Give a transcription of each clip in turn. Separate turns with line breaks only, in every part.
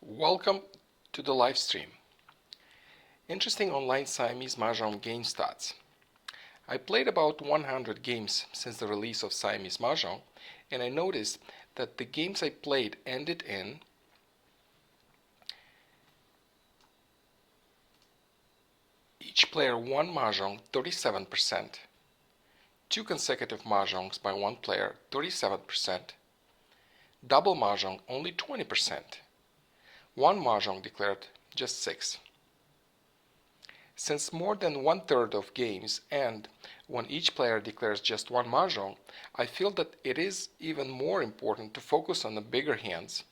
Welcome to the live stream. Interesting online Siamese Mah Jongg game stats. I played about 100 games since the release of Siamese Mah Jongg, and I noticed that the games I played ended in each player won Mah Jongg 37%, two consecutive Mah Jongs by one player 37%, double Mah Jongg only 20%, one Mah Jong Declared just 6. Since more than one-third of games end when each player declares just one Mah Jongg, I feel that it is even more important to focus on the bigger hands,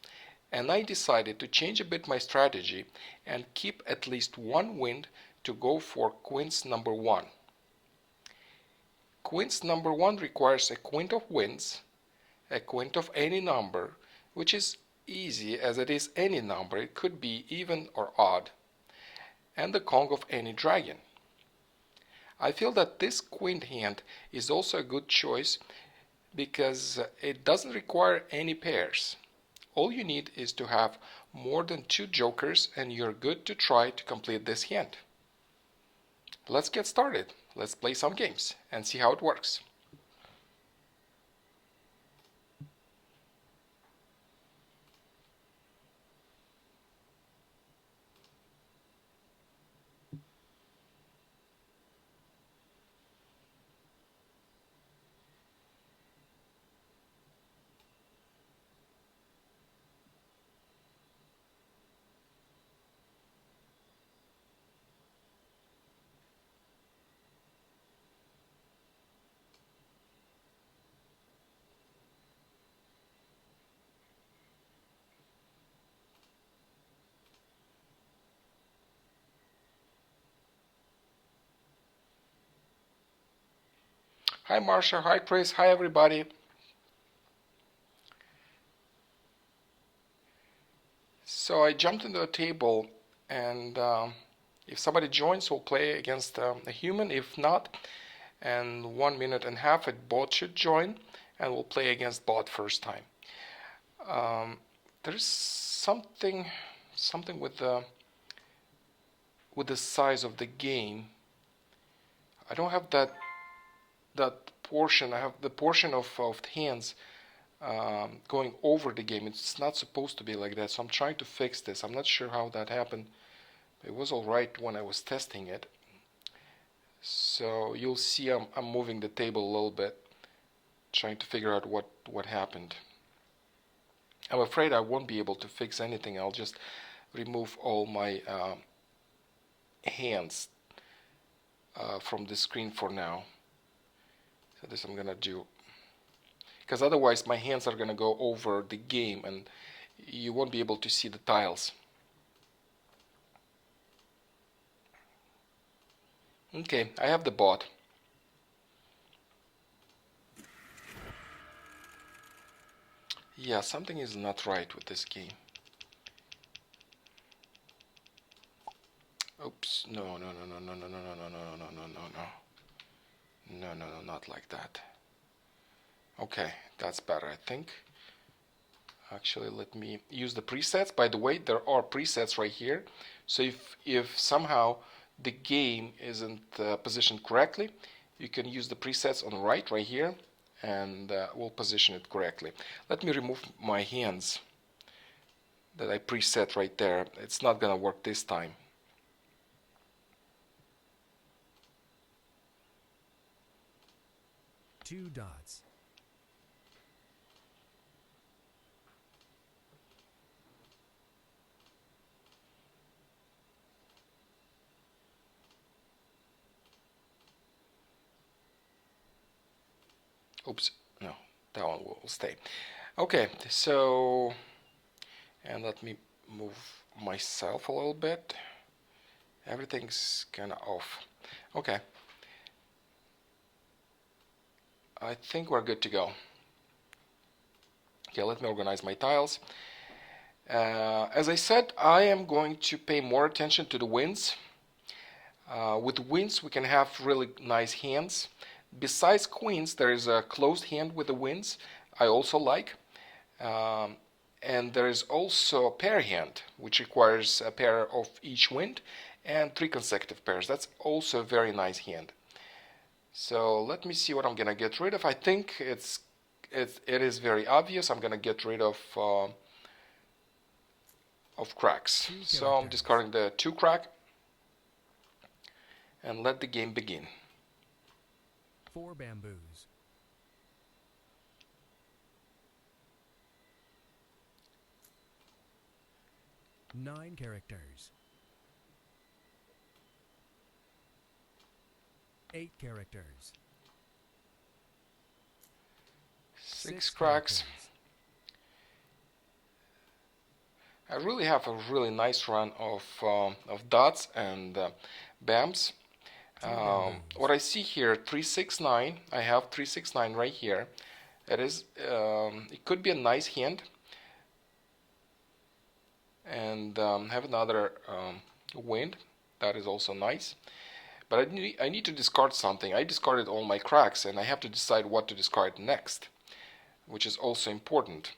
and I decided to change a bit my strategy and keep at least one win to go for quints number 1. Quints number 1 requires a quint of wins, a quint of any number, which is easy as it is any number, it could be even or odd, and the Kong of any dragon. I feel that this quint hand is also a good choice because it doesn't require any pairs. All you need is to have more than 2 jokers and you're good to try to complete this hand. Let's get started. Let's play some games and see how it works. Hi Marsha, hi Chris, hi everybody. So I jumped into the table and if somebody joins we'll play against a human. If not, and 1 minute and a half a bot should join and we'll play against bot first time. There's something with the size of the game. I don't have that portion. I have the portion of hands going over the game. It's not supposed to be like that, so I'm trying to fix this. I'm not sure how that happened. It was alright when I was testing it. So you'll see I'm moving the table a little bit, trying to figure out what happened. I'm afraid I won't be able to fix anything. I'll just remove all my hands from the screen for now. So this I'm gonna do, because otherwise my hands are gonna go over the game and you won't be able to see the tiles. Okay, I have the bot. Yeah, something is not right with this game. Oops, no, not like that. Okay, that's better, I think. Actually, let me use the presets. By the way, there are presets right here. So if somehow the game isn't positioned correctly, you can use the presets on the right here, and we'll position it correctly. Let me remove my hands that I preset right there. It's not gonna work this time.
Two dots.
Oops, no, that one will stay. Okay, so, and let me move myself a little bit. Everything's kind of off. Okay, I think we're good to go. Okay, let me organize my tiles. As I said, I am going to pay more attention to the wins. With wins, we can have really nice hands. Besides queens, there is a closed hand with the wins I also like. And there is also a pair hand, which requires a pair of each wind and 3 consecutive pairs. That's also a very nice hand. So let me see what I'm gonna get rid of. I think it is very obvious. I'm gonna get rid of cracks. So I'm discarding the 2 crack and let the game begin.
4 bamboos. 9 characters. 8 characters.
6 cracks. I really have a really nice run of dots and bams. What I see here, 369. I have 369 right here. It could be a nice hand, and have another wind. That is also nice. But I need to discard something. I discarded all my cracks, and I have to decide what to discard next, which is also important.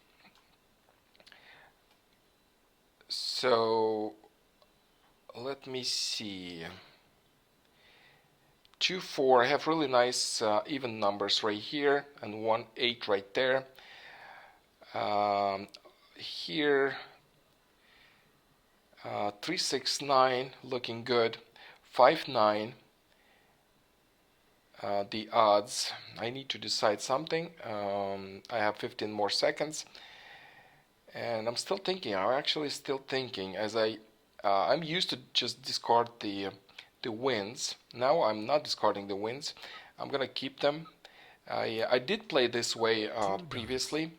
So let me see. 2, 4. I have really nice even numbers right here, and 1, 8 right there. Here, 3, 6, 9 looking good. 5, 9. The odds. I need to decide something. I have 15 more seconds, and I'm still thinking. I'm actually still thinking, as I'm used to just discard the wins. Now I'm not discarding the wins. I'm gonna keep them. I did play this way previously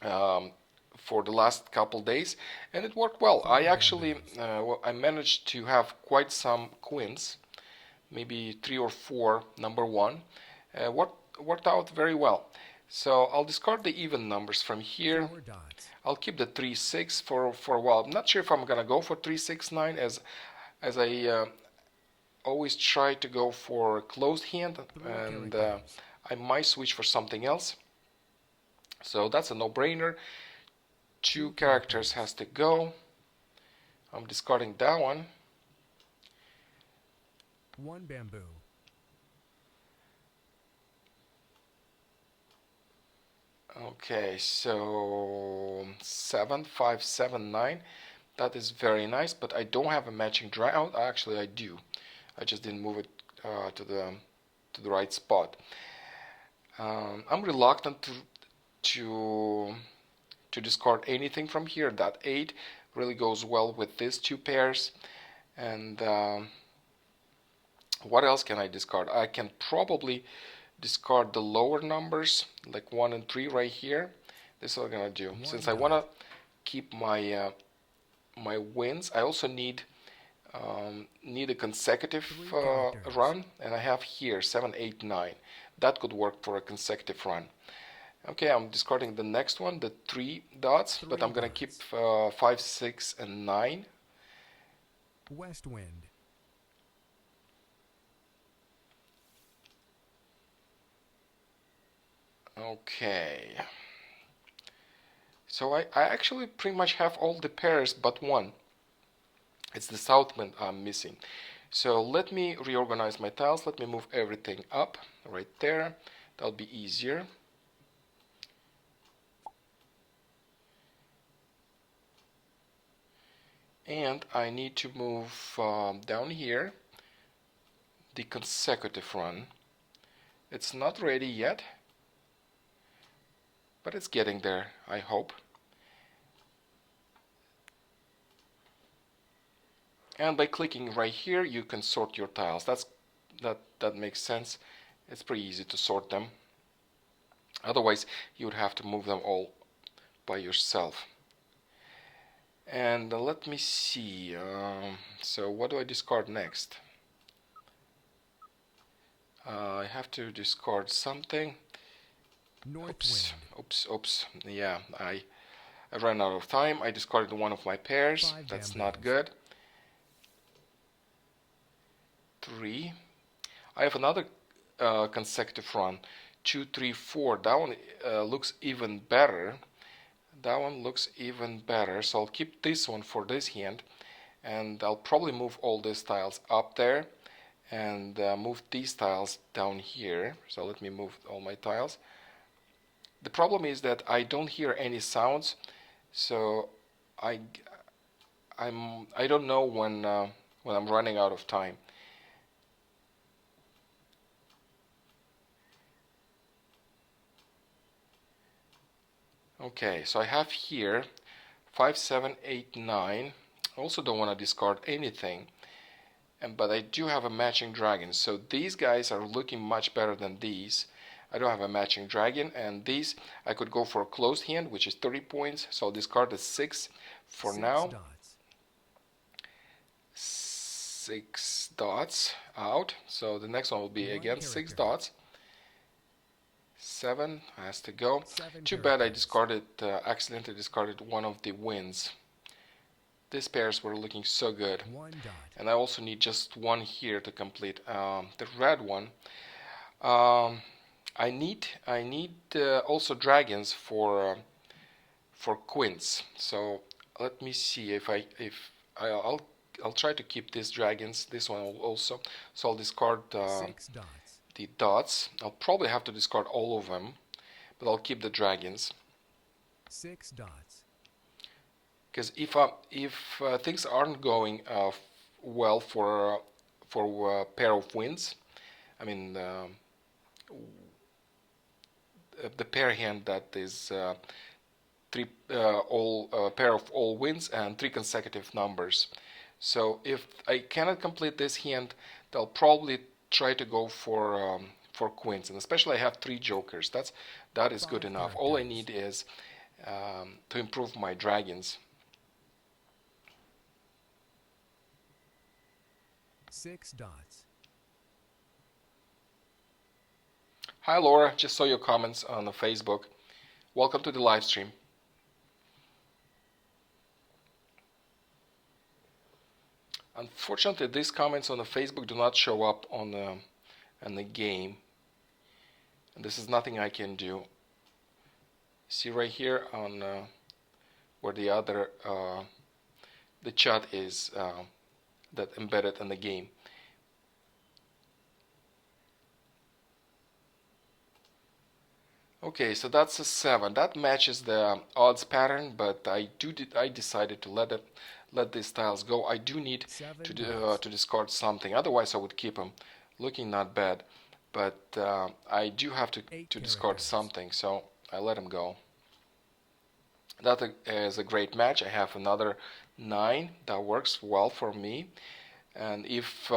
for the last couple days, and it worked well. I actually I managed to have quite some quints, maybe 3 or 4 number 1. Worked out very well. So I'll discard the even numbers from here. I'll keep the 3, 6 for a while. I'm not sure if I'm gonna go for 3, 6, 9 as I always try to go for closed hand, and I might switch for something else. So that's a no-brainer. 2 characters has to go. I'm discarding that one.
1 bamboo.
Okay, so 7, 5, 7, 9. That is very nice, but I don't have a matching dry out. Actually, I do. I just didn't move it to the right spot. I'm reluctant to discard anything from here. That 8 really goes well with these 2 pairs. And what else can I discard? I can probably discard the lower numbers, like 1 and 3 right here. This is what I'm gonna do. Since I wanna keep my my wins, I also need a consecutive run, and I have here 7, 8, 9. That could work for a consecutive run. Okay, I'm discarding the next one, the 3 dots, but I'm gonna keep 5, 6, and 9.
West wind.
Okay. So I actually pretty much have all the pairs but one. It's the south wind I'm missing. So let me reorganize my tiles. Let me move everything up right there. That'll be easier. And I need to move down here the consecutive run. It's not ready yet, but it's getting there, I hope. And by clicking right here, you can sort your tiles. That makes sense. It's pretty easy to sort them. Otherwise, you would have to move them all by yourself. And let me see. So what do I discard next? I have to discard something. Oops. Yeah, I ran out of time. I discarded one of my pairs. That's not good. 3. I have another consecutive run. 2, 3, 4. That one looks even better. That one looks even better, so I'll keep this one for this hand, and I'll probably move all these tiles up there and move these tiles down here. So let me move all my tiles. The problem is that I don't hear any sounds, so I I don't know when I'm running out of time. Okay, so I have here 5, 7, 8, 9. I also don't want to discard anything, but I do have a matching dragon. So these guys are looking much better than these. I don't have a matching dragon, and these I could go for a closed hand, which is 30 points. So I'll discard the 6 for now.
Dots.
6 dots out. So the next one will be again 6 dots. 7 has to go. Too bad I discarded, accidentally discarded one of the wins. These pairs were looking so good. And I also need just one here to complete the red one. I need also dragons for quints. So let me see if I'll try to keep these dragons. This one also. So I'll discard
6 dots.
the dots. I'll probably have to discard all of them, but I'll keep the dragons.
6 dots.
Because if things aren't going well for a pair of wins, I mean the pair hand that is pair of all wins and 3 consecutive numbers. So if I cannot complete this hand, they'll probably try to go for quints, and especially I have 3 jokers. That is good enough. All I need is to improve my dragons.
6 dots.
Hi Laura, just saw your comments on the Facebook. Welcome to the live stream. Unfortunately, these comments on the Facebook do not show up on the game, and this is nothing I can do. See right here on where the other the chat is that embedded in the game. Okay, so that's a 7. That matches the odds pattern, but I decided to let these tiles go. I do need to discard something. Otherwise, I would keep them. Looking not bad, but I do have to discard something, so I let them go. That is a great match. I have another 9 that works well for me, and if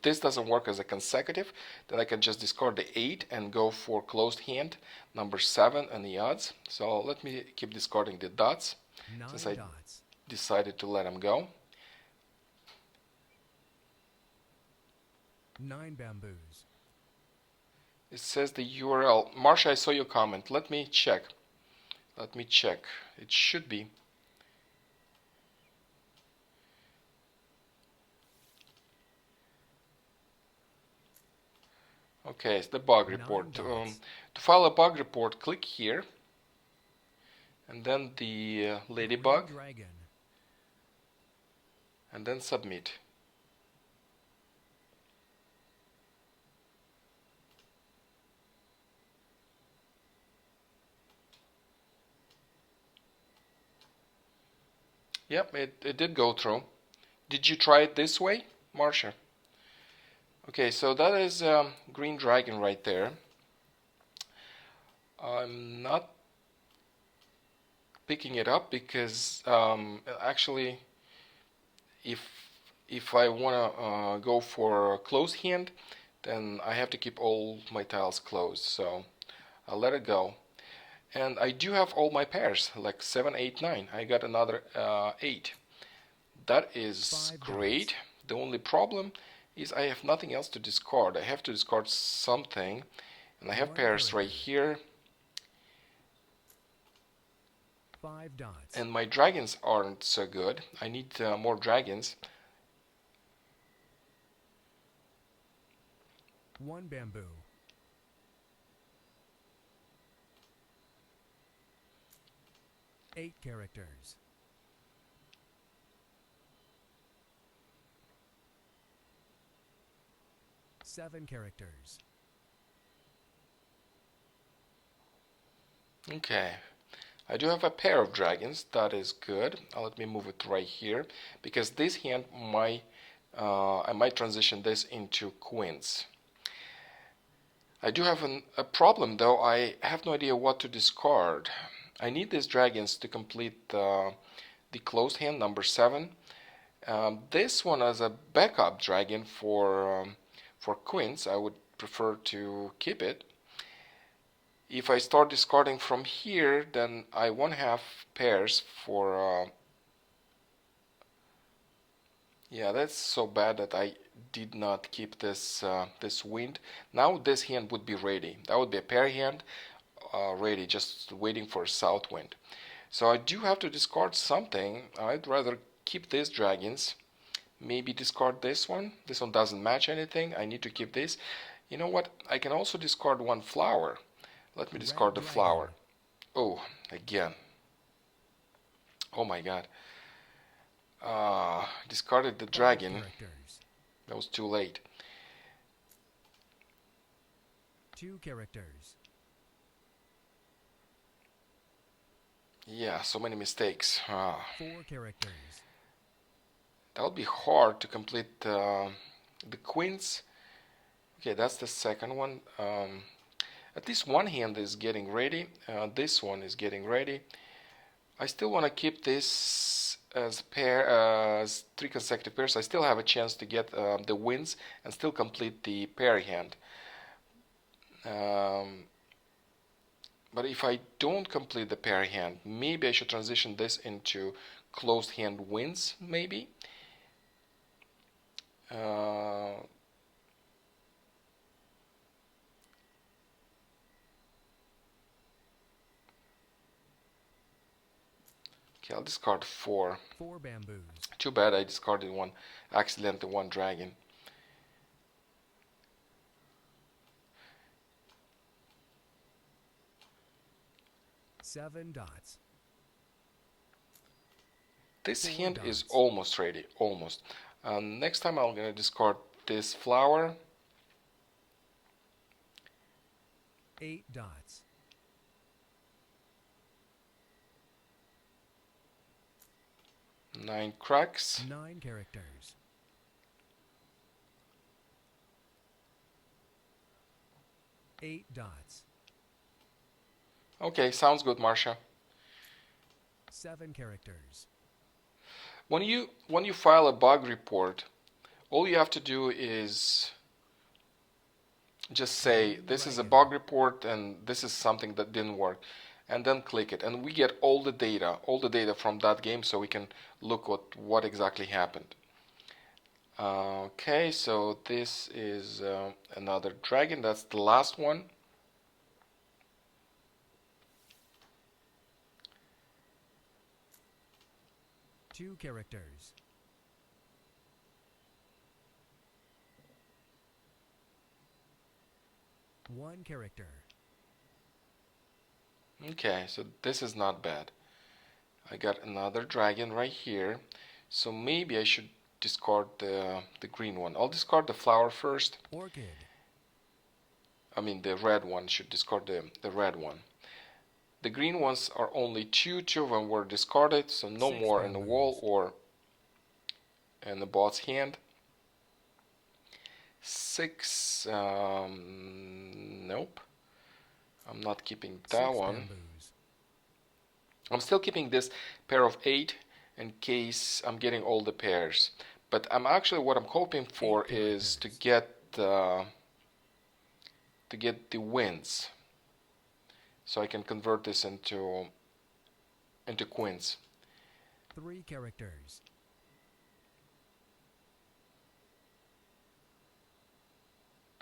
this doesn't work as a consecutive, then I can just discard the 8 and go for closed hand, number 7 and the odds. So let me keep discarding the dots, since I decided to let them go.
9 bamboos.
It says the URL. Marsha, I saw your comment. Let me check. It should be. Okay, it's the bug report. To file a bug report, click here, and then the ladybug, and then submit. Yep, it did go through. Did you try it this way, Marsha? Okay, so that is green dragon right there. I'm not picking it up because actually if I want to go for a closed hand, then I have to keep all my tiles closed, so I'll let it go. And I do have all my pairs, like 7, 8, 9. I got another 8. That is great. The only problem is I have nothing else to discard. I have to discard something, and I have pairs right here.
5 dots.
And my dragons aren't so good. I need more dragons.
1 bamboo. 8 characters. 7 characters.
Okay, I do have a pair of dragons. That is good. Let me move it right here because this hand might I might transition this into quints. I do have a problem though. I have no idea what to discard. I need these dragons to complete the closed hand number 7. This one as a backup dragon for quints. I would prefer to keep it. If I start discarding from here, then I won't have pairs for. Yeah, that's so bad that I did not keep this wind. Now this hand would be ready. That would be a pair hand, ready, just waiting for a south wind. So I do have to discard something. I'd rather keep these dragons. Maybe discard this one. This one doesn't match anything. I need to keep this. You know what? I can also discard one flower. Let me discard the flower. Oh, again. Oh my god. Discarded the dragon. That was too late.
2 characters.
Yeah, so many mistakes.
4 characters.
That would be hard to complete the quints. Okay, that's the second one. At least one hand is getting ready. This one is getting ready. I still want to keep this as pair, as 3 consecutive pairs. I still have a chance to get the wins and still complete the pair hand. But if I don't complete the pair hand, maybe I should transition this into closed hand wins, maybe. Okay, I'll discard 4.
4 bamboos.
Too bad I discarded one, accidentally one dragon.
Seven dots.
This
4
hand
dots.
is almost ready, almost. Next time I'm gonna discard this flower.
8 dots.
9 cracks.
9 characters. 8 dots.
Okay, sounds good, Marsha.
7 characters.
When you file a bug report, all you have to do is just say this is a bug report and this is something that didn't work, and then click it, and we get all the data from that game, so we can look at what exactly happened. Okay, so this is another dragon. That's the last one.
Two characters. One character.
Okay, so this is not bad. I got another dragon right here, so maybe I should discard the green one. I'll discard the flower first.
Orchid.
I mean the red one. Should discard the red one. The green ones are only two of them were discarded, so no
6
more in the wall
bamboos.
or in the bot's hand. 6, nope. I'm not keeping that
6
one.
bamboos.
I'm still keeping this pair of 8 in case I'm getting all the pairs. But I'm actually, what I'm hoping for is to get the wins, so I can convert this into quints.
3 characters.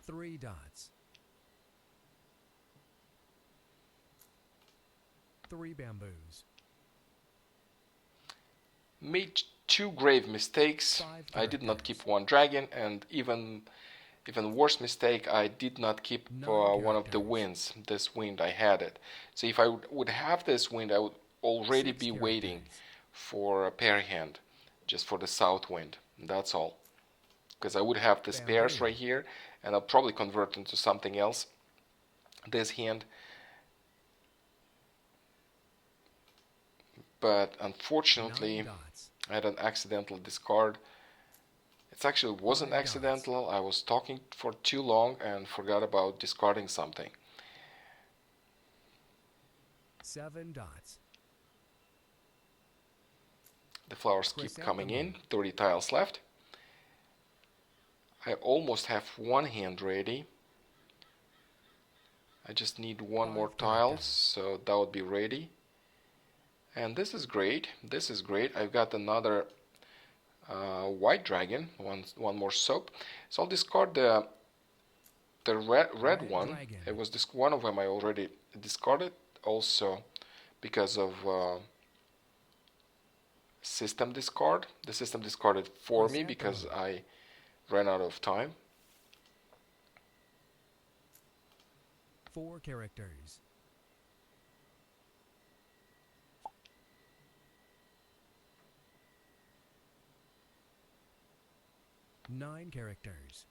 3 dots. 3 bamboos.
Made 2 grave mistakes.
5
I did not
characters.
keep one dragon, and even worse mistake, I did not keep
9
one of the
characters.
winds. This wind, I had it. So if I would have this wind, I would already
6
be waiting
characters.
for a pair hand, just for the south wind. That's all. Because I would have the pairs
Bamboo.
right here, and I'll probably convert into something else. This hand, but
9
unfortunately,
dots.
I had an accidental discard. It actually wasn't
5 dots.
accidental. I was talking for too long and forgot about discarding something.
7 dots.
The flowers keep coming in.
Chrysanthemum.
30 tiles left. I almost have one hand ready. I just need one more
5
tile,
characters.
so that would be ready. And this is great. This is great. I've got another white dragon, one more soap. So I'll discard the red one.
Dragon.
It was this one of them I already discarded, also because of system discard. The system discarded for me because I ran out of time.
4 characters. Nine characters.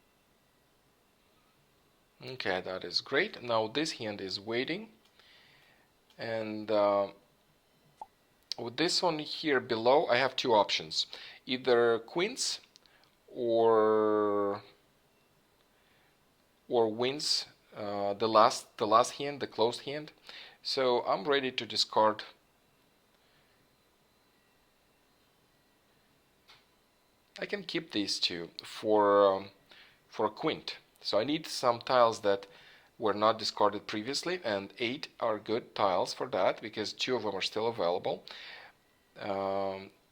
Okay, that is great. Now this hand is waiting, and with this one here below, I have two options: either quints or wins, the last hand, the closed hand. So I'm ready to discard. I can keep these two for a quint. So I need some tiles that were not discarded previously, and 8 are good tiles for that because 2 of them are still available.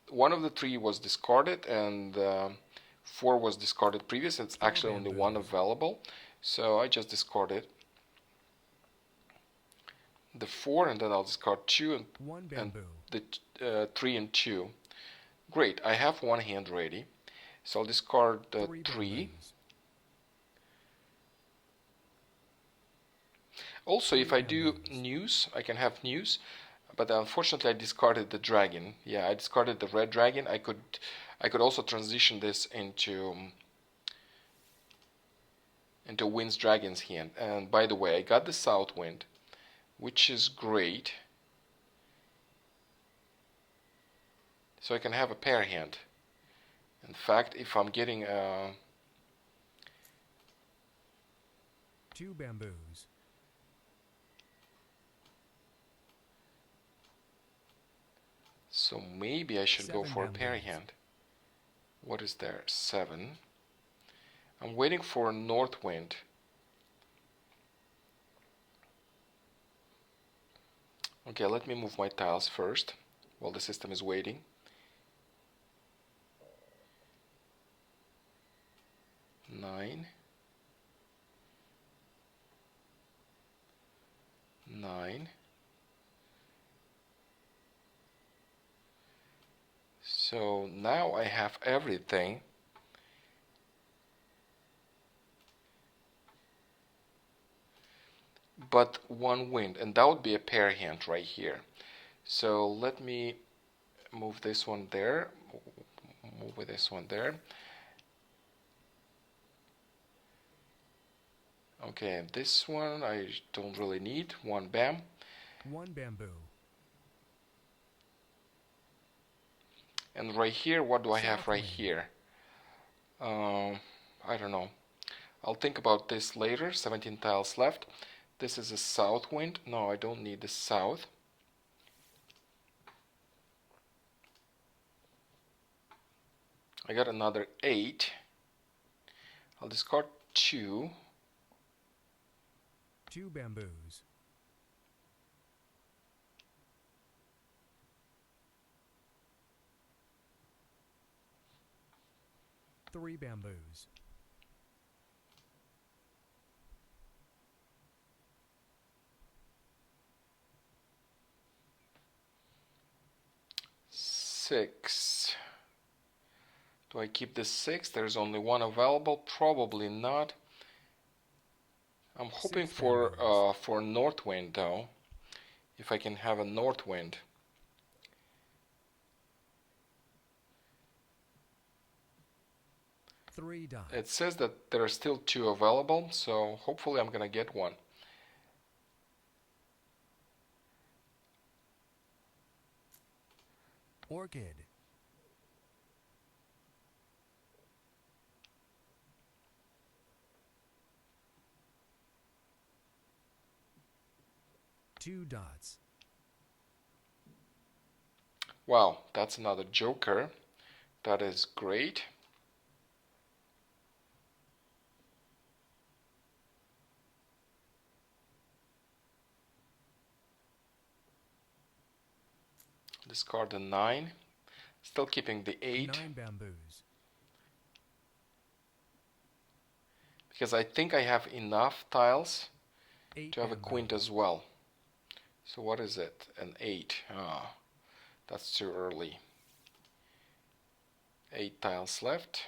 One of the 3 was discarded, and 4 was discarded previous. It's actually only 1 available, so I just discarded the 4, and then I'll discard 2 and the 3 and 2. Great, I have one hand ready, so I'll discard the 3. Also, if I do news, I can have news, but unfortunately I discarded the dragon. Yeah, I discarded the red dragon. I could also transition this into Wind's Dragon's hand. And by the way, I got the South Wind, which is great. So I can have a pair hand. In fact, if I'm getting
2 bamboos.
So maybe I should go for a pair
bamboos.
hand. What is there? 7. I'm waiting for a north wind. Okay, let me move my tiles first while the system is waiting. Nine. So now I have everything. But one wind, and that would be a pair hand right here. So let me move this one there, move this one there. Okay, this one I don't really need. One bam.
1 bamboo.
And right here, what do I have right
wind.
here? I don't know. I'll think about this later. 17 tiles left. This is a south wind. No, I don't need the south. I got another 8. I'll discard 2.
2 bamboos. Three bamboos.
Six. Do I keep the 6? There's only one available. Probably not. I'm hoping for north wind though. If I can have a north wind.
3 dots.
It says that there are still 2 available, so hopefully I'm gonna get one.
Orchid. Two dots.
Wow, that's another joker. That is great. Discard a 9. Still keeping the 8.
9 bamboos.
Because I think I have enough tiles
8
to have a
bamboos.
quint as well. So what is it? An 8. Ah, that's too early. 8 tiles left.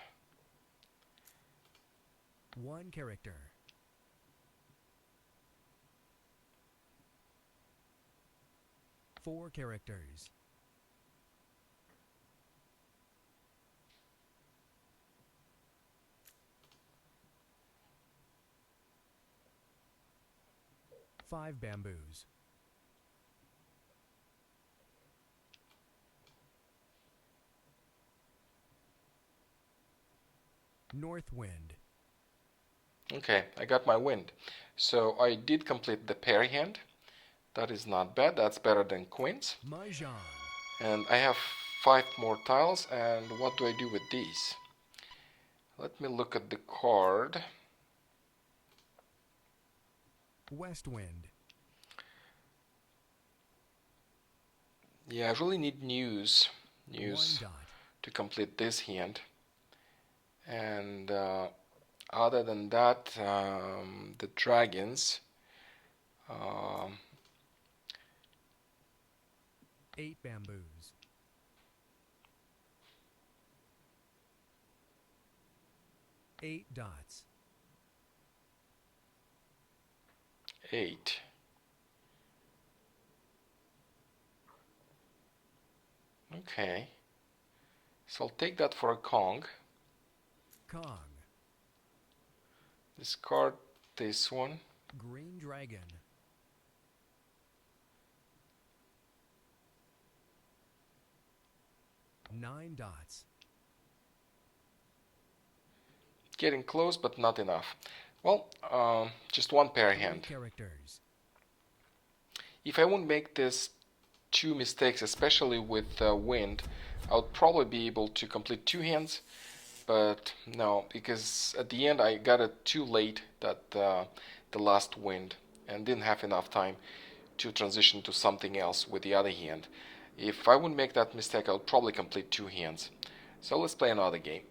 1 character. Four characters. Five bamboos. North wind.
Okay, I got my wind. So I did complete the pair hand. That is not bad. That's better than quints.
Mah Jongg.
And I have 5 more tiles. And what do I do with these? Let me look at the card.
West wind.
Yeah, I really need news
1 dot.
to complete this hand. And other than that, the dragons.
8 bamboos. 8 dots.
8. Okay. So I'll take that for a Kong.
Kong.
Discard this one.
Green dragon. 9 dots.
Getting close, but not enough. Well, just one pair
3
hand.
characters.
If I wouldn't make this 2 mistakes, especially with wind, I would probably be able to complete 2 hands. But no, because at the end I got it too late, that the last wind, and didn't have enough time to transition to something else with the other hand. If I wouldn't make that mistake, I would probably complete 2 hands. So let's play another game.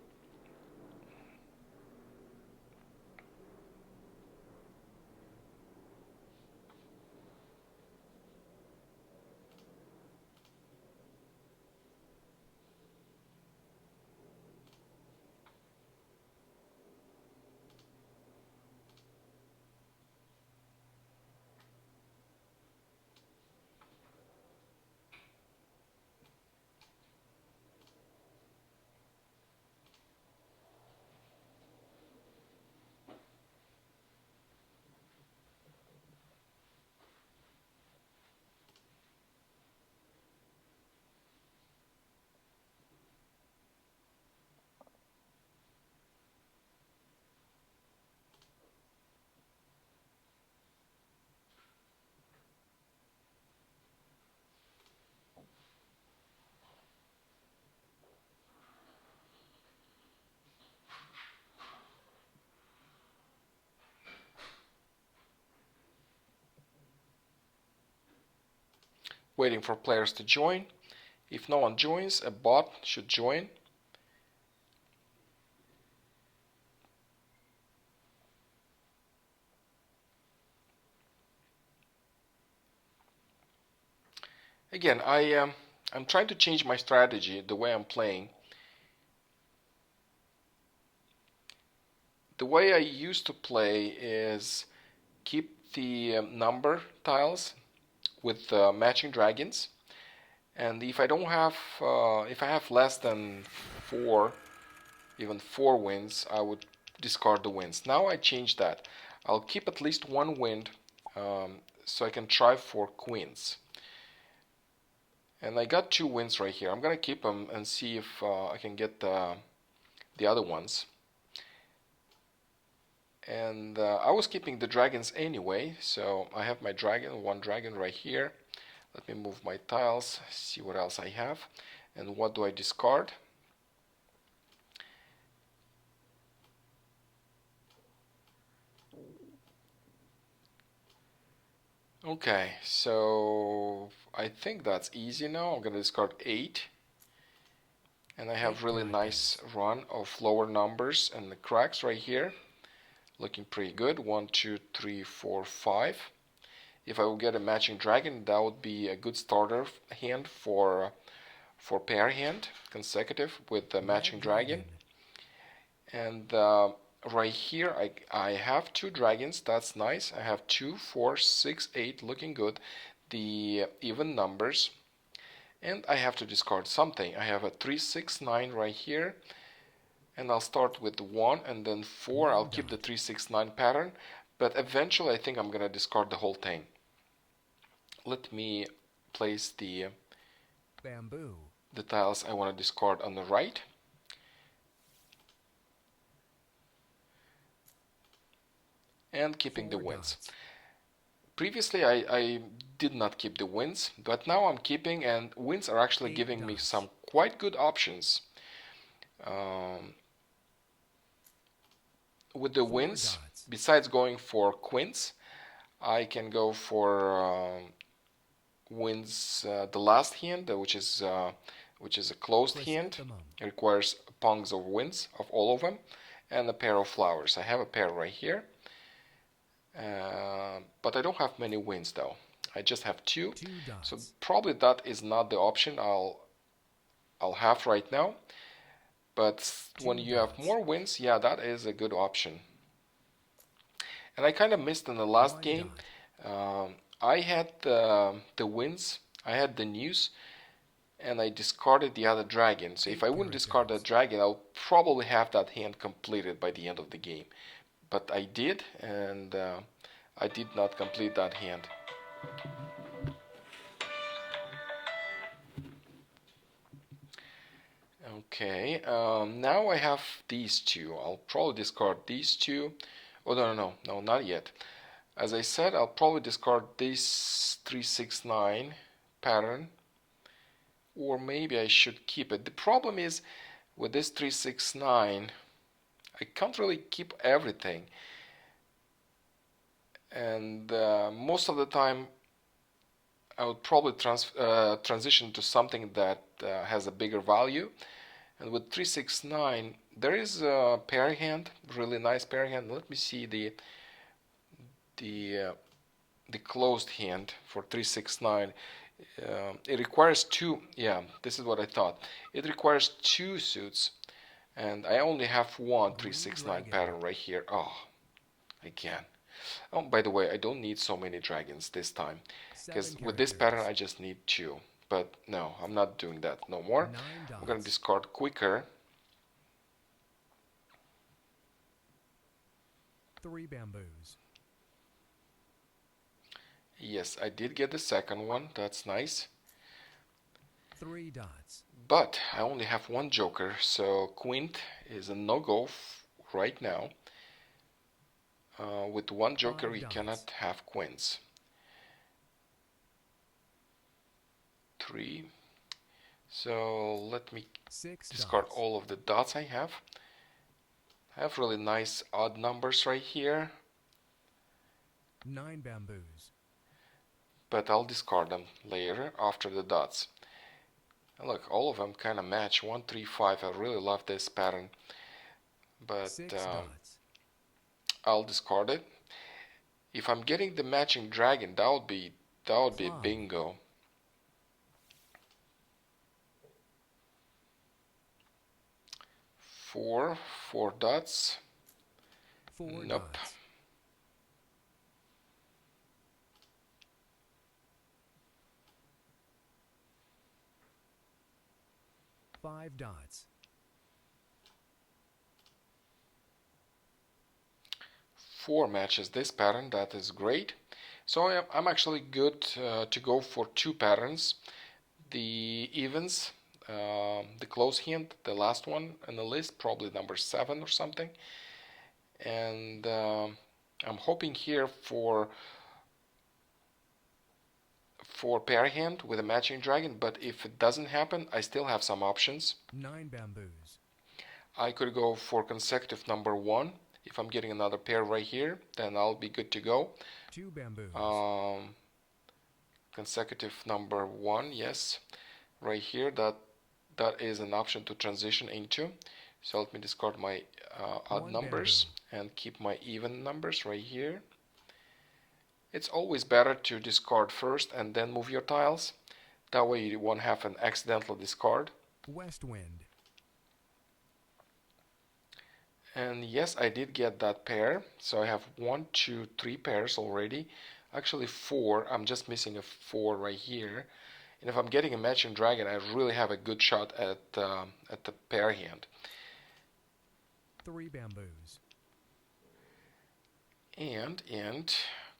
Waiting for players to join. If no one joins, a bot should join. Again, I'm trying to change my strategy, the way I'm playing. The way I used to play is keep the number tiles with matching dragons, and if I don't have, if I have less than 4, even 4 winds, I would discard the winds. Now I change that. I'll keep at least 1 wind so I can try for queens. And I got 2 winds right here. I'm gonna keep them and see if I can get the other ones. And I was keeping the dragons anyway, so I have my dragon, 1 dragon right here. Let me move my tiles, see what else I have. And what do I discard? Okay, so I think that's easy now. I'm gonna discard 8. And I have really nice run of lower numbers and the cracks right here. Looking pretty good. 1, 2, 3, 4, 5. If I would get a matching dragon, that would be a good starter hand for pair hand, consecutive with the matching dragon. And right here I have 2 dragons. That's nice. I have 2, 4, 6, 8, looking good. The even numbers. And I have to discard something. I have a 3, 6, 9 right here. And I'll start with 1 and then 4. I'll keep the 3, 6, 9 pattern. But eventually I think I'm going to discard the whole thing. Let me place the
bamboo,
the tiles I want to discard on the right. And keeping the winds. Previously I did not keep the winds, but now I'm keeping, and winds are actually giving me some quite good options. With the winds, besides going for quints, I can go for winds the last hand, which is a closed hand. It requires pongs of winds of all of them, and a pair of flowers. I have a pair right here. But I don't have many winds though. I just have 2, so probably that is not the option I'll have right now. But when you have more winds, yeah, that is a good option. And I kind of missed in the last game. I had the winds, I had the news, and I discarded the other dragon. So if I wouldn't discard that dragon, I'll probably have that hand completed by the end of the game. But I did, and I did not complete that hand. Okay, now I have these 2. I'll probably discard these 2. Oh, no, not yet. As I said, I'll probably discard this 3, 6, 9 pattern, or maybe I should keep it. The problem is with this 3, 6, 9, I can't really keep everything, and most of the time I would probably transition to something that has a bigger value. And with 3, 6, 9, there is a pair hand, really nice pair hand. Let me see the closed hand for 3, 6, 9. It requires 2. Yeah, this is what I thought. It requires 2 suits, and I only have 1 3, 6, 9 pattern right here. Oh, again. Oh, by the way, I don't need so many dragons this time, because with this pattern I just need 2. But no, I'm not doing that no more. I'm gonna discard quicker.
3 bamboos.
Yes, I did get the second one. That's nice.
3 dots.
But I only have 1 joker, so quint is a no-go right now. With 1 joker, we cannot have quints. 3. So let me discard all of the dots I have. I have really nice odd numbers right here.
9 bamboos.
But I'll discard them later after the dots. And look, all of them kind of match. 1, 3, 5. I really love this pattern. But I'll discard it. If I'm getting the matching dragon, that would be bingo. Four dots.
4
Nope.
dots. 5 dots.
4 matches this pattern. That is great. So I'm actually good to go for 2 patterns. The evens, the close hand, the last one on the list, probably number 7 or something. And I'm hoping here for pair hand with a matching dragon, but if it doesn't happen, I still have some options.
9 bamboos.
I could go for consecutive number 1. If I'm getting another pair right here, then I'll be good to go.
2 bamboos.
Consecutive number 1, yes, right here. That is an option to transition into. So let me discard my odd
1
numbers
bamboo.
and keep my even numbers right here. It's always better to discard first and then move your tiles. That way you won't have an accidental discard.
West wind.
And yes, I did get that pair. So I have 1, 2, 3 pairs already. Actually 4. I'm just missing a 4 right here. And if I'm getting a matching dragon, I really have a good shot at the pair hand.
3 bamboos.
And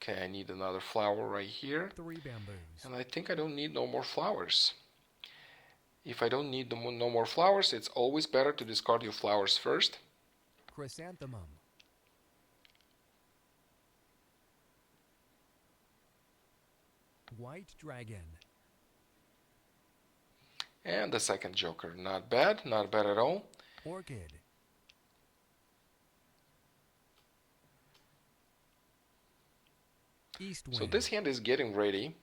okay, I need another flower right here.
3 bamboos.
And I think I don't need no more flowers. If I don't need no more flowers, it's always better to discard your flowers first.
Chrysanthemum. White dragon.
And the second joker, not bad, not bad at all.
Orchid. East wind.
So this hand is getting ready.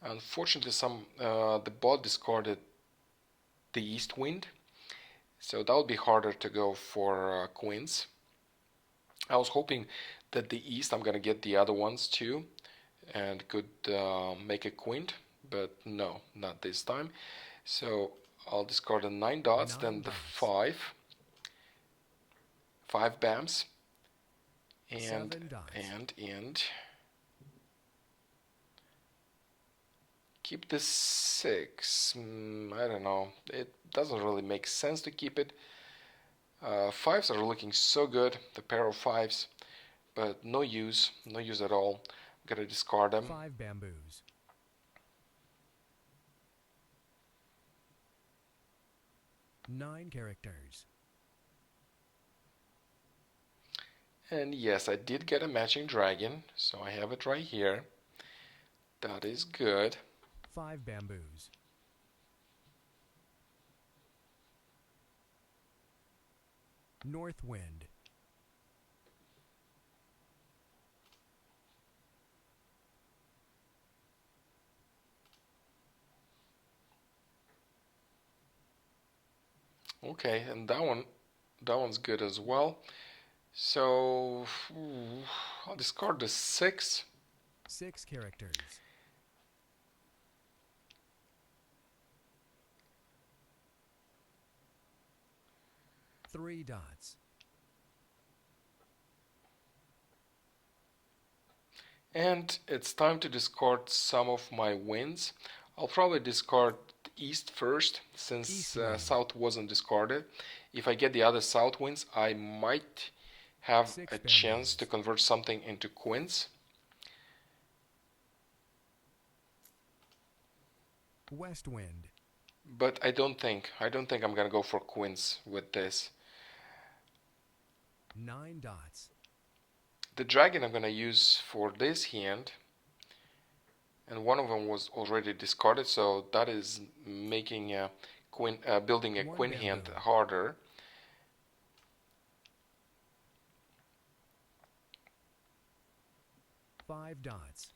Unfortunately, the bot discarded the east wind, so that would be harder to go for quints. I was hoping that the east, I'm gonna get the other ones too, and could make a quint, but no, not this time. So I'll discard the 9 dots,
9
then the
dots.
5 bams, and
7 dots.
and keep the 6. I don't know. It doesn't really make sense to keep it. 5s are looking so good, the pair of 5s, but no use at all. I'm gonna discard them.
5 bamboos. Nine characters.
And yes, I did get a matching dragon, so I have it right here. That is good.
5 bamboos. North wind.
Okay, and that one's good as well. So I'll discard the 6.
6 characters. Three dots.
And it's time to discard some of my wins. I'll probably discard east first, since
East wind.
south wasn't discarded. If I get the other south wins, I might have
6
a chance
bamboos.
to convert something into quints.
West wind.
But I don't think I'm gonna go for quints with this.
9 dots.
The dragon I'm gonna use for this hand, and one of them was already discarded, so that is making a building a
1
queen hand
bamboo.
harder.
Five dots.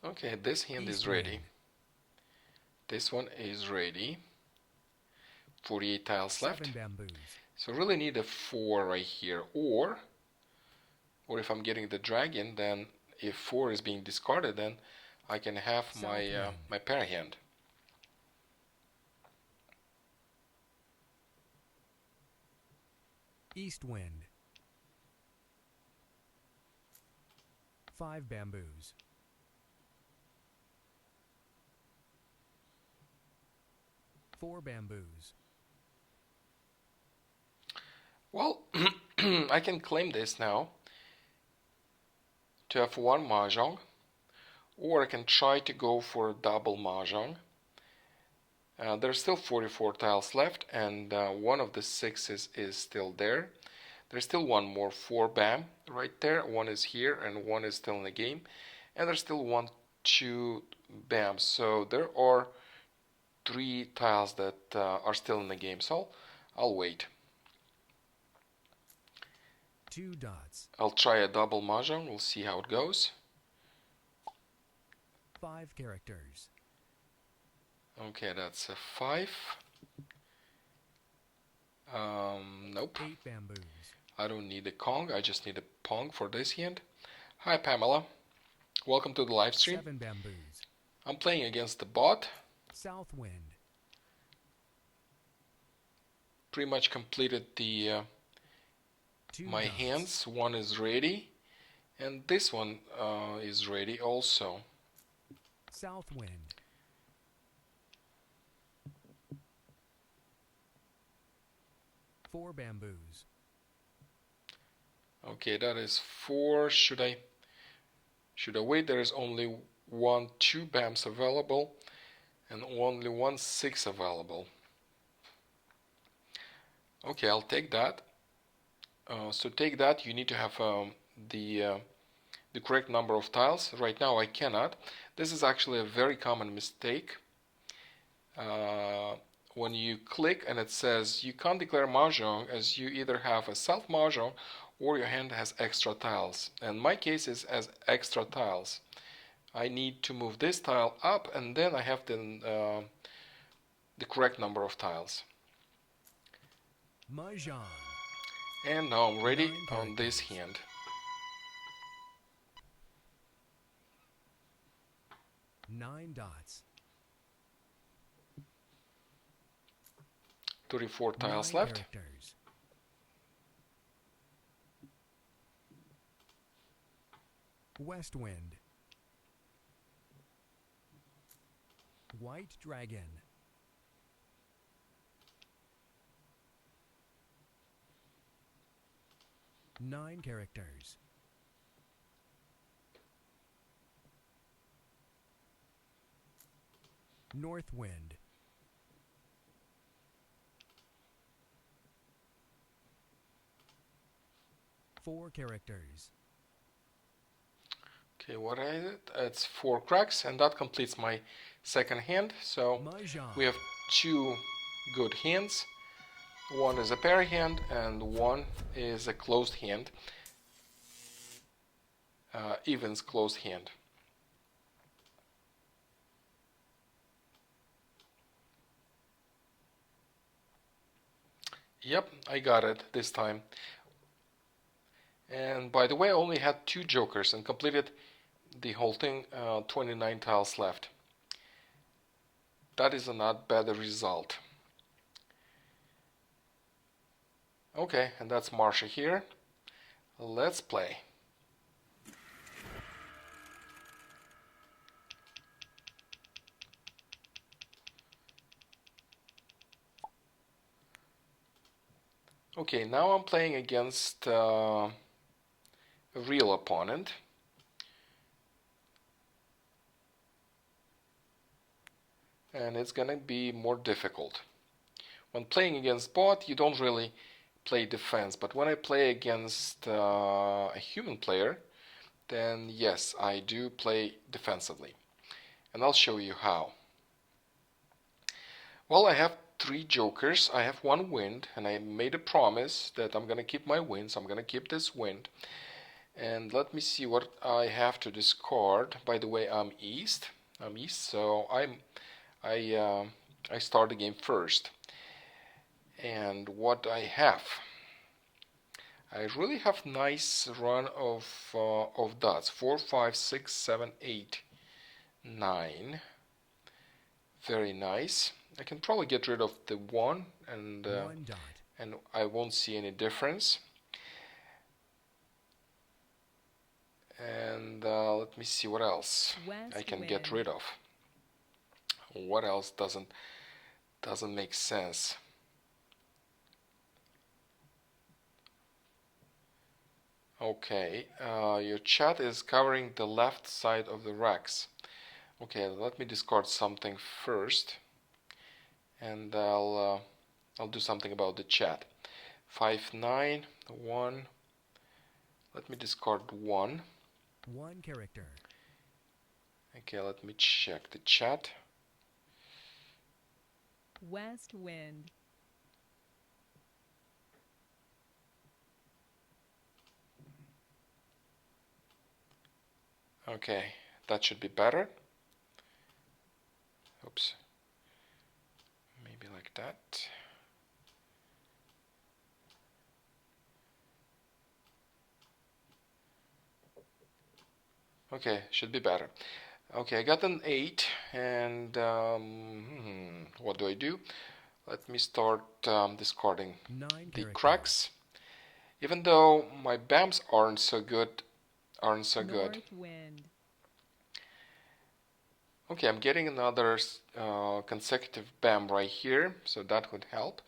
Okay, this hand
East
is ready.
wind.
This one is ready. 48 tiles left.
7 bamboos.
So really need a 4 right here, or if I'm getting the dragon, then if 4 is being discarded, then I can have
South
my
wind.
my pair hand.
East wind. 5 bamboos. Four bamboos.
Well, I can claim this now to have one Mah Jongg, or I can try to go for a double Mah Jongg. There's still 44 tiles left, and one of the sixes is still there. There's still one more 4 bam right there. One is here, and one is still in the game. And there's still 1, 2 bam. So there are 3 tiles that are still in the game. So I'll wait.
2 dots.
I'll try a double Mah Jongg. We'll see how it goes.
5 characters.
Okay, that's a 5. Nope.
8 bamboos.
I don't need a Kong. I just need a Pong for this hand. Hi, Pamela. Welcome to the live stream.
7 bamboos.
I'm playing against the bot.
South wind.
Pretty much completed the my
dots.
hands. One is ready, and this one is ready also.
South wind. Four bamboos.
Okay, that is 4. Should I wait? There is only 1, 2 bams available, and only 1 6 available. Okay, I'll take that. So take that. You need to have the correct number of tiles. Right now I cannot. This is actually a very common mistake. When you click and it says you can't declare Mah Jongg as you either have a self Mah Jongg or your hand has extra tiles. And my case is as extra tiles. I need to move this tile up, and then I have the correct number of tiles.
Mah Jongg.
And now I'm ready on this hand.
Nine dots.
34 tiles
9
left.
characters. West wind. White dragon. Nine characters. North wind. Four characters.
Okay, what is it? It's 4 cracks, and that completes my second hand. So
Mah Jongg.
we have 2 good hands. One is a pair hand, and one is a closed hand. Evens closed hand. Yep, I got it this time. And by the way, I only had 2 jokers and completed the whole thing. 29 tiles left. That is a not bad result. Okay, and that's Marsha here. Let's play. Okay, now I'm playing against a real opponent. And it's gonna be more difficult. When playing against bot, you don't really play defense, but when I play against a human player, then yes, I do play defensively. And I'll show you how. Well, I have 3 jokers, I have 1 wind, and I made a promise that I'm gonna keep my wind, so I'm gonna keep this wind. And let me see what I have to discard. By the way, I'm east, so I start the game first. And what I have, I really have nice run of dots. 4, 5, 6, 7, 8, 9. Very nice. I can probably get rid of the 1
One dot.
and I won't see any difference. And let me see what else I can get rid of. What else doesn't make sense? Okay, your chat is covering the left side of the racks. Okay, let me discard something first, and I'll do something about the chat. 5 9 1. Let me discard 1.
One character.
Okay, let me check the chat.
West wind.
Okay, that should be better. Oops. Maybe like that. Okay, should be better. Okay, I got an 8, and what do I do? Let me start discarding
Nine
the
characters.
cracks. Even though my BAMs aren't so good.
North wind.
Okay, I'm getting another consecutive BAM right here, so that would help.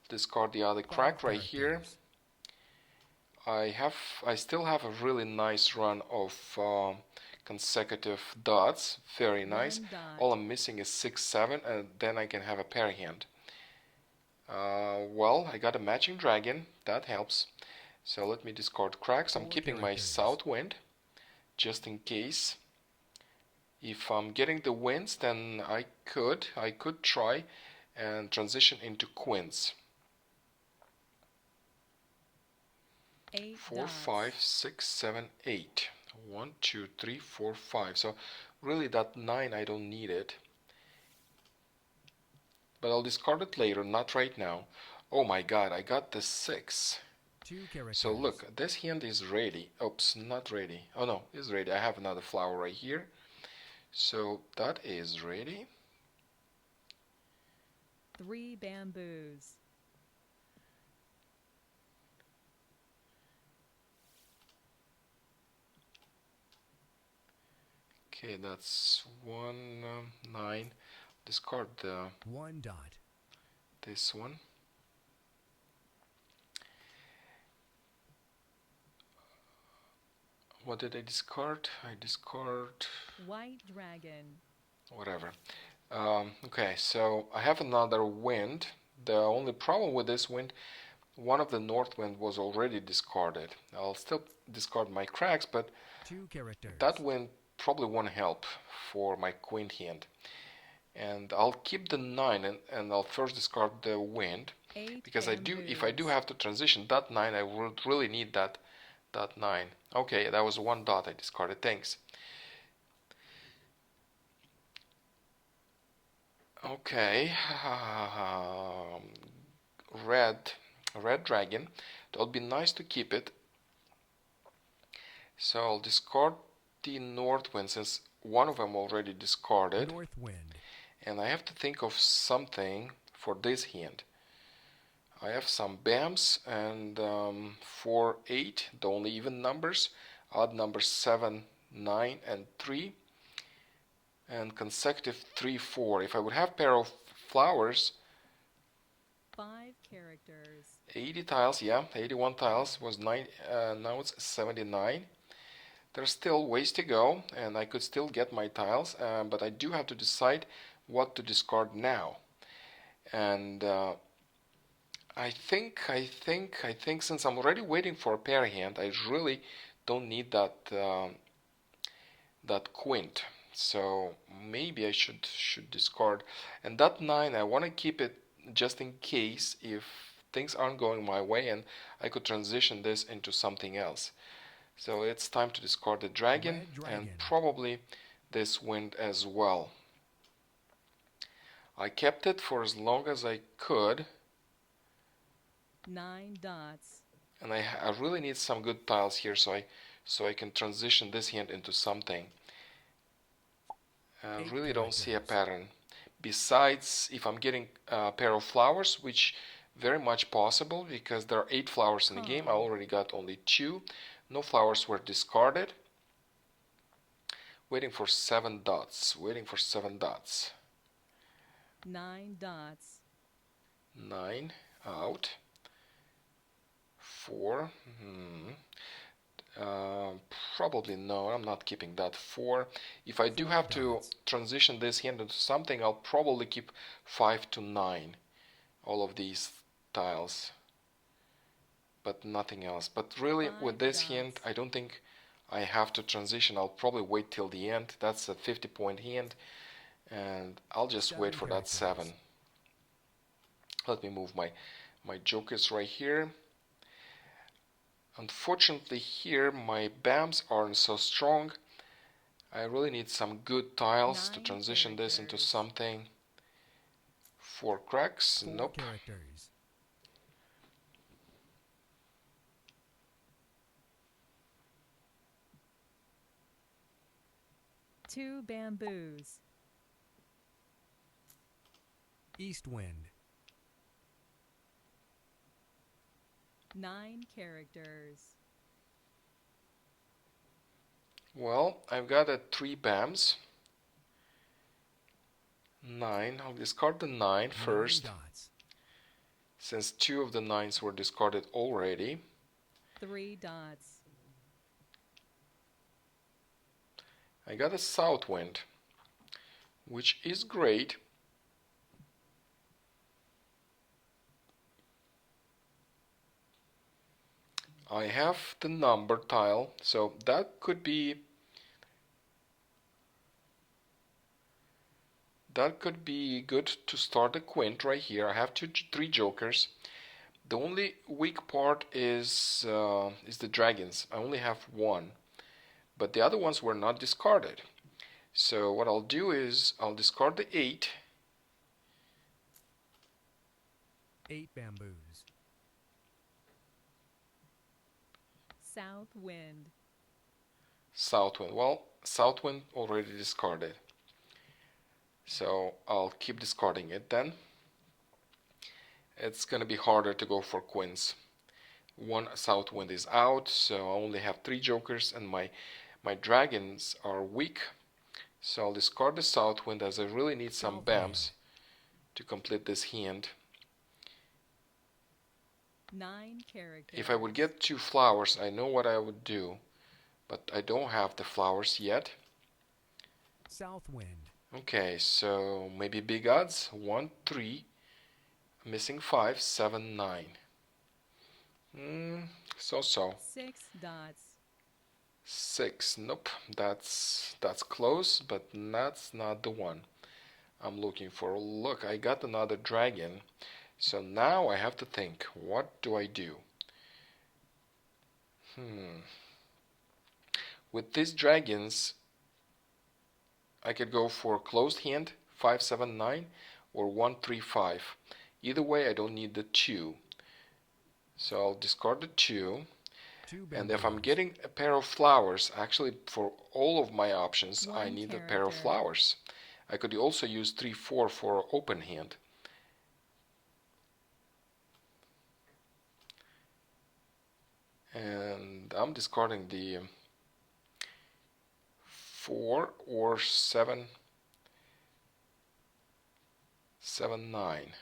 Discard the other crack right here. I still have a really nice run of consecutive dots. Very nice. All I'm missing is 6, 7, and then I can have a pair hand. Well, I got a matching dragon. That helps. So let me discard cracks. I'm keeping my south wind, just in case. If I'm getting the winds, then I could try and transition into quints. 4 5 6 7 8. 1 2 3 4 5. So really that 9 I don't need it, but I'll discard it later, not right now. Oh my god, I got the 6. So look, this hand is ready. Oops, not ready. Oh no, it's ready. I have another flower right here. So that is ready.
3 bamboos.
Okay, that's 1 9. Discard the
1 dot.
This one. What did I discard? I discard
White dragon.
whatever. Okay, so I have another wind. The only problem with this wind, one of the north wind was already discarded. I'll still discard my cracks, but
2 characters.
that wind probably won't help for my queen hand. And I'll keep the 9, and I'll first discard the wind, because if I do have to transition that 9, I would really need that 9. Okay, that was 1 dot I discarded. Thanks. Okay, red dragon. That would be nice to keep it. So I'll discard the north wind, since one of them already discarded.
North wind.
And I have to think of something for this hand. I have some BAMs, and 4 8, the only even numbers. Odd numbers 7 9 and 3, and consecutive 3 4. If I would have pair of flowers,
5 characters.
80 tiles, yeah, 81 tiles was 9. Now it's 79. There's still ways to go, and I could still get my tiles, but I do have to decide what to discard now. And I think since I'm already waiting for a pair hand, I really don't need that quint. So maybe I should discard. And that 9, I want to keep it just in case if things aren't going my way, and I could transition this into something else. So it's time to discard the dragon, and probably this wind as well. I kept it for as long as I could.
9 dots.
And I really need some good tiles here, so I can transition this hand into something. I really don't see a pattern. Besides, if I'm getting a pair of flowers, which very much possible because there are 8 flowers in the game. I already got only 2. No flowers were discarded. Waiting for 7 dots.
9 dots.
9 out. 4. Uh, Probably no, I'm not keeping that 4. If I do
4
have to
dots.
transition this hand into something, I'll probably keep 5 to 9. All of these tiles, but nothing else. But really, with
5
this hand,
dots.
I don't think I have to transition. I'll probably wait till the end. That's a 50-point hand, and I'll just
7
wait for that
characters.
7. Let me move my jokers right here. Unfortunately, here my BAMs aren't so strong. I really need some good tiles to
9
transition this into
characters.
something. 4 cracks.
4
Nope.
characters.
2 bamboos.
East wind.
9 characters.
Well, I've got a 3 BAMs. 9. I'll discard the 9 first,
9 dots.
since 2 of the 9s were discarded already.
3 dots.
I got a south wind, which is great. I have the number tile, so that could be good to start a quint right here. I have 3 jokers. The only weak part is the dragons. I only have 1, but the other ones were not discarded. So what I'll do is I'll discard the 8.
8 bamboos.
South wind.
South wind. Well, south wind already discarded, so I'll keep discarding it then. It's gonna be harder to go for quints. 1 south wind is out, so I only have 3 jokers, and my dragons are weak. So I'll discard the south wind, as I really need some
South
BAMs to complete this hand.
9 characters.
If I would get 2 flowers, I know what I would do, but I don't have the flowers yet.
South wind.
Okay, so maybe big odds. 1, 3, missing 5, 7, 9. So.
6 dots.
6. Nope, that's close, but that's not the one I'm looking for. Look, I got another dragon. So now I have to think, what do I do? With these dragons, I could go for closed hand, 5, 7, 9, or 1, 3, 5. Either way, I don't need the 2. So I'll discard the 2.
2
And if I'm
bamboos.
getting a pair of flowers, actually for all of my options, I
1
need a pair of
character.
flowers. I could also use 3, 4 for open hand. And I'm discarding the 4 or 7, 7, 9.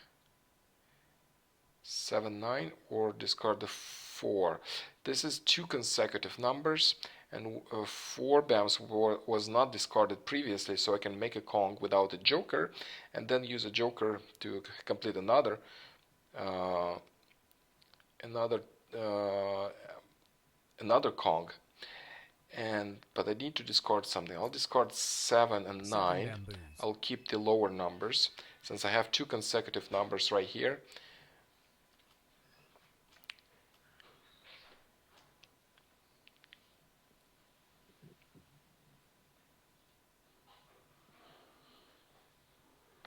7, 9, or discard the 4. This is 2 consecutive numbers, and 4 BAMs was not discarded previously, so I can make a Kong without a joker, and then use a joker to complete another another Kong. But I need to discard something. I'll discard 7 and
7
9.
bamboos.
I'll keep the lower numbers, since I have 2 consecutive numbers right here.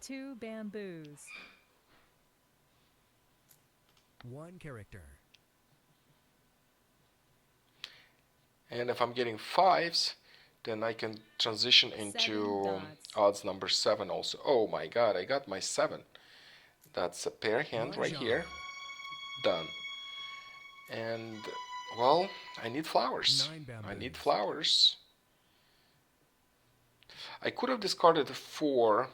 Two bamboos.
1 character.
And if I'm getting 5s, then I can transition
7
into
dots.
odds number 7 also. Oh my god, I got my 7. That's a pair hand
Mah
right
Jongg.
here. Done. And, well, I need flowers.
9 bamboos.
I need flowers. I could have discarded a 4.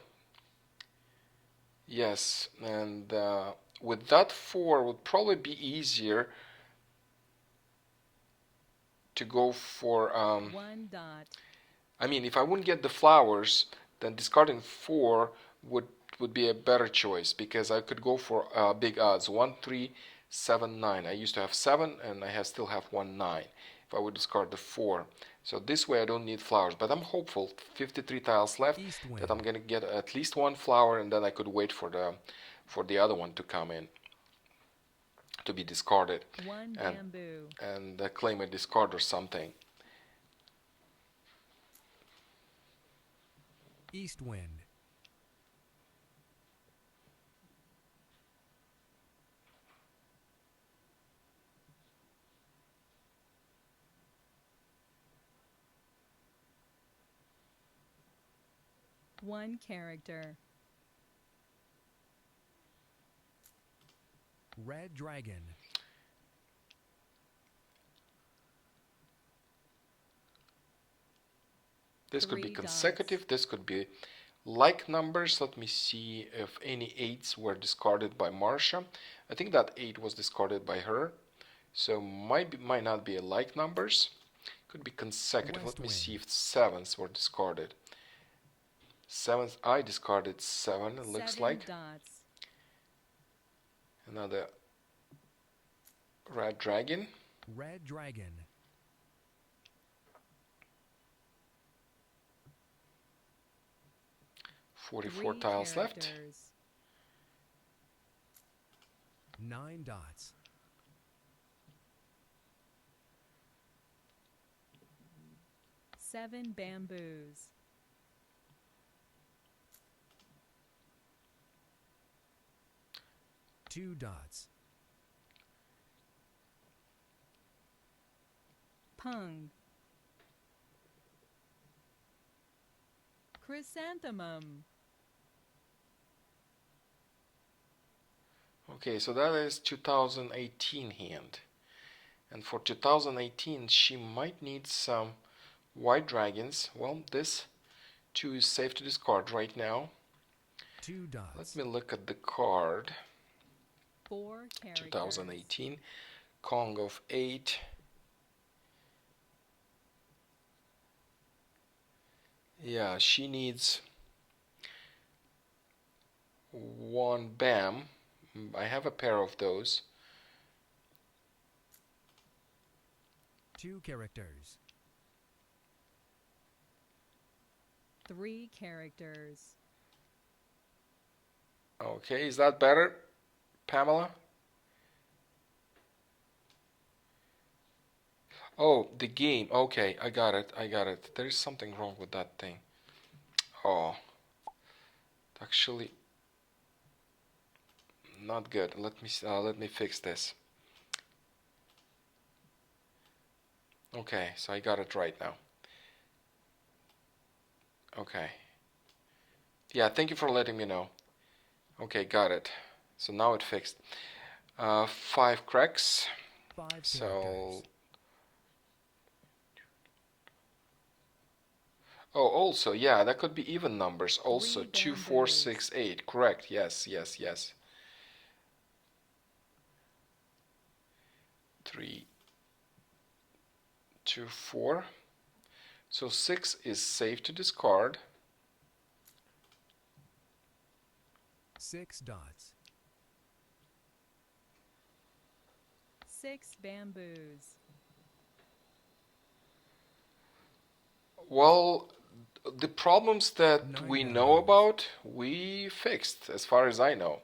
Yes, and with that 4 would probably be easier to go for
1 dot.
I mean, if I wouldn't get the flowers, then discarding 4 would be a better choice because I could go for big odds 1 3 7 9. I used to have 7 and I still have 1 9 if I would discard the 4. So this way I don't need flowers, but I'm hopeful 53 tiles left
East wind.
that I'm gonna get at least 1 flower, and then I could wait for the other one to come in to be discarded
1
and
bamboo.
claim a discard or something.
East wind.
One character.
Red dragon.
This could be
3 dots.
consecutive, this could be like numbers. Let me see if any 8s were discarded by Marsha. I think that 8 was discarded by her, so might not be a like numbers. Could be consecutive.
West
Let me
wind.
see if 7s were discarded. 7s, I discarded 7, it looks
7
like.
dots.
Another red dragon.
Red dragon.
Three
44 tiles left.
characters.
9 dots.
Seven bamboos.
Two dots.
Pung. Chrysanthemum.
Okay, so that is 2018 hand. And for 2018, she might need some white dragons. Well, this 2 is safe to discard right now.
2 dots.
Let me look at the card.
4 characters.
2018, Kong of 8. Yeah, she needs 1 bam. I have a pair of those.
2 characters.
3 characters.
Okay, is that better, Pamela? Oh, the game. Okay, I got it. There's something wrong with that thing. Oh, actually, not good. Let me fix this. Okay, so I got it right now. Okay. Yeah, thank you for letting me know. Okay, got it. So now it fixed. 5 cracks.
5 characters.
So. Oh, also, yeah, that could be even numbers. Also, 2, 4, 6, 8. Correct. Yes. 3, 2, 4. So 6 is safe to discard.
6 dots.
6 bamboos.
Well, the problems that
9
we know
bamboos.
about, we fixed, as far as I know.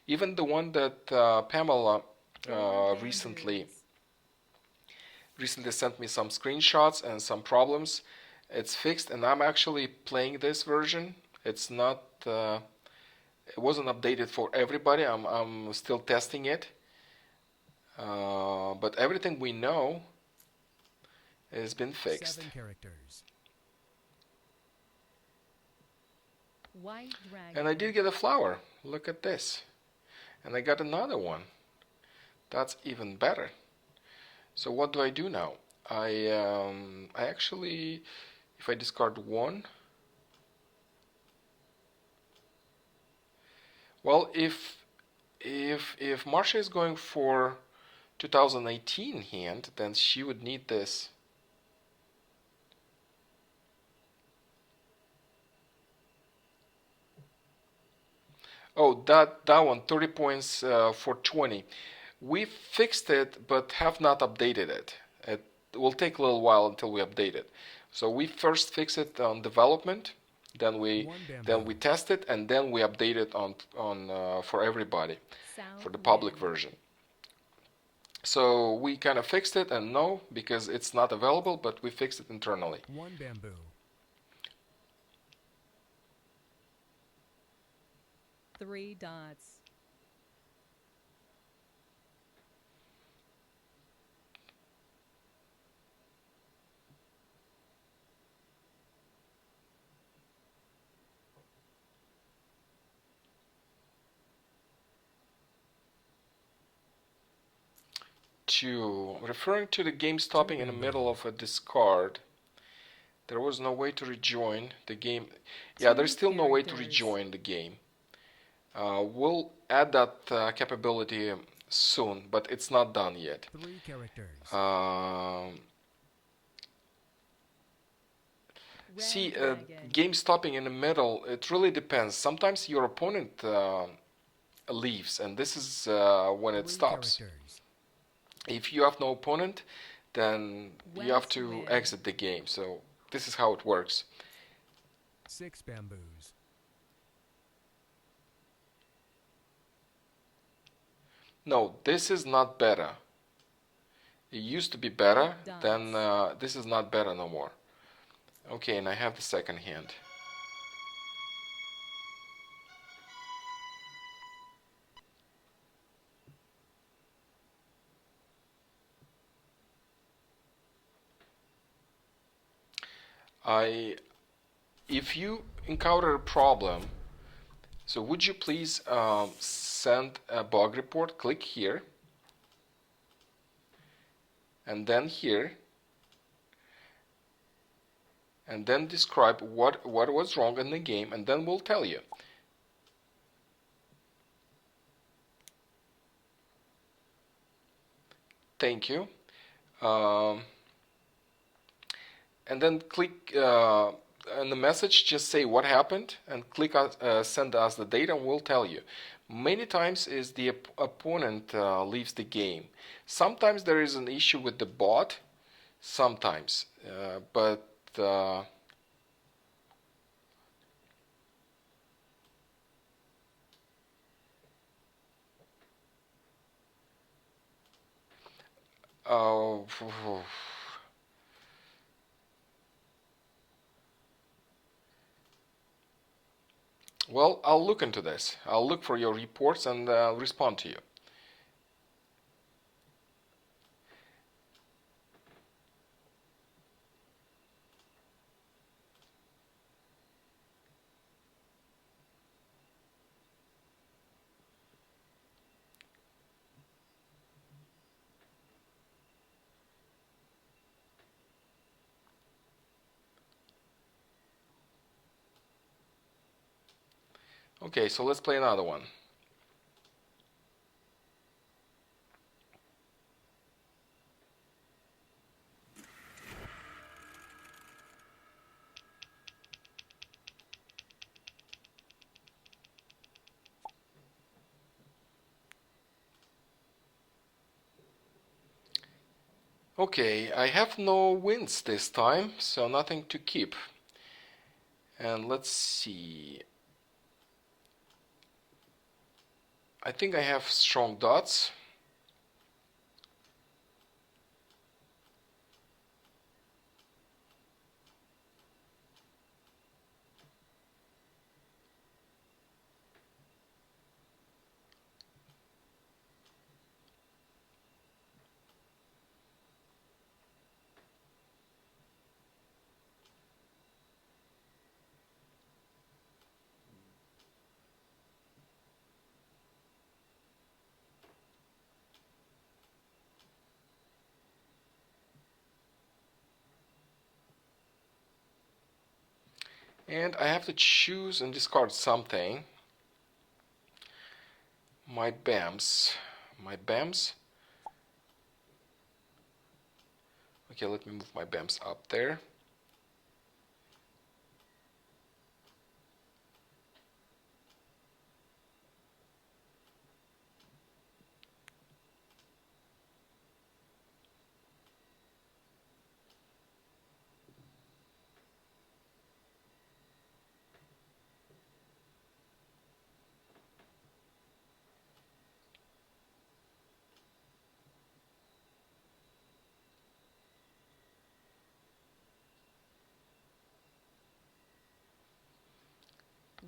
Even the one that Pamela
4
recently
bamboos.
sent me some screenshots and some problems. It's fixed, and I'm actually playing this version. It's not. It wasn't updated for everybody. I'm still testing it. But everything we know has been fixed.
7 characters.
White dragon.
And I did get a flower. Look at this. And I got another one. That's even better. So what do I do now? I actually, if I discard 1, well, if Marsha is going for 2018 hand, then she would need this Oh, that one, 30 points for 20. We fixed it, but have not updated it. It will take a little while until we update it. So we first fix it on development, then we
One
then we
bamboo.
test it, and then we update it on for everybody for
South
the public
wind.
version. So we kind of fixed it, and no, because it's not available, but we fixed it internally.
One bamboo.
3 dots.
Two, referring to the game stopping in the middle of a discard, there was no way to rejoin the game. Yeah, there's still no way to rejoin the game. We'll add that capability soon, but it's not done yet.
3 characters.
See,
Dragon.
game stopping in the middle, it really depends. Sometimes your opponent leaves, and this is when it
3
stops.
characters.
If you have no opponent, then you have
West
to
wind.
exit the game. So this is how it works.
6 bamboos.
No, this is not better. It used to be better,
8
then
dots.
this is not better no more. Okay, and I have the second hand. If you encounter a problem, so would you please send a bug report? Click here, and then here, and then describe what was wrong in the game, and then we'll tell you. Thank you. And then click in the message, just say what happened, and click send us the data, and we'll tell you. Many times is the opponent leaves the game. Sometimes there is an issue with the bot, sometimes, but uh, well, I'll look into this. I'll look for your reports and respond to you. Okay, so let's play another one. Okay, I have no wins this time, so nothing to keep. And let's see. I think I have strong dots. And I have to choose and discard something. My BAMs. My BAMs. Okay, let me move my BAMs up there.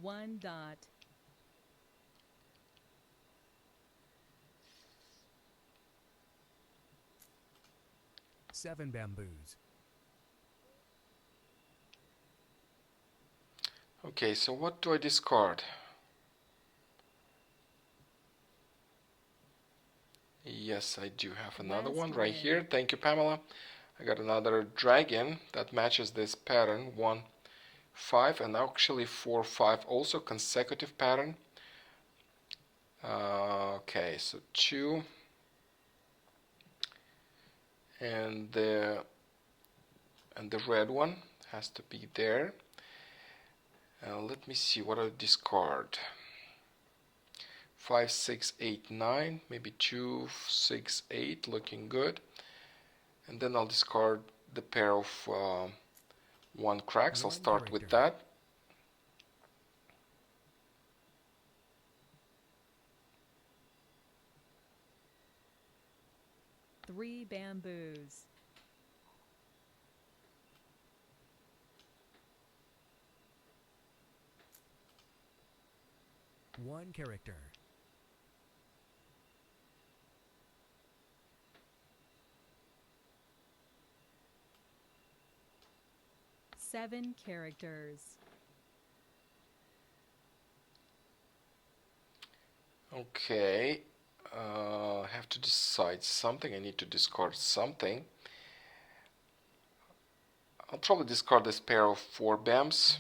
1 dot.
Seven bamboos.
Okay, so what do I discard? Yes, I do have another
West
one right
wind.
here. Thank you, Pamela. I got another dragon that matches this pattern. 1, 5, and actually 4, 5, also consecutive pattern. Okay, so 2, and the red one has to be there. Let me see what I discard. 5, 6, 8, 9, maybe 2, 6, 8, looking good. And then I'll discard the pair of 1 cracks. I'll
One
start with
character.
that.
Three bamboos.
One character.
Seven characters.
Okay, I have to decide something. I need to discard something. I'll probably discard this pair of 4 BAMs.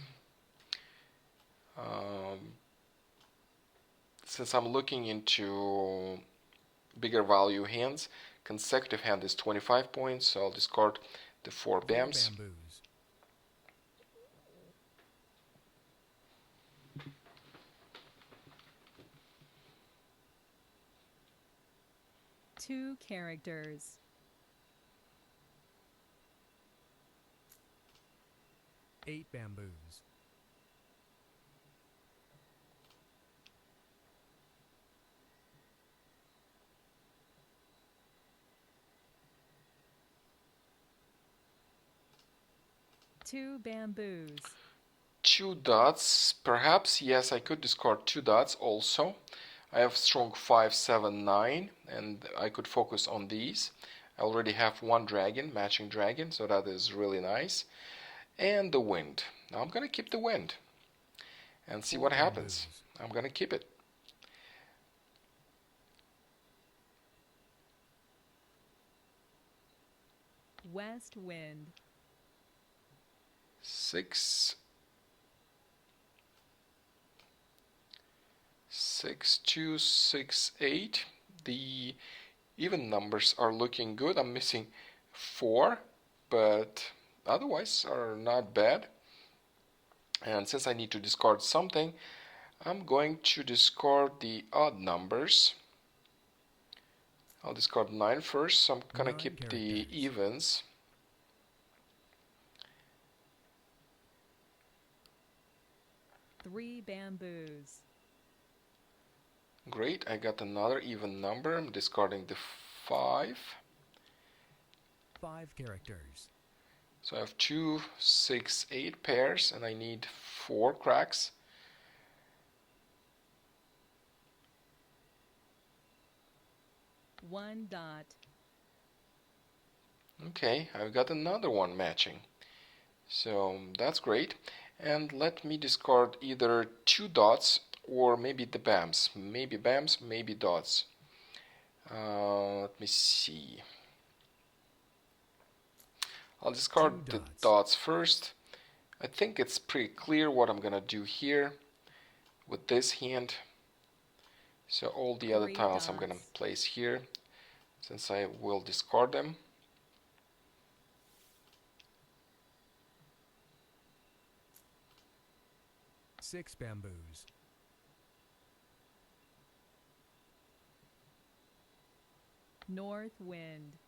Since I'm looking into bigger value hands, consecutive hand is 25 points, so I'll discard the 4
Four
BAMs.
bamboos.
Two characters.
Eight bamboos.
Two bamboos.
2 dots, perhaps. Yes, I could discard 2 dots also. I have strong 5, 7, 9, and I could focus on these. I already have 1 dragon, matching dragon, so that is really nice. And the wind. Now I'm gonna keep the wind and see
Four
what happens.
bamboos.
I'm gonna keep it.
West wind.
6, 6, 2, 6, 8. The even numbers are looking good. I'm missing 4, but otherwise are not bad. And since I need to discard something, I'm going to discard the odd numbers. I'll discard 9 first, so I'm gonna
9
keep the
characters.
evens.
Three bamboos.
Great, I got another even number. I'm discarding the 5.
5 characters.
So I have 2, 6, 8 pairs, and I need 4 cracks.
One dot.
Okay, I've got another one matching. So that's great. And let me discard either 2 dots or maybe the BAMs. Maybe BAMs, maybe dots. Let me see. I'll discard
2
the
dots.
dots first. I think it's pretty clear what I'm gonna do here with this hand. So all the other
3
tiles I'm gonna
dots.
place here, since I will discard them.
Six bamboos.
North wind.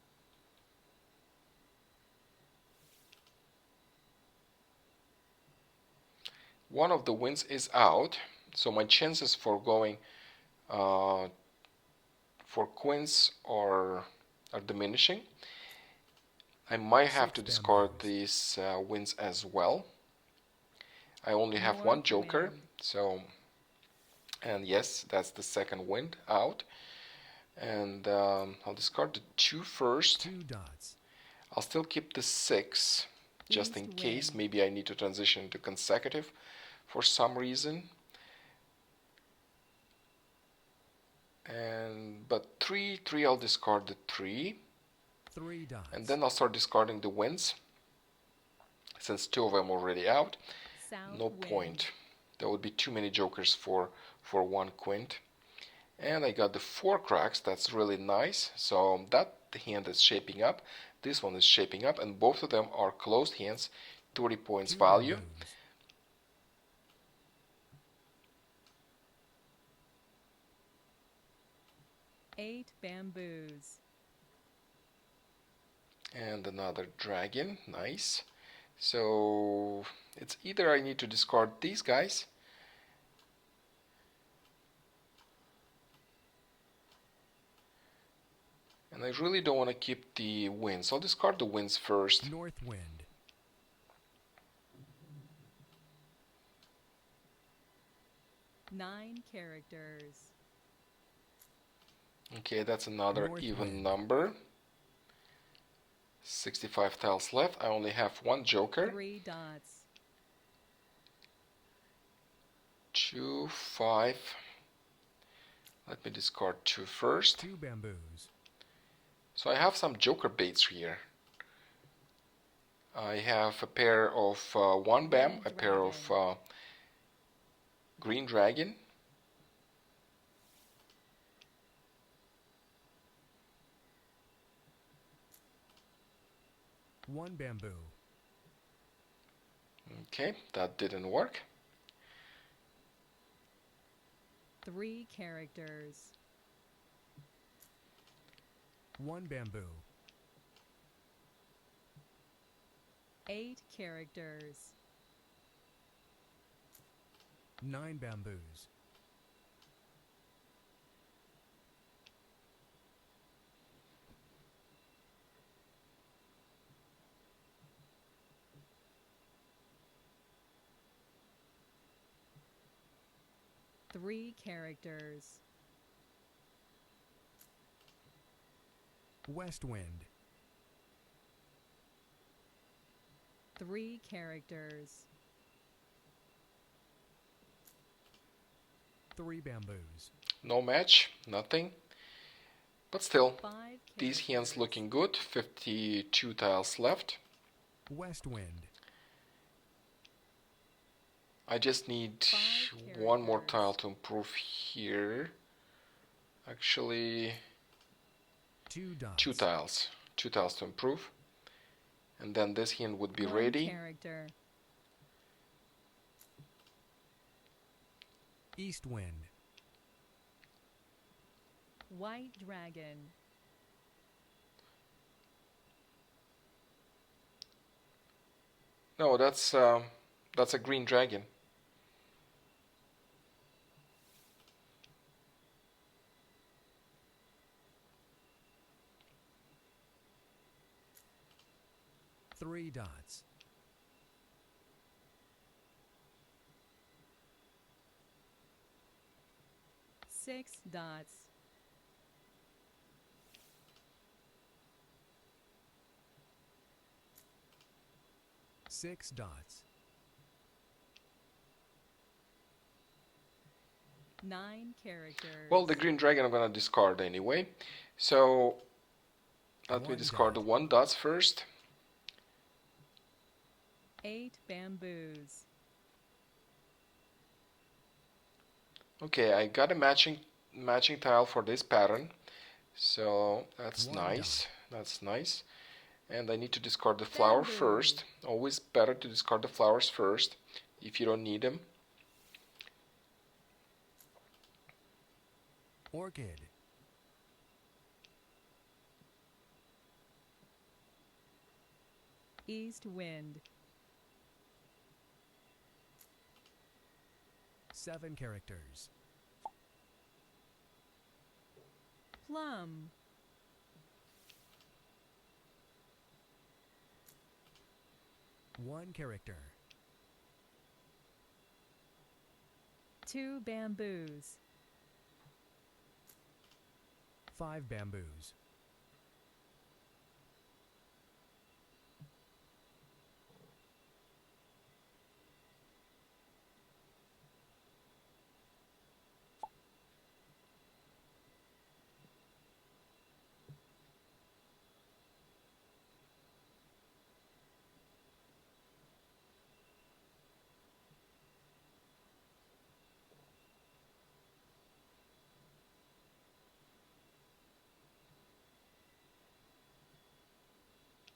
One of the winds is out, so my chances for going for quints are diminishing. I might have to
Six
discard
bamboos.
these winds as well. I only have one
North
joker,
wind.
so, and yes, that's the second wind out. And I'll discard the 2 first.
2 dots.
I'll still keep the 6 just in
East
case.
wind.
Maybe I need to transition to consecutive for some reason. But 3, I'll discard the 3.
3 dots.
And then I'll start discarding the winds. Since 2 of them are already out,
South
no
wind.
point. There would be too many jokers for one quint. And I got the 4 cracks. That's really nice. So that hand is shaping up. This one is shaping up, and both of them are closed hands, 30 points
2
value.
bamboos.
Eight bamboos.
And another dragon. Nice. So it's either I need to discard these guys, and I really don't want to keep the winds. I'll discard the winds first.
North wind.
Nine characters.
Okay, that's another
North
even
wind.
number. 65 tiles left. I only have one joker.
3 dots.
2, 5. Let me discard 2 first.
2 bamboos.
So I have some joker baits here. I have a pair of 1 bam,
Red
a pair of
dragon.
green dragon,
One bamboo.
okay, that didn't work.
3 characters.
1 bamboo.
8 characters.
9 bamboos.
3 characters.
West wind.
3 characters.
3 bamboos.
No match, nothing. But still,
5
these hands
characters.
looking good. 52 tiles left.
West wind.
I just need
5
one more
characters.
tile to improve here. Actually,
2 dots.
2 tiles. 2 tiles to improve. And then this hand would be
1
ready.
character.
East wind.
White dragon.
No, that's a green dragon.
Three dots.
6 dots.
6 dots.
9 characters.
Well, the green dragon I'm gonna discard anyway. So let me
1
discard
dot.
the 1 dots first.
8 bamboos.
Okay, I got a matching tile for this pattern. So that's
1
nice. That's nice. And I need to discard the flower
Bamboo.
first. Always better to discard the flowers first if you don't need them.
Orchid.
East wind.
7 characters.
Plum.
One character.
2 bamboos.
5 bamboos.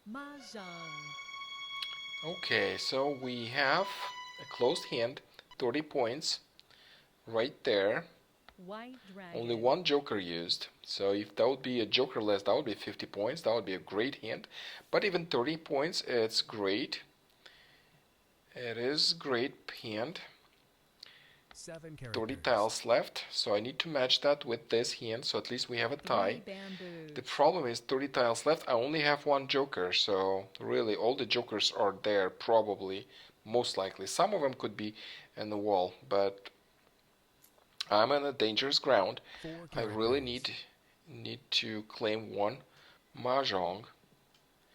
Mah Jongg.
Okay, so we have a closed hand, 30 points, right there.
White dragon.
Only one joker used. So if that would be a jokerless, that would be 50 points. That would be a great hand. But even 30 points, it's great. It is great hand.
7 characters.
30 tiles left, so I need to match that with this hand, so at least we have a
3
tie.
bamboos.
The problem is 30 tiles left, I only have one joker, so really all the jokers are there, probably, most likely. Some of them could be in the wall, but I'm on a dangerous ground.
4
I
characters.
really need to claim one Mah Jongg.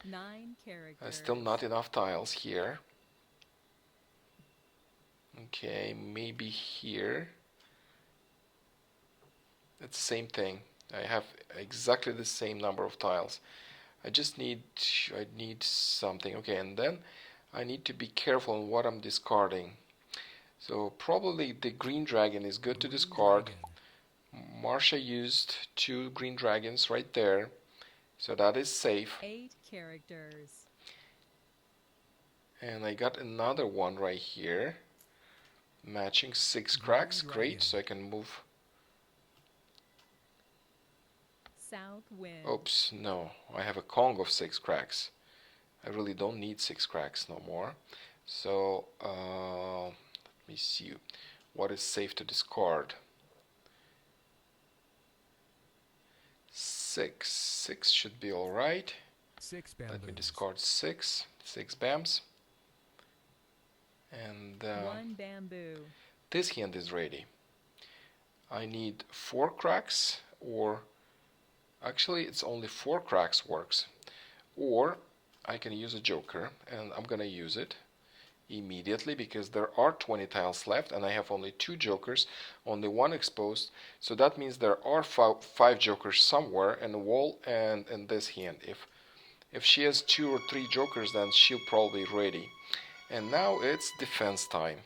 9 characters.
Still not enough tiles here. Okay, maybe here. It's the same thing. I have exactly the same number of tiles. I need something. Okay, and then I need to be careful on what I'm discarding. So probably the green dragon is good to
Green
discard.
dragon.
Marsha used 2 green dragons right there, so that is safe.
8 characters.
And I got another one right here, matching 6
Green
cracks.
dragon.
Great, so I can move.
South wind.
Oops, no, I have a Kong of 6 cracks. I really don't need 6 cracks no more. So let me see what is safe to discard. 6 should be all right.
6
Let me
bamboos.
discard 6 bams, and
1 bamboo.
this hand is ready. I need 4 cracks, or actually it's only 4 cracks works, or I can use a joker, and I'm gonna use it immediately because there are 20 tiles left and I have only 2 jokers, only 1 exposed, so that means there are 5 jokers somewhere in the wall and in this hand. If she has 2 or 3 jokers, then she'll probably be ready. And now it's defense time.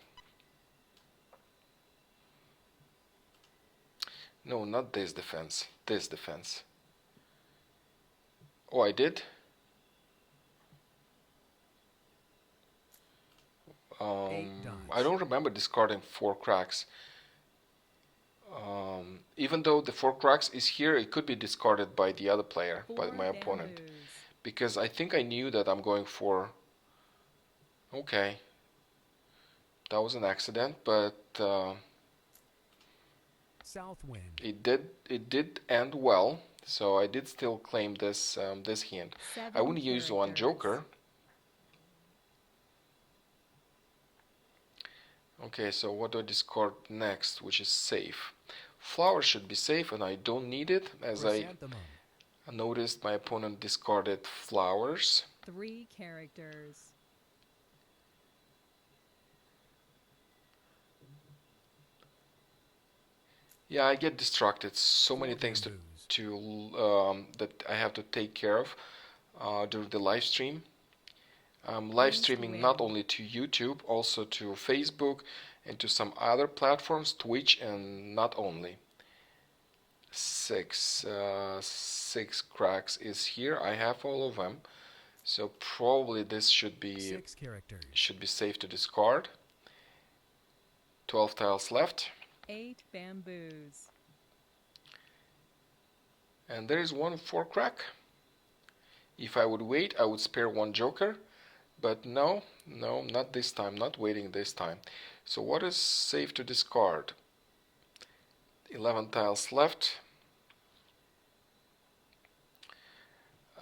No, not this defense, this defense. Oh, I did? I don't remember discarding 4 cracks. Even though the 4 cracks is here, it could be discarded by the other player, by
4
my opponent.
bamboos.
Because I think I knew that I'm going for... Okay. That was an accident, but
South wind.
it did end well, so I did still claim this this hand.
7
I wouldn't use one
characters.
joker. Okay, so what do I discard next, which is safe? Flower should be safe, and I don't need it, as I
Chrysanthemum.
noticed my opponent discarded flowers.
3 characters.
Yeah, I get distracted. So
4
many things
bamboos.
that I have to take care of during the live stream. I'm live
East
streaming not
wind.
only to YouTube, also to Facebook and to some other platforms, Twitch, and not only. 6 cracks is here. I have all of them, so probably this should be
6 characters.
safe to discard. 12 tiles left,
8 bamboos.
and there is one 4 crack. If I would wait, I would spare one joker, but no, not this time, not waiting this time. So what is safe to discard? 11 tiles left.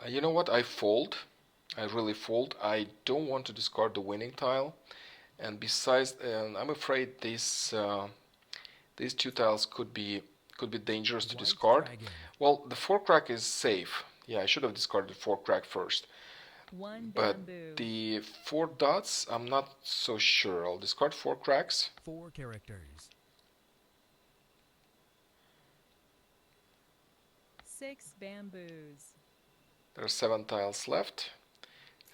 You know what? I fold. I really fold. I don't want to discard the winning tile. And besides, I'm afraid this these two tiles could be dangerous to
White
discard.
dragon.
Well, the 4 crack is safe. Yeah, I should have discarded 4 crack first.
One
But
bamboo.
the 4 dots, I'm not so sure. I'll discard 4 cracks.
4 characters.
6 bamboos.
There are 7 tiles left.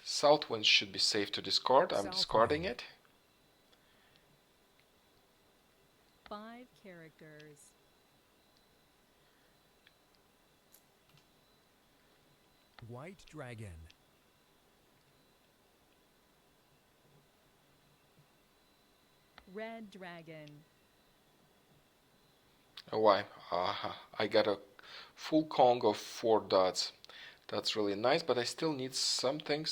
South wind should be safe to discard. I'm
South
discarding
wind.
it.
5 characters.
White dragon.
Red dragon.
Oh, why? I got a full Kong of 4 dots. That's really nice, but I still need something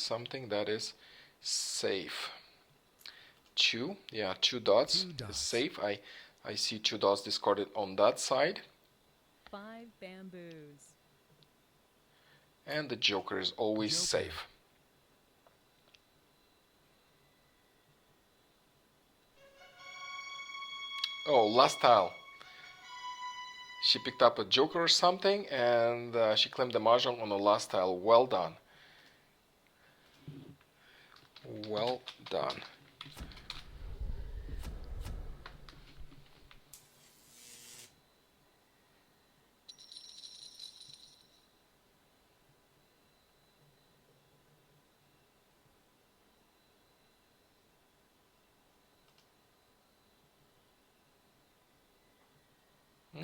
that is safe. 2, yeah, 2 dots,
2 dots.
is safe. I see 2 dots discarded on that side.
5 bamboos.
And the Joker is always
Joker.
safe. Oh, last tile. She picked up a Joker or something, and she claimed the Mah Jongg on the last tile. Well done. Well done.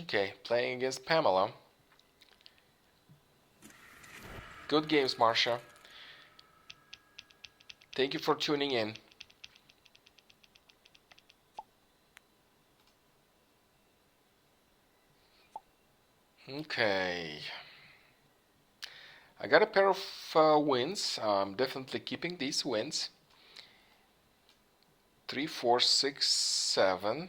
Okay, playing against Pamela. Good games, Marsha. Thank you for tuning in. Okay. I got a pair of wins. I'm definitely keeping these wins. 3, 4, 6, 7.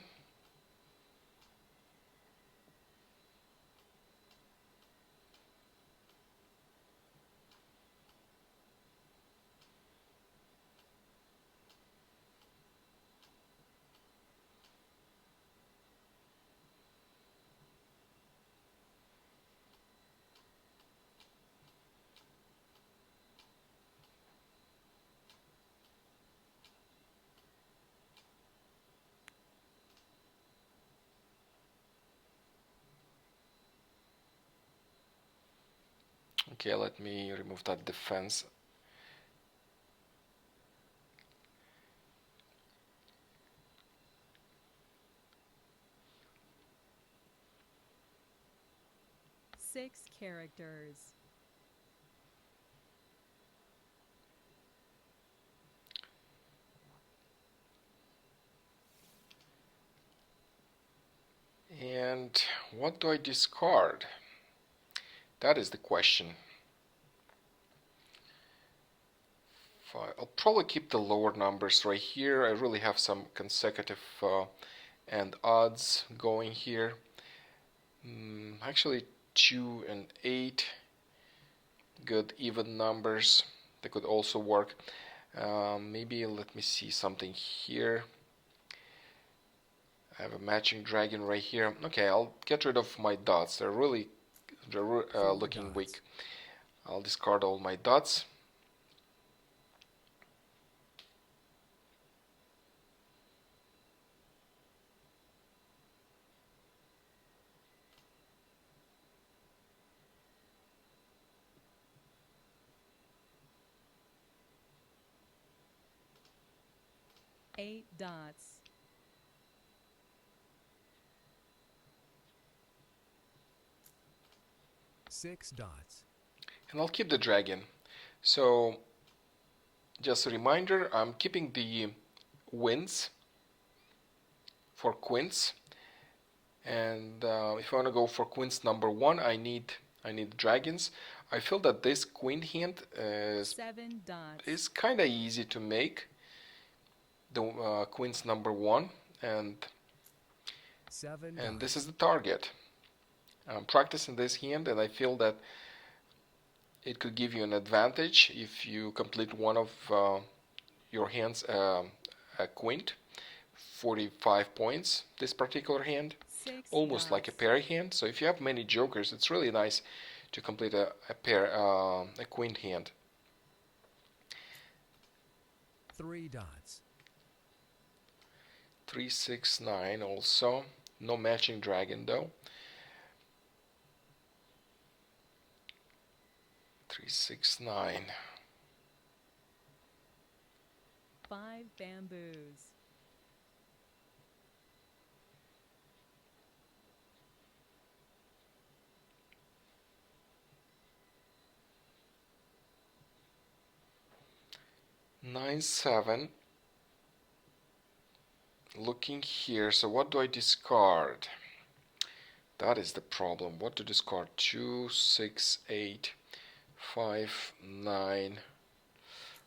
Okay, let me remove that defense.
Six characters.
And what do I discard? That is the question. I'll probably keep the lower numbers right here. I really have some consecutive and odds going here. Actually, 2 and 8, good even numbers. They could also work. Maybe let me see something here. I have a matching dragon right here. Okay, I'll get rid of my dots. They're looking
dots.
weak. I'll discard all my dots.
Eight dots.
Six dots.
And I'll keep the dragon. So, just a reminder, I'm keeping the wins for quints. And if I want to go for quints number 1, I need dragons. I feel that this queen hand
Seven dots.
is kind of easy to make. The quints number 1, and
Seven
this
dots.
is the target. I'm practicing this hand, and I feel that it could give you an advantage if you complete one of your hands a quint. 45 points, this particular hand.
6
almost like a
dots.
pair hand. So if you have many jokers, it's really nice to complete a pair, a queen hand.
3 dots.
3, 6, 9 also. No matching dragon though. 3, 6, 9.
5 bamboos.
9, 7. Looking here, so what do I discard? That is the problem. What to discard? 2, 6, 8, 5, 9.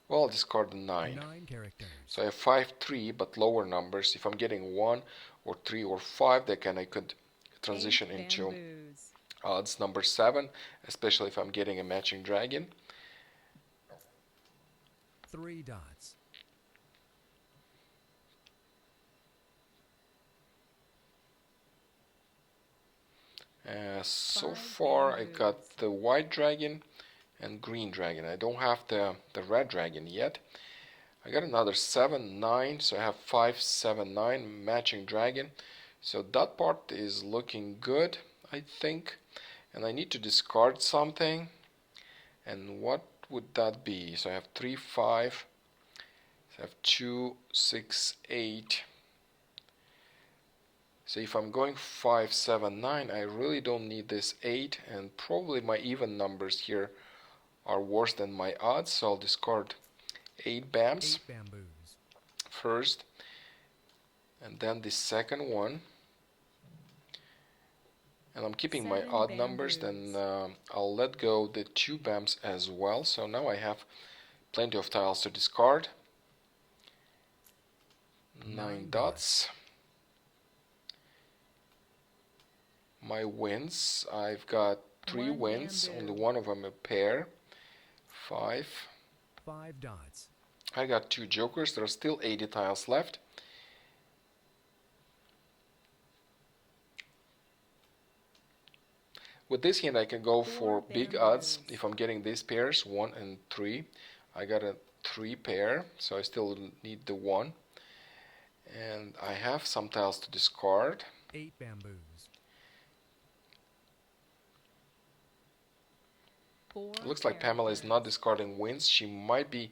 Well, I'll discard the 9.
9 characters.
So I have 5, 3, but lower numbers. If I'm getting 1 or 3 or 5, then I could transition
8
into
bamboos.
odds number 7, especially if I'm getting a matching dragon.
3 dots.
So
5
far I got
bamboos.
the white dragon and green dragon. I don't have the red dragon yet. I got another 7, 9, so I have 5, 7, 9 matching dragon. So that part is looking good, I think. And I need to discard something. And what would that be? So I have 3, 5. So I have 2, 6, 8. So if I'm going 5, 7, 9, I really don't need this 8, and probably my even numbers here are worse than my odds, so I'll discard 8 bams
8 bamboos.
first, and then the second one. And I'm keeping my
7
odd numbers, then
bamboos.
I'll let go the 2 bams as well. So now I have plenty of tiles to discard. 9 dots. My wins, I've got 3
1
wins,
bamboo.
only one of them a pair. 5.
5 dots.
I got 2 jokers, there are still 80 tiles left. With this hand I can go
4
for big odds
bamboos.
if I'm getting these pairs, 1 and 3. I got a 3 pair, so I still need the 1. And I have some tiles to discard.
8 bamboos.
4
It looks like Pamela is not
characters.
discarding wins. She might be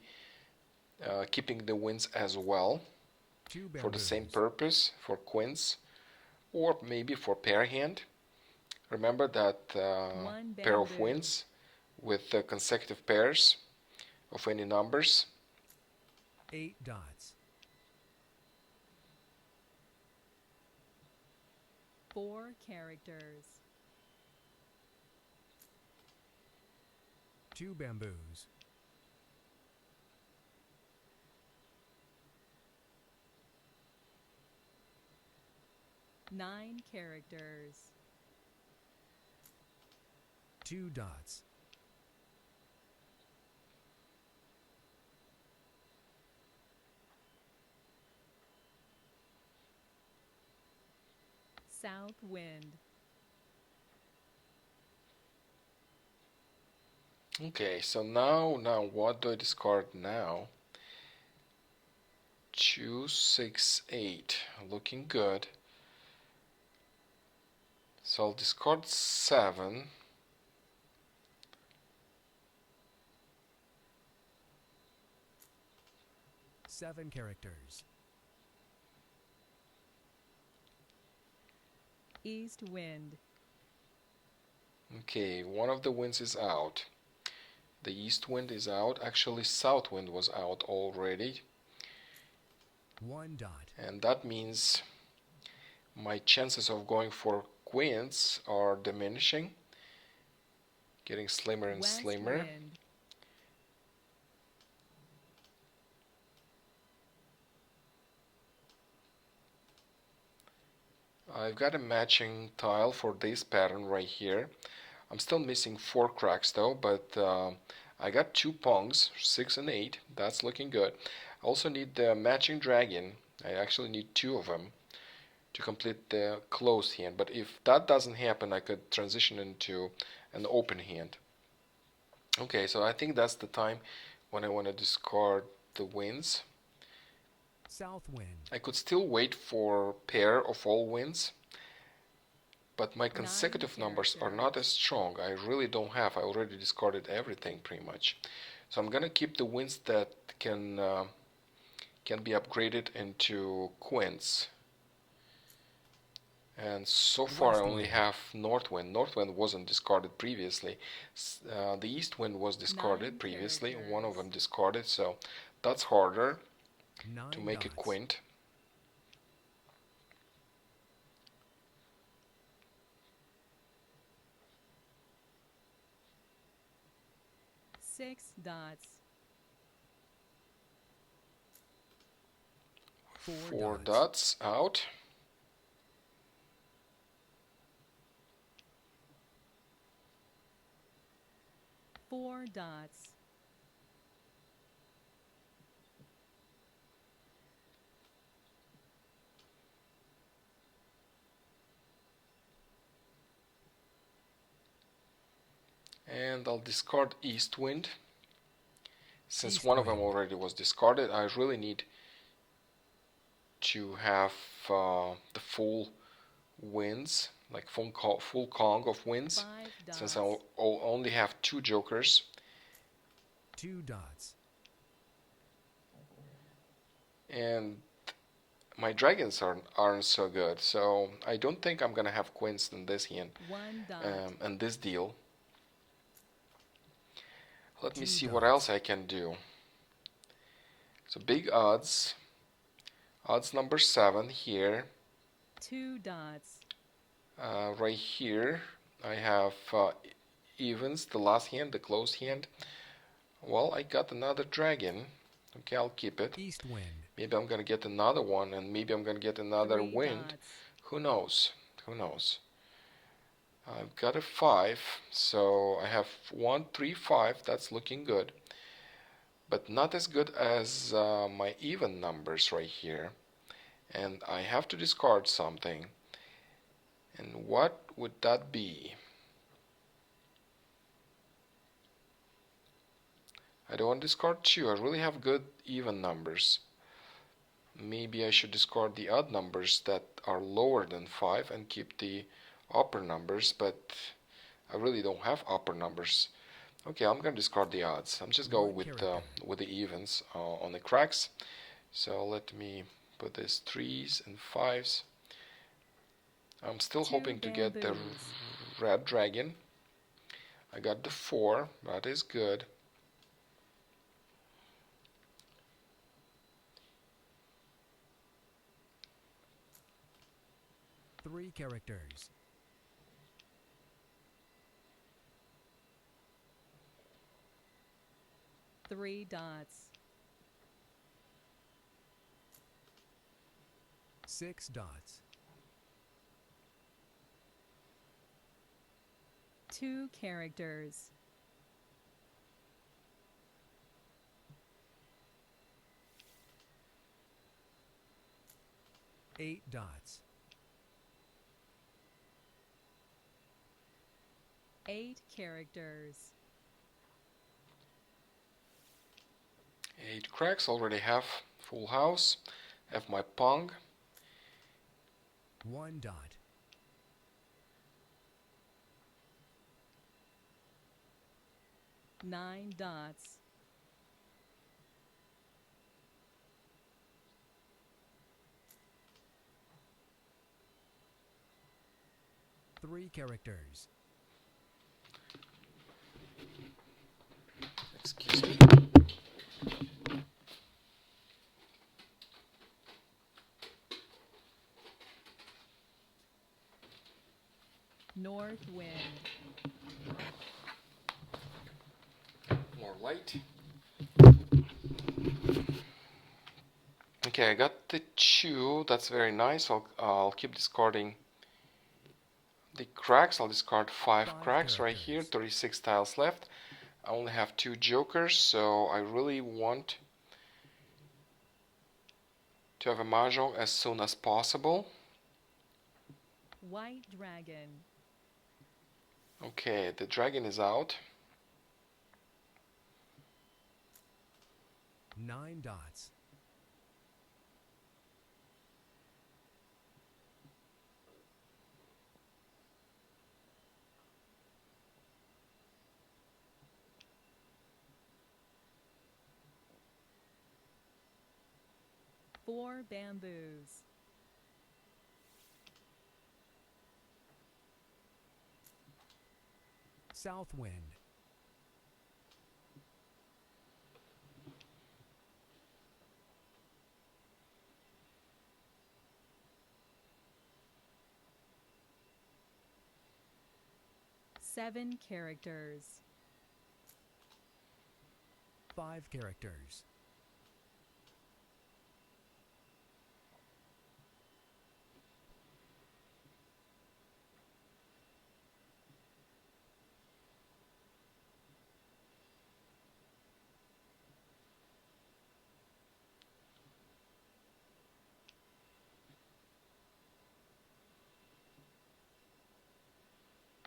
keeping the wins as well
2
for the same
bamboos.
purpose, for quints, or maybe for pair hand. Remember that
1
pair of
bamboo.
wins with consecutive pairs of any numbers.
8 dots.
4 characters.
2 bamboos.
9 characters.
2 dots.
'South wind'.
Okay, so now what do I discard now? 2, 6, 8, looking good. So I'll discard 7.
7 characters.
East wind.
Okay, one of the winds is out. The east wind is out. Actually, south wind was out already.
1 dot.
And that means my chances of going for quints are diminishing, getting slimmer and
West
slimmer.
wind.
I've got a matching tile for this pattern right here. I'm still missing 4 cracks though, but I got 2 pongs, 6 and 8. That's looking good. I also need the matching dragon. I actually need 2 of them to complete the closed hand. But if that doesn't happen, I could transition into an open hand. Okay, so I think that's the time when I want to discard the winds.
South wind.
I could still wait for pair of all winds, but my
9
consecutive numbers are not as
characters.
strong. I really don't have. I already discarded everything pretty much. So I'm gonna keep the winds that can be upgraded into quints. And so far I
West
only
wind.
have north wind. North wind wasn't discarded previously. The east wind was discarded
9
previously. One of
characters.
them discarded, so that's harder to
9
make a
dots.
quint.
Six dots.
4 dots out.
Four dots.
And I'll discard east wind. Since
East
one of them
wind.
already was discarded, I really need to have the full winds, like full Kong of winds.
5 dots.
Since I'll only have 2 jokers,
2 dots.
and my dragons aren't so good, so I don't think I'm gonna have quints in this hand
1 dot.
and this deal. Let me
2
see what
dots.
else I can do. So big odds. Odds number 7 here.
2 dots.
Right here I have evens, the last hand, the closed hand. Well, I got another dragon. Okay, I'll keep it.
East wind.
Maybe I'm gonna get another one, and maybe I'm gonna get another
3
wind.
dots.
Who knows? Who knows? I've got a 5, so I have 1, 3, 5. That's looking good, but not as good as my even numbers right here. And I have to discard something. And what would that be? I don't want to discard 2. I really have good even numbers. Maybe I should discard the odd numbers that are lower than 5 and keep the upper numbers, but I really don't have upper numbers. Okay, I'm gonna discard the odds. I'm just go with the evens on the cracks. So let me put this 3s and 5s. I'm still
2
hoping to get the
bamboos.
red dragon. I got the 4. That is good.
Three characters.
3 dots.
6 dots.
2 characters.
8 dots.
8 characters.
8 cracks. Already have full house. Have my pong.
1 dot.
9 dots.
3 characters.
Excuse me.
North wind.
More light. Okay, I got the 2. That's very nice. I'll keep discarding the cracks. I'll discard 5 cracks right here. 36 tiles left. I only have 2 jokers, so I really want to have a Mah Jongg as soon as possible.
White dragon.
Okay, the dragon is out.
9 dots.
Four bamboos.
South wind.
Seven characters.
5 characters.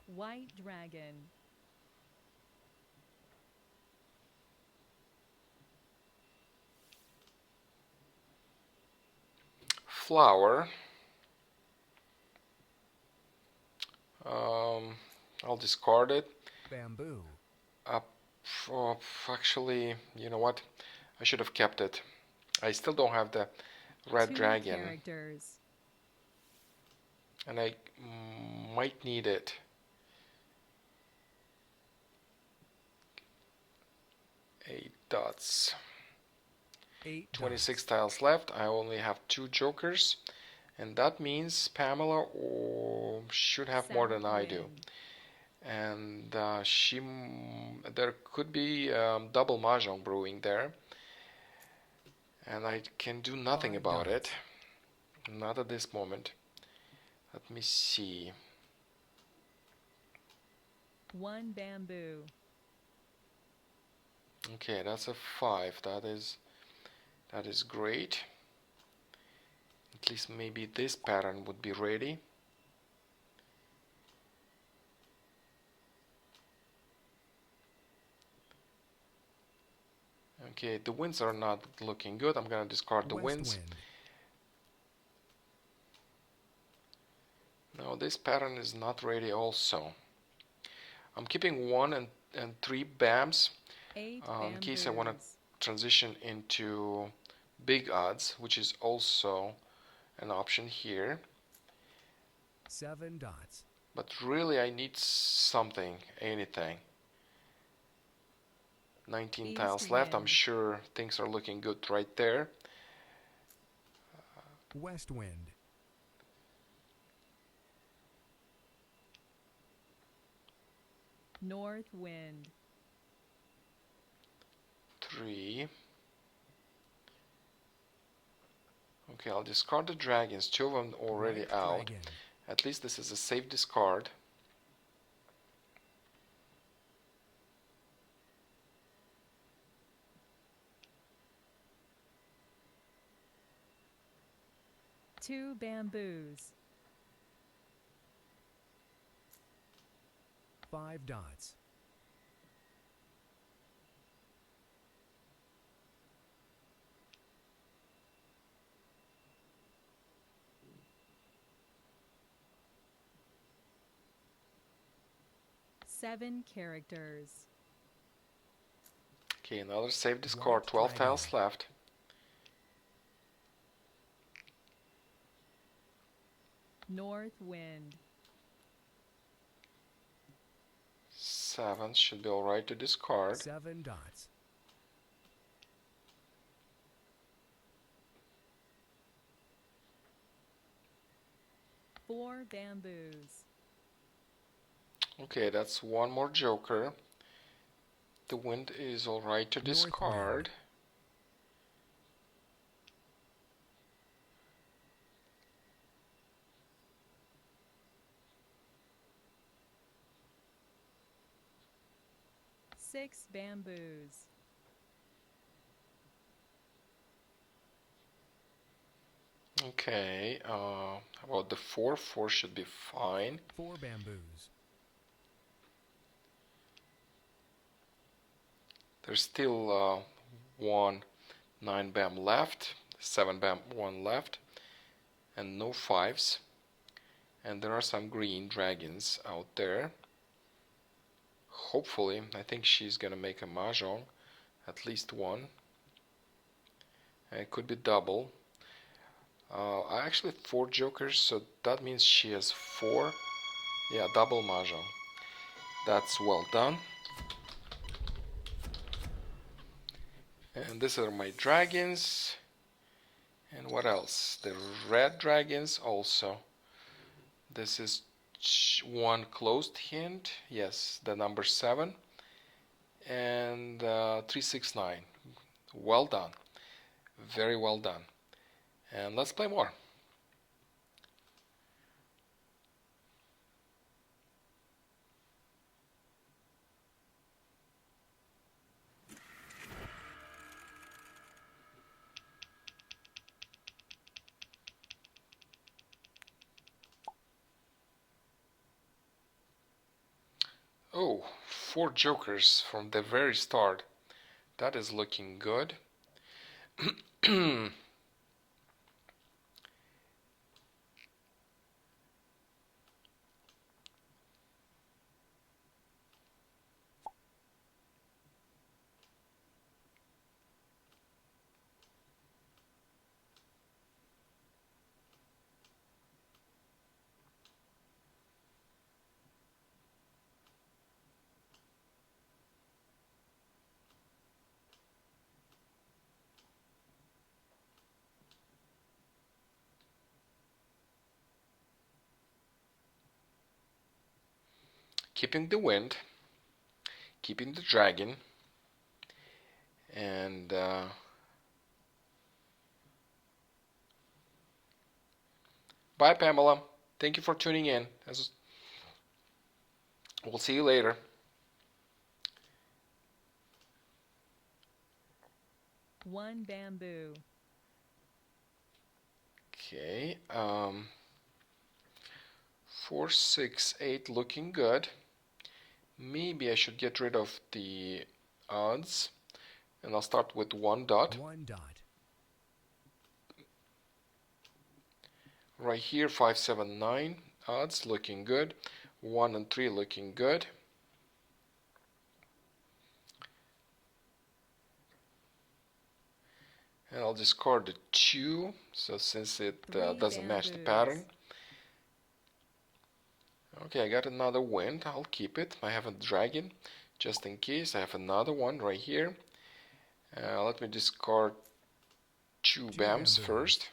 White dragon.
Flower. I'll discard it.
Bamboo.
Oh, actually, you know what? I should have kept it. I still don't have the red
Two
dragon,
characters.
and I might need it. Eight dots.
8
26
dots.
tiles left. I only have 2 jokers, and that means Pamela should have more than
South
I do.
wind.
And there could be double Mah Jongg brewing there, and I can do nothing
5
about
dots.
it. Not at this moment. Let me see.
One bamboo.
Okay, that's a 5. That is great. At least maybe this pattern would be ready. Okay, the winds are not looking good. I'm gonna discard the
West
winds.
wind.
No, this pattern is not ready also. I'm keeping 1 and 3 BAMs
Eight
in case I want to
bamboos.
transition into big odds, which is also an option here.
7 dots.
But really I need something, anything. 19
East
tiles left. I'm
wind.
sure things are looking good right there.
West wind.
North wind.
3. Okay, I'll discard the dragons. 2 of them already
White
out.
dragon.
At least this is a safe discard.
Two bamboos.
5 dots.
Seven characters.
Okay, another safe discard.
White
12
dragon.
tiles left.
North wind.
7 should be alright to discard.
7 dots.
Four bamboos.
Okay, that's 1 more joker. The wind is alright to
North
discard.
wind.
Six
Okay, how about the 4? 4 should be fine.
4 bamboos.
There's still 1 9 bam left, 7 bam 1 left, and no 5s. And there are some green dragons out there. Hopefully, I think she's gonna make a Mah Jongg, at least one. And it could be double. I actually 4 jokers, so that means she has 4. Yeah, double Mah Jongg. That's well done. And these are my dragons. And what else? The red dragons also. This is one closed hand. Yes, the number 7. And 369. Well done. Very well done. And let's play more. Oh, 4 jokers from the very start. That is looking good. Keeping the wind, keeping the dragon, and bye, Pamela. Thank you for tuning in. We'll see you later.
One bamboo.
Okay. 4, 6, 8 looking good. Maybe I should get rid of the odds. And I'll start with 1 dot.
1 dot.
Right here, 5, 7, 9 odds looking good. 1 and 3 looking good. And I'll discard the 2, so since it
3
doesn't match the
bamboos.
pattern. Okay, I got another wind. I'll keep it. I have a dragon, just in case. I have another one right here. Let me discard 2
2
bams
bamboos.
first.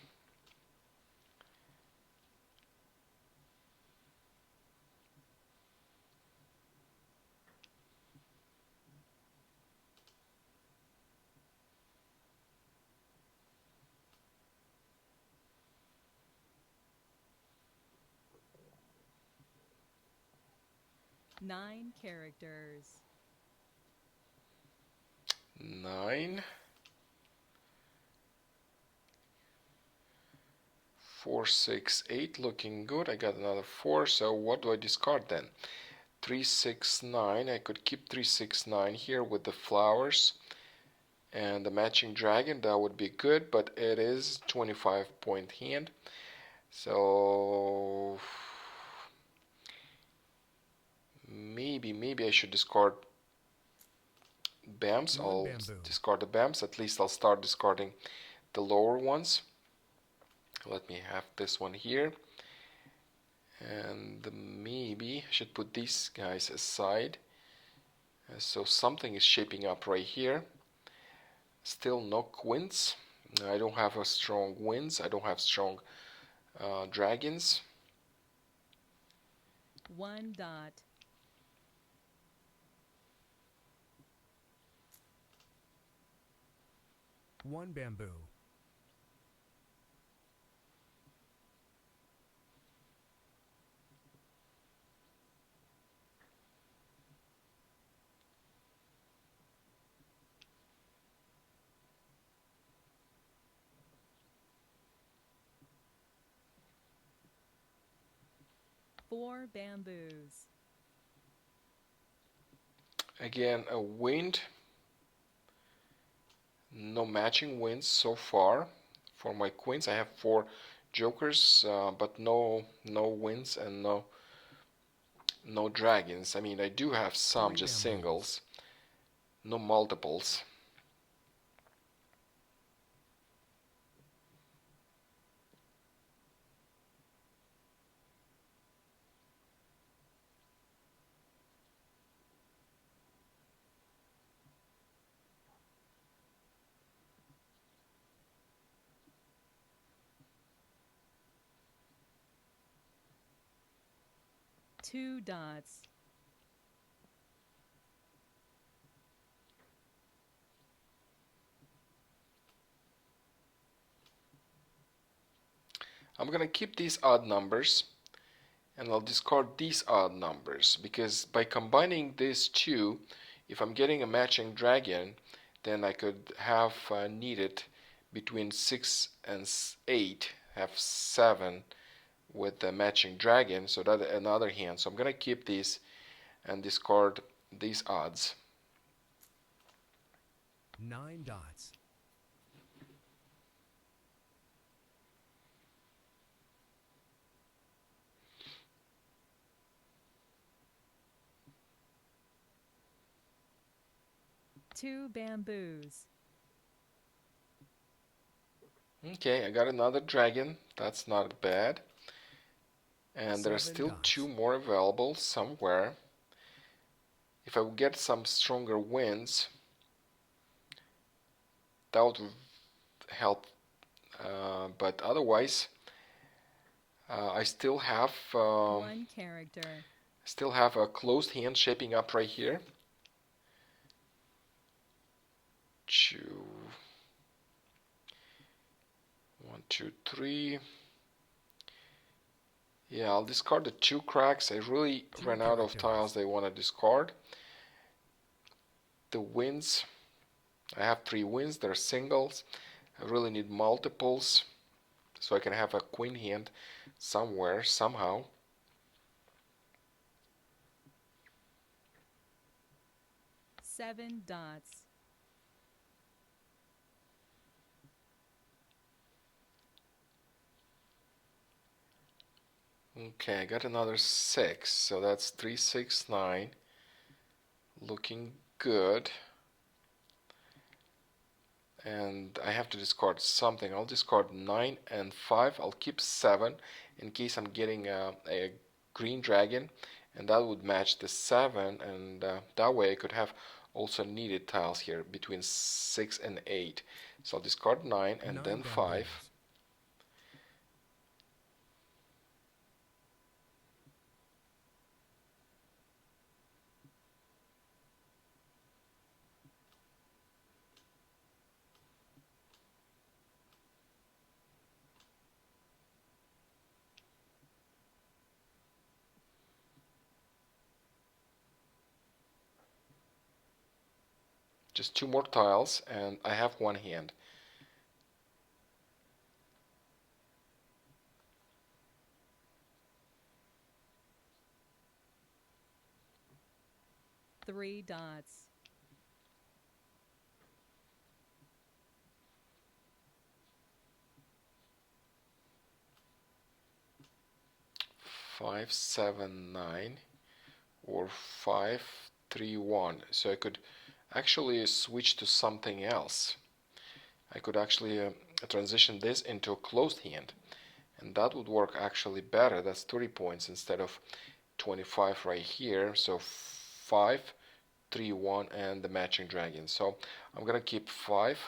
Nine characters.
9. 4, 6, 8 looking good. I got another 4, so what do I discard then? 3, 6, 9. I could keep 3, 6, 9 here with the flowers and the matching dragon. That would be good, but it is 25-point hand. So maybe I should discard BAMs.
1
I'll
bamboo.
discard the BAMs. At least I'll start discarding the lower ones. Let me have this one here. And maybe I should put these guys aside. So something is shaping up right here. Still no quints. I don't have a strong winds. I don't have strong dragons.
1 dot.
One bamboo.
4 bamboos.
Again, a wind. No matching wins so far. For my queens, I have 4 jokers, but no wins and no dragons. I mean, I do have some
3
just
bamboos.
singles, no multiples.
Two dots.
I'm gonna keep these odd numbers and I'll discard these odd numbers because by combining these two, if I'm getting a matching dragon, then I could have needed between 6 and 8, have 7 with the matching dragon, so that another hand. So I'm gonna keep these and discard these odds.
9 dots.
Two bamboos.
Okay, I got another dragon. That's not bad. And there are
7
still
dots.
2 more available somewhere. If I would get some stronger winds, that would help. But otherwise, I still have
1 character.
a closed hand shaping up right here. 2, 1, 2, 3. Yeah, I'll discard the 2 cracks. I really
2
ran out of
characters.
tiles they want to discard. The wins, I have 3 wins. They're singles. I really need multiples so I can have a queen hand somewhere, somehow.
Seven dots.
Okay, I got another 6, so that's 3, 6, 9. Looking good. And I have to discard something. I'll discard 9 and 5. I'll keep 7 in case I'm getting a green dragon, and that would match the 7, and that way I could have also needed tiles here between 6 and 8. So I'll discard 9 and
9
then
bamboos.
5. Just 2 more tiles and I have 1 hand.
Three dots.
Five, 7, 9, or 5, 3, 1. So I could actually switch to something else. I could actually transition this into a closed hand, and that would work actually better. That's 30 points instead of 25 right here. So 5, 3, 1, and the matching dragon. So I'm gonna keep 5,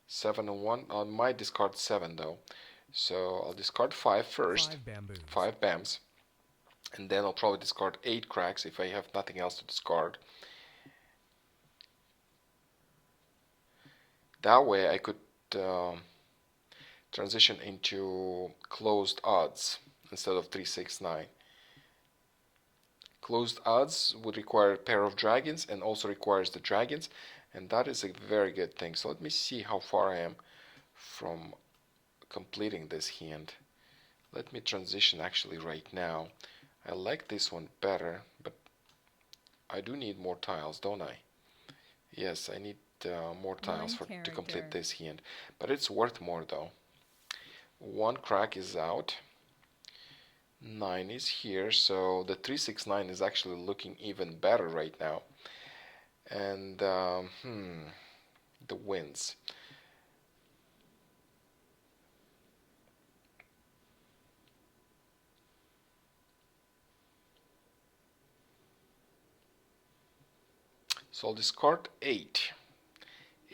7, and 1. I might discard 7 though. So I'll discard 5 first,
5 bamboos.
5 bams, and then I'll probably discard 8 cracks if I have nothing else to discard. That way I could transition into closed odds instead of 3, 6, 9. Closed odds would require a pair of dragons and also requires the dragons, and that is a very good thing. So let me see how far I am from completing this hand. Let me transition actually right now. I like this one better, but I do need more tiles, don't I? Yes, I need more tiles to complete this hand, but it's worth more though. One crack is out. 9 is here, so the 369 is actually looking even better right now. And the wins. So I'll discard 8.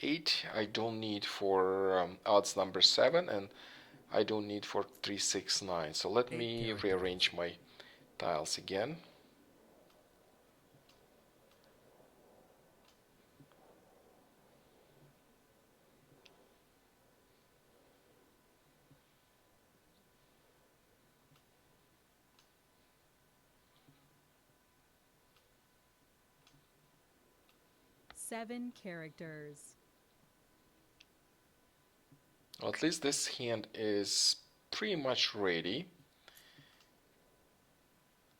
8 I don't need for odds number 7, and I don't need for 369. So let me rearrange my tiles again.
Seven characters.
Well, at least this hand is pretty much ready.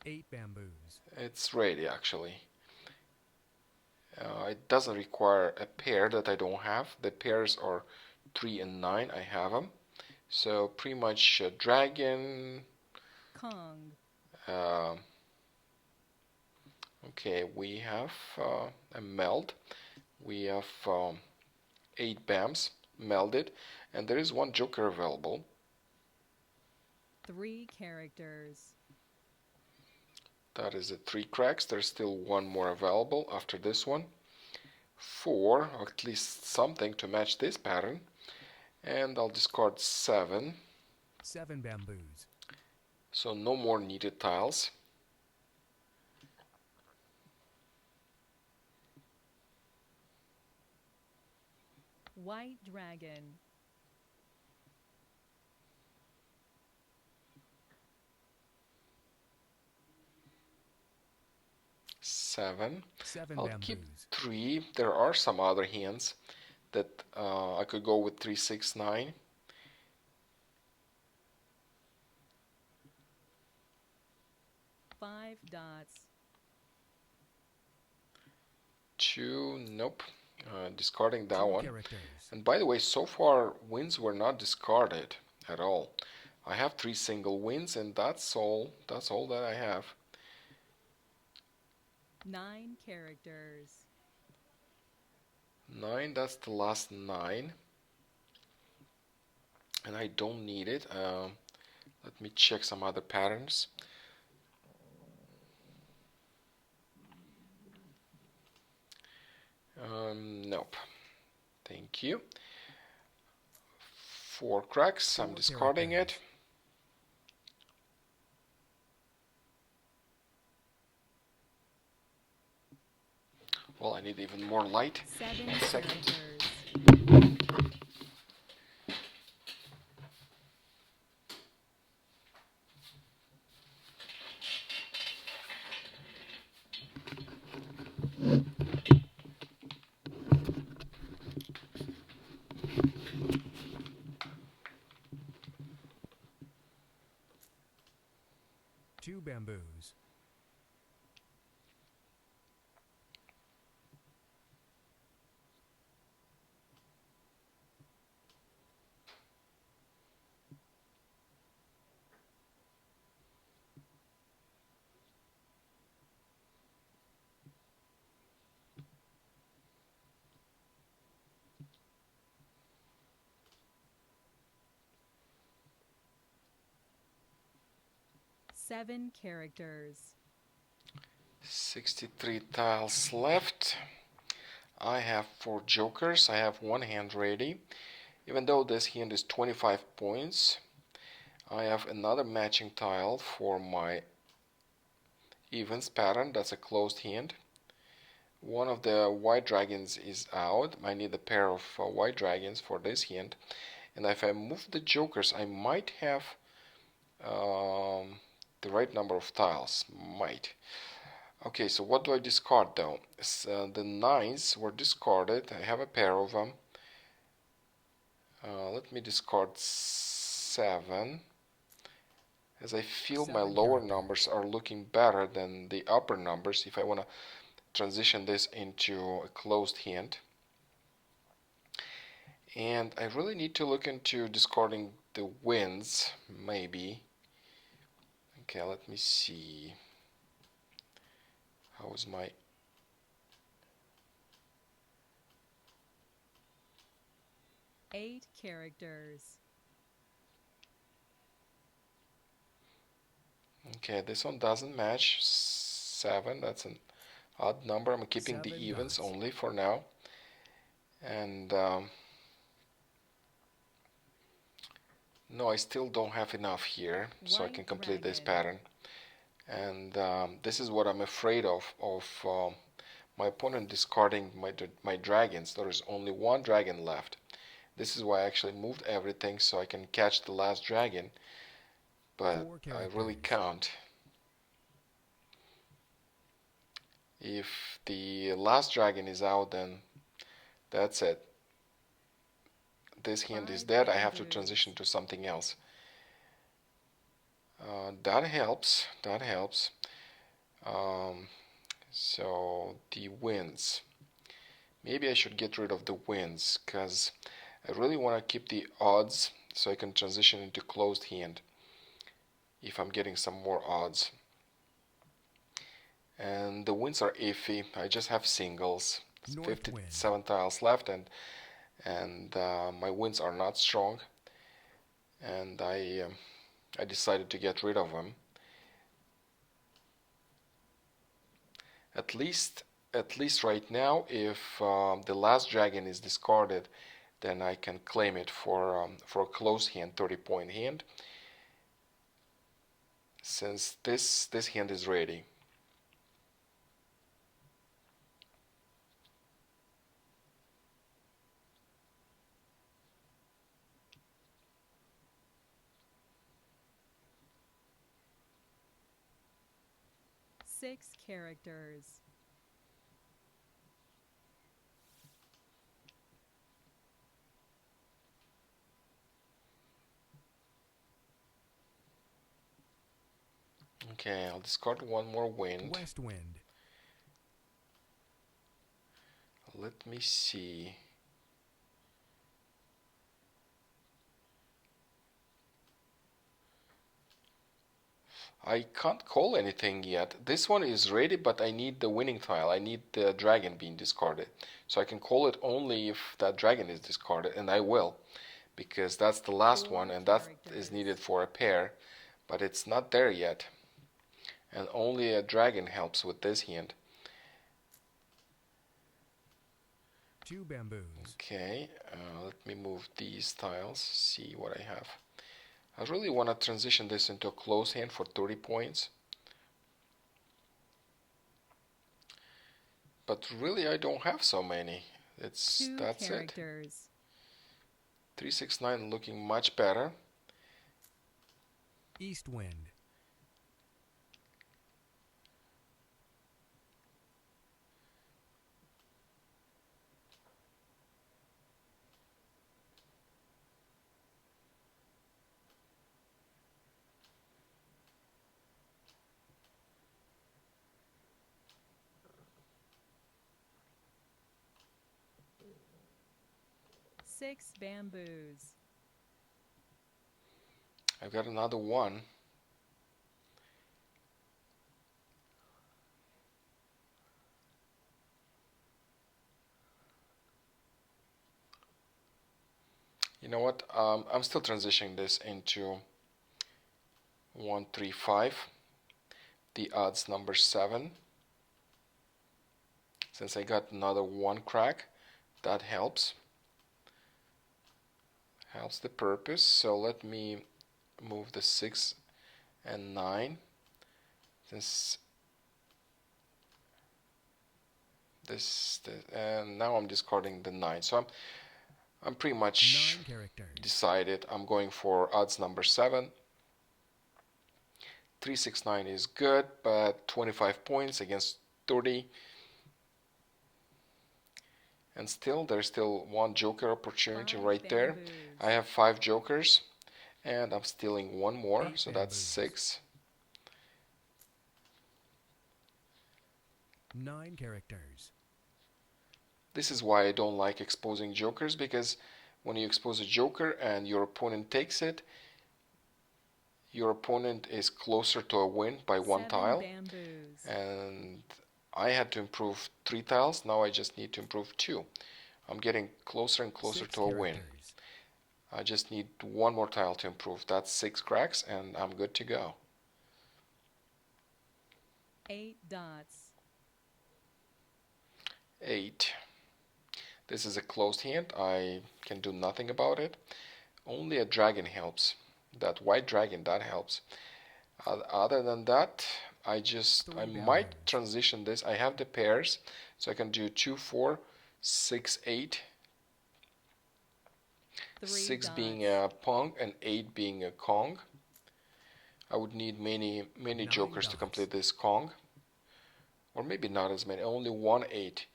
8 bamboos.
It's ready actually. It doesn't require a pair that I don't have. The pairs are 3 and 9. I have them. So pretty much dragon.
Kong.
Okay, we have a meld. We have 8 BAMs melded, and there is one joker available.
3 characters.
That is the 3 cracks. There's still one more available after this one. 4, or at least something to match this pattern. And I'll discard 7.
7 bamboos.
So no more needed tiles.
White dragon.
7.
7
I'll
bamboos.
keep 3. There are some other hands that I could go with 369.
Five dots.
2. Nope. Discarding that
2
one.
characters.
And by the way, so far wins were not discarded at all. I have 3 single wins, and that's all. That's all that I have.
9 characters.
9. That's the last 9, and I don't need it. Let me check some other patterns. Nope. Thank you. 4 cracks. I'm discarding it. Well, I need even more light.
7
1 second.
characters.
Two bamboos.
Seven characters.
63 tiles left. I have 4 jokers. I have 1 hand ready. Even though this hand is 25 points, I have another matching tile for my evens pattern. That's a closed hand. One of the white dragons is out. I need a pair of white dragons for this hand. And if I move the jokers, I might have the right number of tiles. Might. Okay, so what do I discard though? The 9s were discarded. I have a pair of them. Let me discard 7. as I feel my
7
lower
characters.
numbers are looking better than the upper numbers if I want to transition this into a closed hand. And I really need to look into discarding the wins, maybe. Okay, let me see. How is my...
8 characters.
Okay, this one doesn't match. 7, that's an odd number. I'm keeping the
7
evens
dots.
only for now. And no, I still don't have enough here, so I can
White
complete this
dragon.
pattern. And this is what I'm afraid of my opponent discarding my dragons. There is only one dragon left. This is why I actually moved everything so I can catch the last dragon, but
4
I really
characters.
can't. If the last dragon is out, then that's it. This hand is
5
dead. I have to
bamboos.
transition to something else. That helps. That helps. Um, so the wins. Maybe I should get rid of the wins because I really want to keep the odds so I can transition into closed hand if I'm getting some more odds. And the wins are iffy. I just have singles.
North wind.
57 tiles left, and my wins are not strong. And I decided to get rid of them. At least right now, if the last dragon is discarded, then I can claim it for a close hand, 30-point hand, since this hand is ready.
Six characters.
Okay, I'll discard one more wind.
West wind.
Let me see. I can't call anything yet. This one is ready, but I need the winning tile. I need the dragon being discarded. So I can call it only if that dragon is discarded, and I will, because that's the last
4
one, and that is
characters.
needed for a pair, but it's not there yet. And only a dragon helps with this hand.
2 bamboos.
Okay, let me move these tiles, see what I have. I really want to transition this into a close hand for 30 points. But really I don't have so many.
2
That's it.
characters.
369 looking much better.
East wind.
Six bamboos.
I've got another one. You know what? I'm still transitioning this into 135. The odds number 7. Since I got another one crack, that helps. Helps the purpose. So let me move the 6 and 9. Since and now I'm discarding the 9. So I'm pretty much
9 characters.
decided. I'm going for odds number 7. 369 is good, but 25 points against 30. And still, there's still one joker opportunity
5
right there.
bamboos.
I have 5 jokers, And I'm stealing one more,
8
so that's
bamboos.
6.
9 characters.
This is why I don't like exposing jokers, because when you expose a joker and your opponent takes it, your opponent is closer to a win by 1
7
tile.
bamboos.
And I had to improve 3 tiles, now I just need to improve 2. I'm getting closer and closer
6
to a win.
characters.
I just need 1 more tile to improve. That's 6 cracks and I'm good to go.
8 dots.
8. This is a closed hand. I can do nothing about it. Only a dragon helps. That white dragon, that helps. Other than that, I
3
might
bamboos.
transition this. I have the pairs, so I can do 2, 4, 6, 8.
3
6
dots.
being a pong and 8 being a kong. I would need many
9
jokers to
dots.
complete this kong. Or maybe not as many. Only 1 8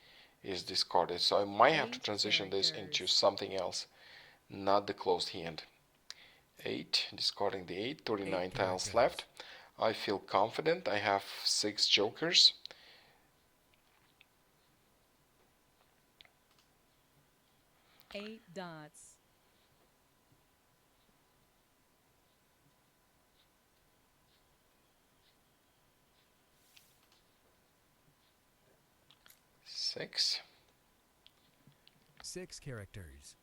is discarded. So I might have to
8
transition this into
characters.
something else, not the closed hand. 8, discarding the 8, 39
8
tiles
characters.
left. I feel confident. I have 6 jokers.
Eight dots.
6.
6 characters.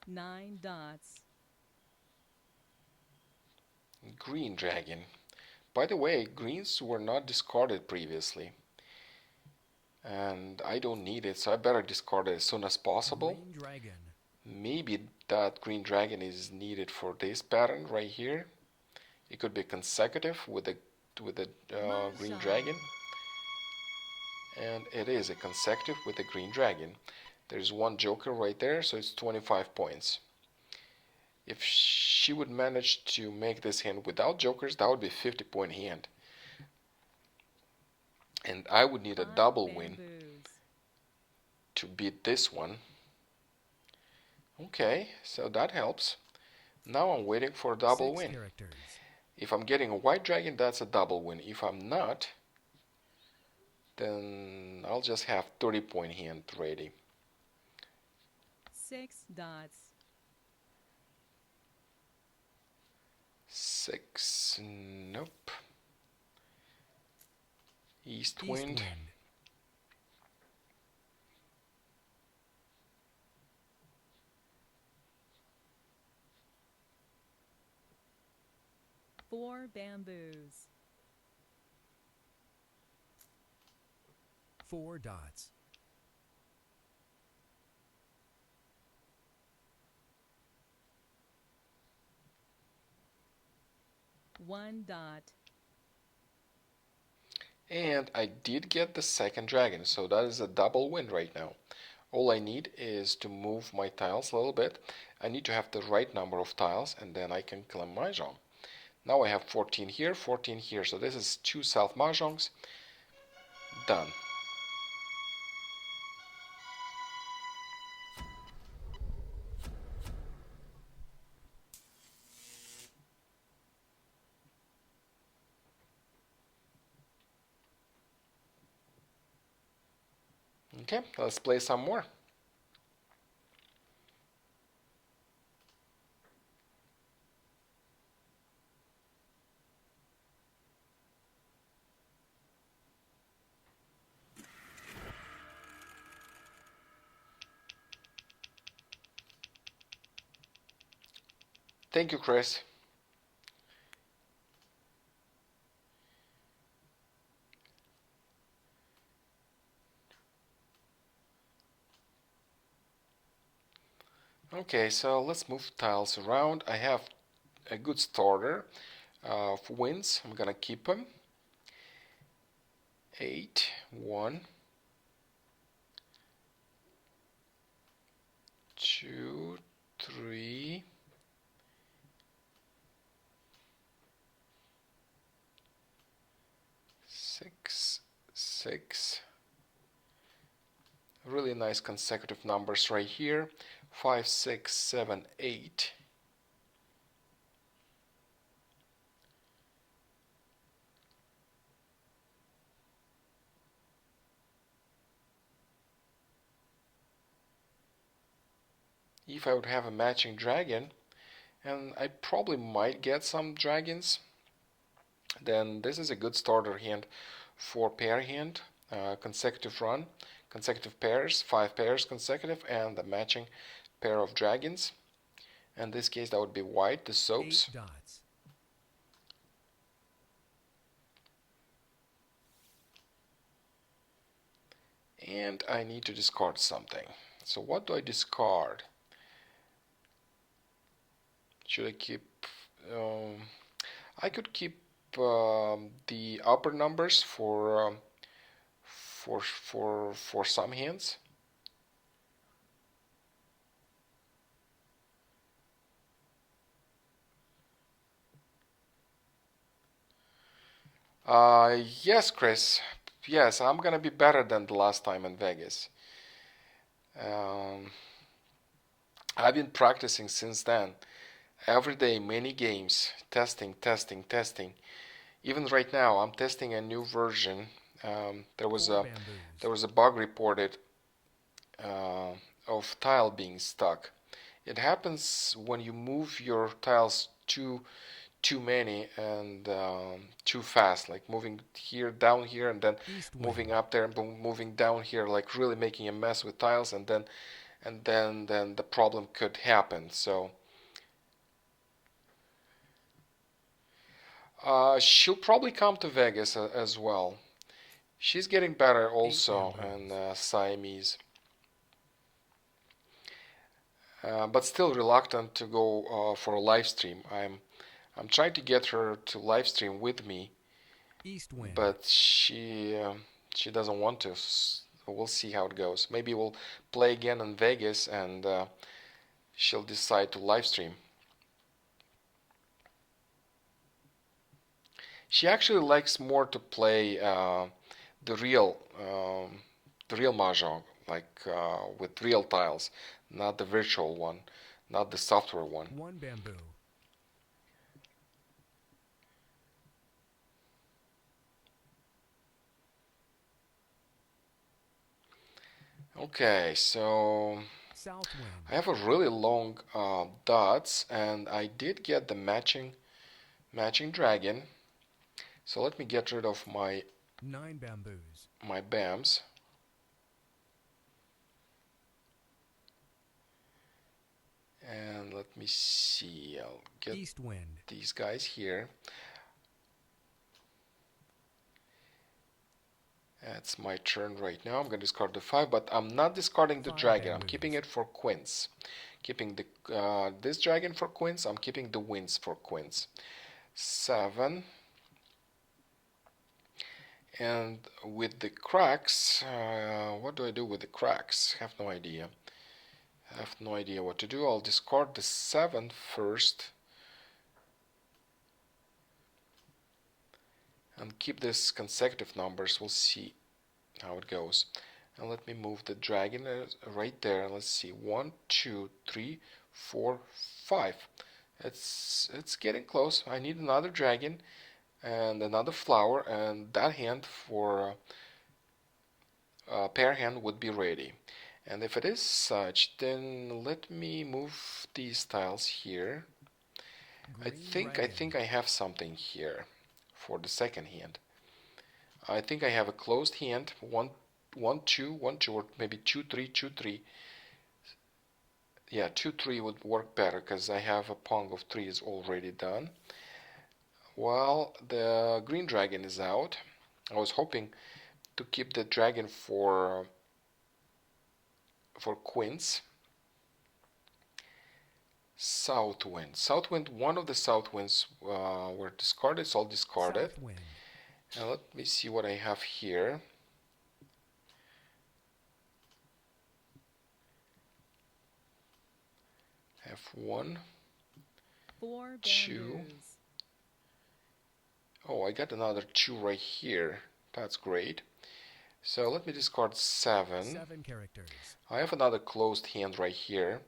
9 dots.
Green dragon. By the way, greens were not discarded previously. And I don't need it, so I better discard it as soon as possible.
Green dragon.
Maybe that green dragon is needed for this pattern right here. It could be consecutive with the
Mah
green
Jongg.
dragon. And it is a consecutive with the green dragon. There's 1 joker right there, so it's 25 points. If she would manage to make this hand without jokers, that would be a 50-point hand. And I would need a
5
double win
bamboos.
to beat this one. Okay, so that helps. Now I'm waiting for a double
6
win.
characters.
If I'm getting a white dragon, that's a double win. If I'm not, then I'll just have 30-point hand ready.
6 dots.
6, nope. East
East
wind.
wind.
4 bamboos.
4 dots.
1 dot.
And I did get the second dragon, so that is a double win right now. All I need is to move my tiles a little bit. I need to have the right number of tiles, and then I can claim Mah Jongg. Now I have 14 here, 14 here, so this is 2 South Mah Jongs. Done. Okay, let's play some more. Thank you, Chris. Okay, so let's move tiles around. I have a good starter of wins. I'm gonna keep them. 8, 1, 2, 3, 6. Really nice consecutive numbers right here. 5, 6, 7, 8. If I would have a matching dragon, and I probably might get some dragons, then this is a good starter hand for pair hand, consecutive run, consecutive pairs, 5 pairs consecutive, and the matching pair of dragons. In this case, that would be white, the soaps.
8 dots.
And I need to discard something. So what do I discard? Should I keep? I could keep the upper numbers for some hands. Yes, Chris. Yes, I'm gonna be better than the last time in Vegas. Um, I've been practicing since then. Every day, many games, testing, testing, testing. Even right now, I'm testing a new version. There was
4
a
bamboos.
bug reported uh, of tile being stuck. It happens when you move your tiles too many and too fast, like moving here, down here, and then
East
moving
wind.
up there and moving down here, like really making a mess with tiles, and then the problem could happen. So she'll probably come to Vegas as well. She's getting better
8
also in
bamboos.
Siamese, but still reluctant to go for a live stream. I'm trying to get her to live stream with me,
East wind.
but she doesn't want to. We'll see how it goes. Maybe we'll play again in Vegas, and she'll decide to live stream. She actually likes more to play the real the real mahjong, like with real tiles, not the virtual one, not the software one.
1 bamboo.
Okay, so
South wind.
I have a really long dots, and I did get the matching dragon. So let me get rid of
9 bamboos.
my BAMs. And let me see, I'll get
East wind.
these guys here. That's my turn right now. I'm going to discard the 5, but I'm not discarding the
5
dragon. I'm keeping
bamboos.
it for quints. Keeping the this dragon for quints. I'm keeping the winds for quints. 7. And with the cracks, what do I do with the cracks? Have no idea. Have no idea what to do. I'll discard the 7 first. And keep this consecutive numbers. We'll see how it goes. And let me move the dragon right there. Let's see, 1, 2, 3, 4, 5. It's getting close. I need another dragon and another flower, and that hand for pair hand would be ready. And if it is such, then let me move these tiles here. I think I have something here for the second hand. I think I have a closed hand, 1, 1, 2, 1, 2, or maybe 2, 3, 2, 3. Yeah, 2, 3 would work better because I have a pong of 3 is already done. Well, the green dragon is out. I was hoping to keep the dragon for quints. South wind. South wind, one of the south winds were discarded, so I'll discard it.
South wind.
Now let me see what I have here. I have 1,
4
2.
bamboos.
Oh, I got another 2 right here. That's great. So let me discard 7.
7 characters.
I have another closed hand right here,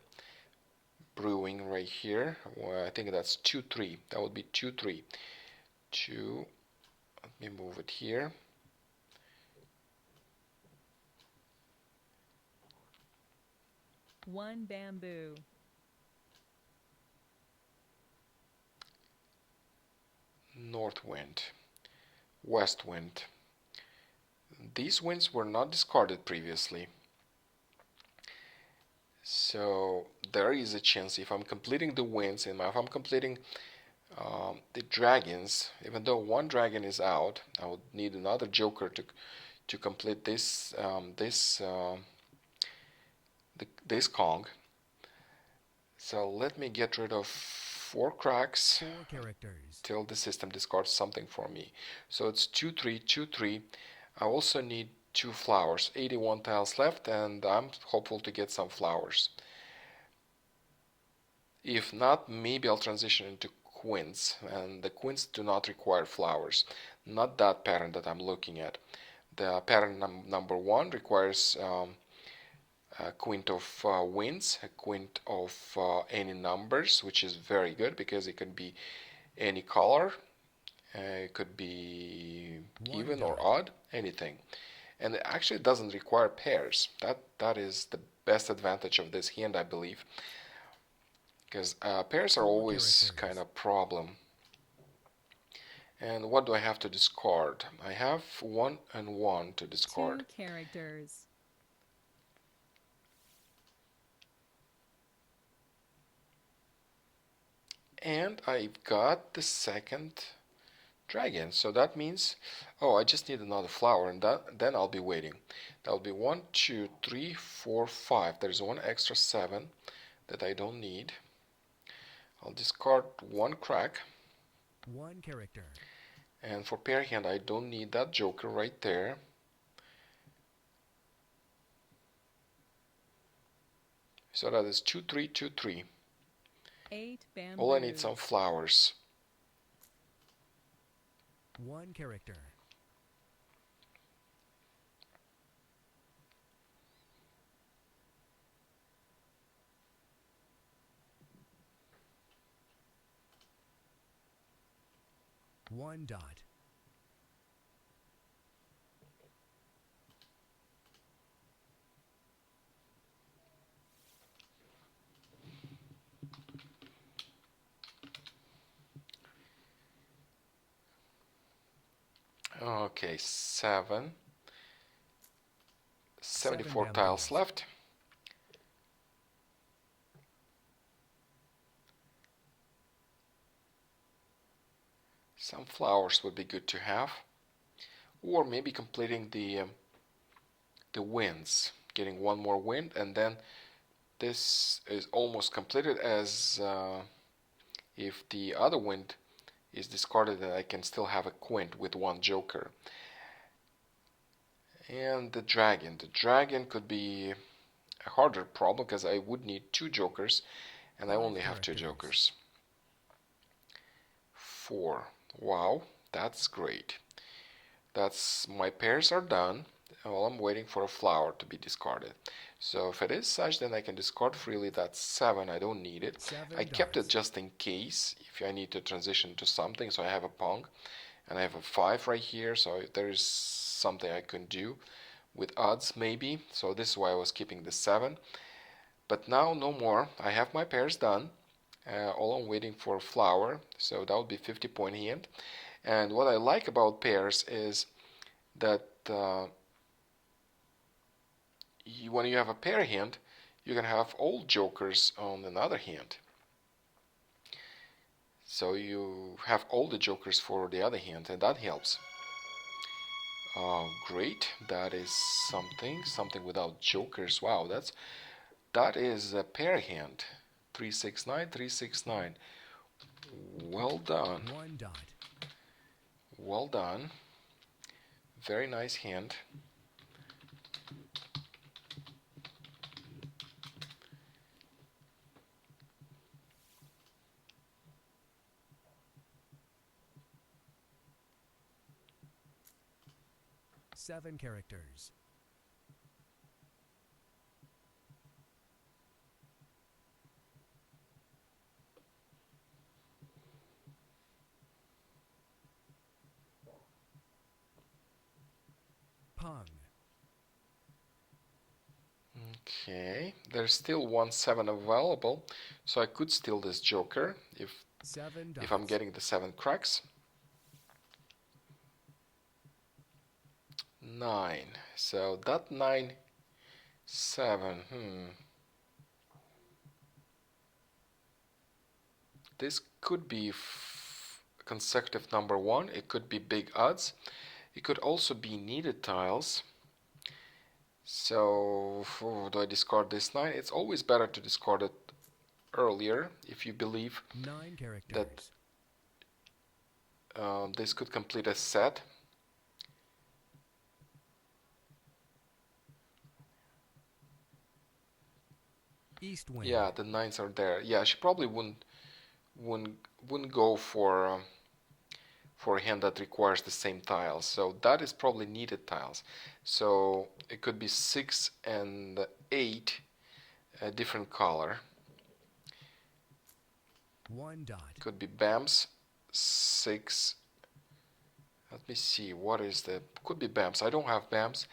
brewing right here. Well, I think that's 2-3. That would be 2-3. 2. Let me move it here.
One bamboo.
North wind, west wind. These winds were not discarded previously. So there is a chance if I'm completing the winds and if I'm completing the dragons, even though one dragon is out, I would need another joker to complete this Kong. So let me get rid of 4 cracks
4 characters.
till the system discards something for me. So it's 2-3, 2-3. I also need 2 flowers, 81 tiles left, and I'm hopeful to get some flowers. If not, maybe I'll transition into quints, and the quints do not require flowers. Not that pattern that I'm looking at. The pattern number 1 requires a quint of winds, a quint of any numbers, which is very good because it could be any color, it could be even or odd, anything. And it actually doesn't require pairs. That is the best advantage of this hand, I believe, because pairs are
4
always
characters.
kind of problem. And what do I have to discard? I have 1 and 1 to discard.
2 characters.
And I've got the second dragon. So that means, oh, I just need another flower, and then I'll be waiting. That'll be 1, 2, 3, 4, 5. There's 1 extra 7 that I don't need. I'll discard 1 crack.
1 character.
And for pair hand, I don't need that joker right there. So that is 2, 3, 2, 3.
8 bamboo.
All I need some flowers.
1 character. One dot.
Okay, 7. 74
7
tiles
bamboos.
left. Some flowers would be good to have, or maybe completing the winds, getting 1 more wind, and then this is almost completed. As if the other wind is discarded, then I can still have a quint with 1 joker. And the dragon could be a harder problem because I would need 2 jokers, and I
5
only have 2
characters.
jokers. 4. Wow, that's great. That's my pairs are done. Well, I'm waiting for a flower to be discarded. So if it is such, then I can discard freely. That's 7. I don't need it.
7
I kept it
dots.
just in case if I need to transition to something. So I have a pong, and I have a 5 right here. So if there is something I can do with odds, maybe. So this is why I was keeping the 7. But now no more. I have my pairs done. All I'm waiting for a flower. So that would be 50-point hand. And what I like about pairs is that when you have a pair hand, you can have all jokers on another hand. So you have all the jokers for the other hand, and that helps. Great, that is something without jokers. Wow, that is a pair hand. 369, 369. Well done.
1 dot.
Well done. Very nice hand.
7 characters. Pung.
Okay, there's still 1 7 available, so I could steal this joker if
7 dots.
I'm getting the 7 cracks. 9. So that 9 7. This could be consecutive number 1. It could be big odds. It could also be needed tiles. So do I discard this 9? It's always better to discard it earlier if you believe
9 characters.
that this could complete a set.
East wind.
Yeah, the 9s are there. Yeah, she probably wouldn't go for a hand that requires the same tiles. So that is probably needed tiles. So it could be 6 and 8, a different color.
1 dot.
Could be BAMs, 6. Let me see, what is the, could be BAMs. I don't have BAMs.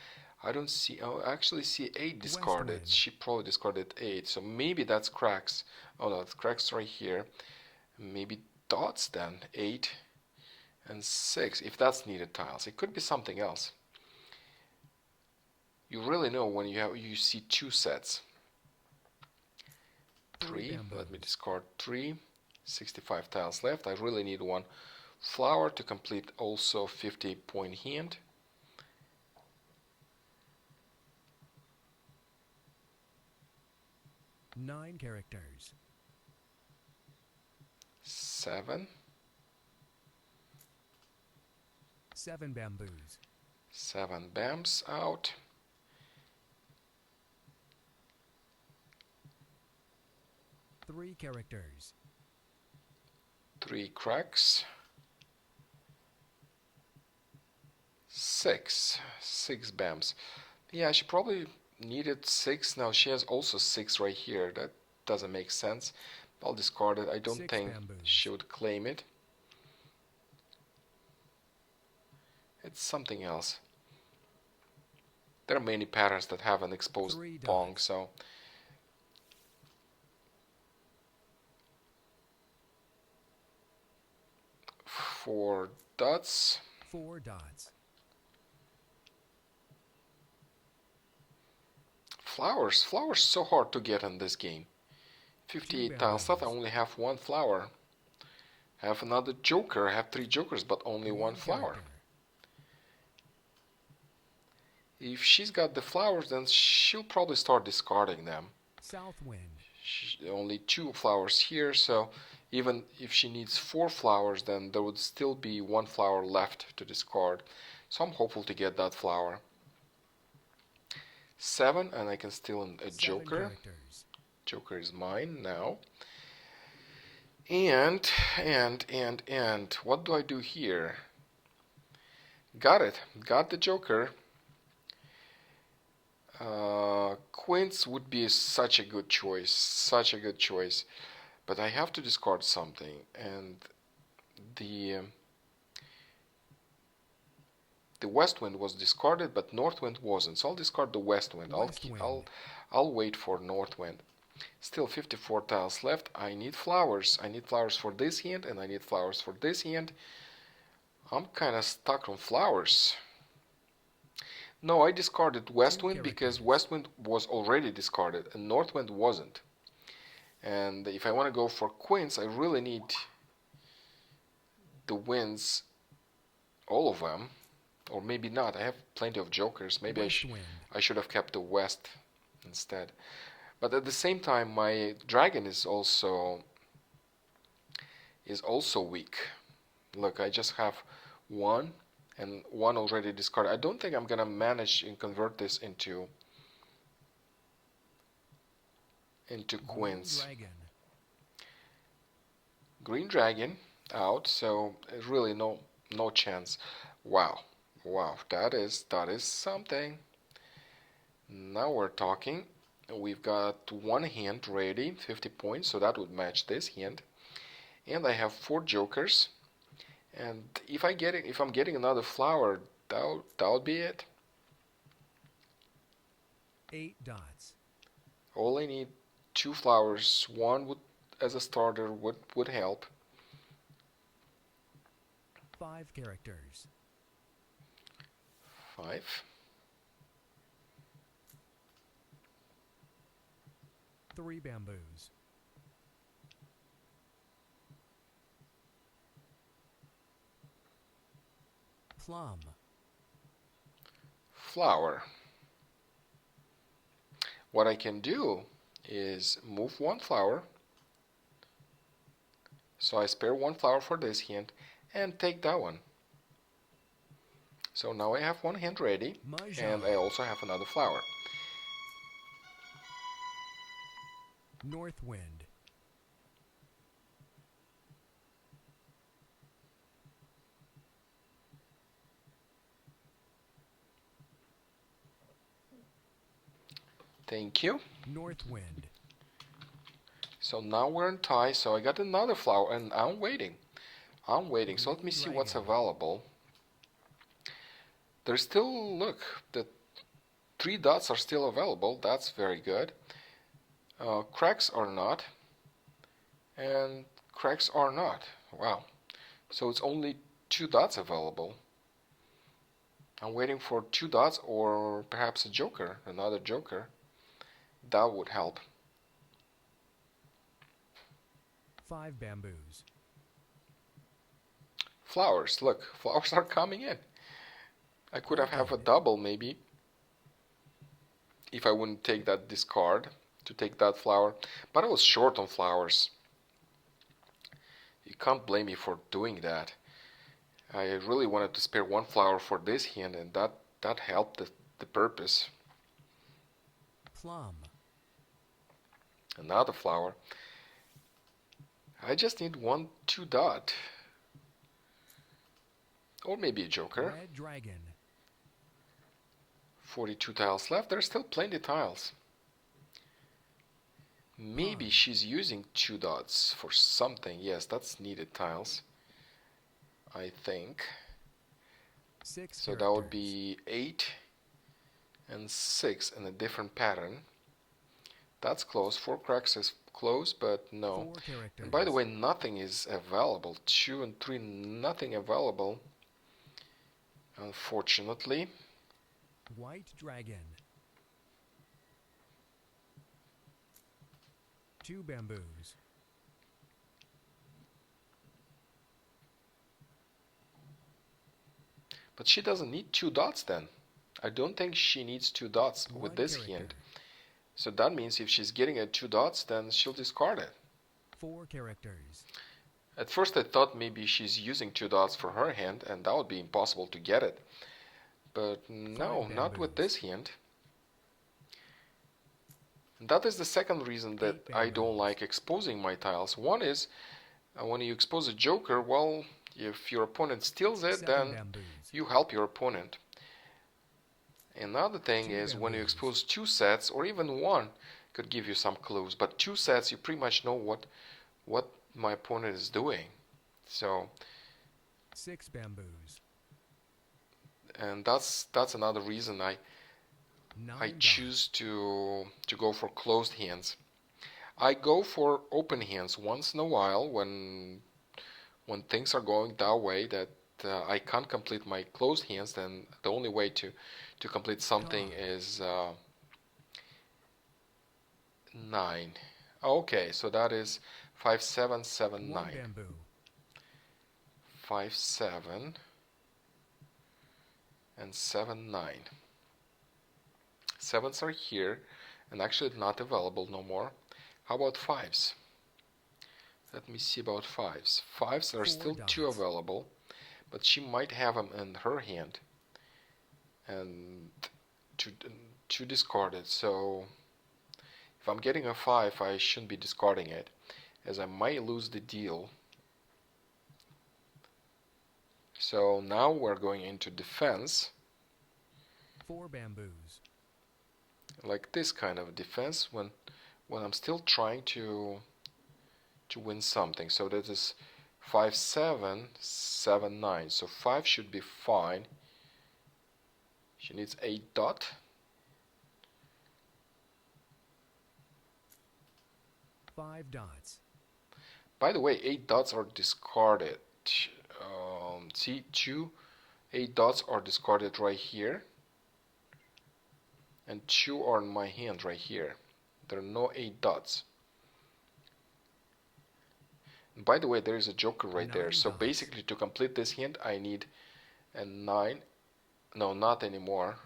I don't see, oh, I actually see 8 discarded.
wind.
She probably discarded 8. So maybe that's cracks. Oh no, it's cracks right here. Maybe dots then, 8 and 6, if that's needed tiles. It could be something else. You really know when you see 2 sets. 3, let me discard 3. 65 tiles left. I really need 1 flower to complete also 50-point hand.
Nine characters.
7.
7 bamboos.
7 bams out.
3 characters.
3 cracks. 6 bams. Yeah, she probably needed 6. Now she has also 6 right here. That doesn't make sense. I'll discard it. I don't
6
think
bamboos.
she would claim it. It's something else. There are many patterns that have an exposed
3
pong,
dots.
so 4 dots.
4 dots.
Flowers. Flowers so hard to get in this game. 58 tiles left. I only have 1 flower. I have another joker. I have 3 jokers, but only 1 flower.
character.
If she's got the flowers, then she'll probably start discarding them.
South wind.
Only 2 flowers here, so even if she needs 4 flowers, then there would still be 1 flower left to discard. So I'm hopeful to get that flower. 7, and I can steal a
7
joker.
characters.
Joker is mine now. And what do I do here? Got it. Got the joker. Quints would be such a good choice. Such a good choice. But I have to discard something. And the west wind was discarded, but north wind wasn't. So I'll discard the west wind. I'll wait for north wind. Still 54 tiles left. I need flowers. I need flowers for this hand, and I need flowers for this hand. I'm kind of stuck on flowers. No, I discarded west wind because west wind was already discarded, and north wind wasn't. And if I want to go for quints, I really need the winds, all of them. Or maybe not. I have plenty of jokers. Maybe I should have kept the west instead. But at the same time, my dragon is also weak. Look, I just have 1 and 1 already discarded. I don't think I'm gonna manage and convert this into quints. Green dragon out, so really no chance. Wow. Wow, that is something. Now we're talking. We've got one hand ready, 50 points, so that would match this hand. And I have 4 jokers. And if I'm getting another flower, that'll be it.
8 dots.
All I need 2 flowers. One would, as a starter, would help.
5 characters.
5.
Three bamboos. Plum.
Flower. What I can do is move 1 flower. So I spare 1 flower for this hand and take that one. So now I have one hand ready,
Mah
and
Jongg.
I also have another flower.
North wind.
Thank you.
North wind.
So now we're in tie, so I got another flower, and I'm waiting. So let me
Green
see what's
dragon.
available. There's still, look, the 3 dots are still available. That's very good. Cracks are not, and cracks are not. Wow. So it's only 2 dots available. I'm waiting for 2 dots or perhaps a joker, another joker. That would help.
5 bamboos.
Flowers, look, flowers are coming in. I could have a
Orchid.
double maybe if I wouldn't take that discard to take that flower, but I was short on flowers. You can't blame me for doing that. I really wanted to spare 1 flower for this hand, and that helped the purpose.
Plum.
Another flower. I just need 1 2 dot. Or maybe a joker.
Red dragon.
42 tiles left. There's still plenty tiles. Maybe
Pond.
she's using 2 dots for something. Yes, that's needed tiles, I think.
6
So
characters.
that would be 8 and 6 in a different pattern. That's close. 4 cracks is close, but no.
4 characters.
And by the way, nothing is available. 2 and 3, nothing available, unfortunately.
White dragon. 2 bamboos.
But she doesn't need 2 dots then. I don't think she needs 2 dots with
1
this
character.
hand. So that means if she's getting at 2 dots, then she'll discard it.
4 characters.
At first I thought maybe she's using 2 dots for her hand, and that would be impossible to get it. But no,
5
not with
bamboos.
this hand. And that is the second reason that
8
I don't
bamboos.
like exposing my tiles. One is, when you expose a joker, well, if your opponent steals it,
7
then
bamboos.
you help your opponent. Another thing
2
is when you
bamboos.
expose 2 sets, or even one, could give you some clues. But 2 sets, you pretty much know what my opponent is doing. So,
6 bamboos.
and that's another reason I
9 dots.
choose to go for closed hands. I go for open hands once in a while when things are going that way that I can't complete my closed hands. Then the only way to complete something
Gone.
is 9. Okay, so that is 5 7 7
1
9.
bamboo.
5 7 and 7 9. Sevens are here and actually not available no more. How about fives? Let me see about fives. Fives are
4
still
dots.
2 available, but she might have them in her hand and to discard it. So if I'm getting a 5, I shouldn't be discarding it, as I might lose the deal. So now we're going into defense.
4 bamboos.
Like this kind of defense when I'm still trying to win something. So that is 5 7 7 9. So 5 should be fine. She needs 8 dot.
Five dots.
By the way, 8 dots are discarded. See, 8 dots are discarded right here, and 2 are in my hand right here. There are no 8 dots. And by the way, there is a joker right there.
9
So
dots.
basically, to complete this hand, I need a 9. No, not anymore.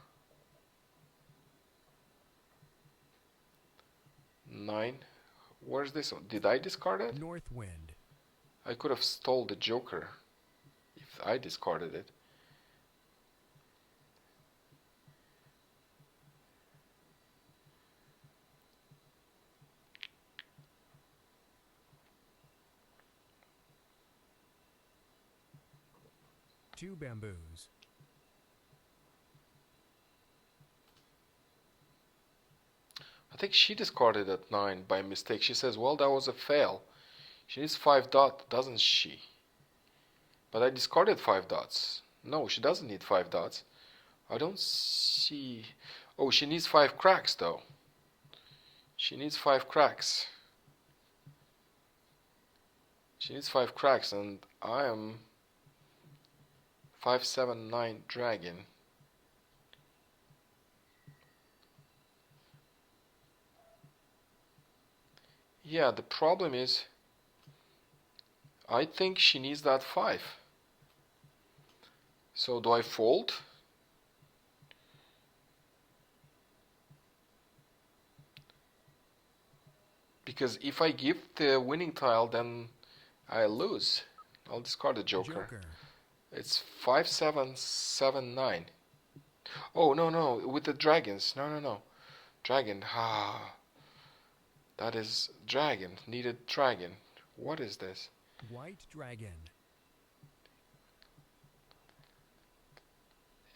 9. Where's this one? Did I discard it?
North wind.
I could have stole the joker if I discarded it.
Two bamboos.
I think she discarded at 9 by mistake. She says, well, that was a fail. She needs 5 dots, doesn't she? But I discarded 5 dots. No, she doesn't need 5 dots. I don't see... Oh, she needs 5 cracks, though. She needs 5 cracks. She needs 5 cracks, and I am 5 7 9 dragon. Yeah, the problem is I think she needs that 5. So do I fold? Because if I give the winning tile, then I lose. I'll discard the joker. It's 5 7 7 9. Oh, no, with the dragons. No. Dragon. That is dragon. Needed dragon. What is this?
White dragon.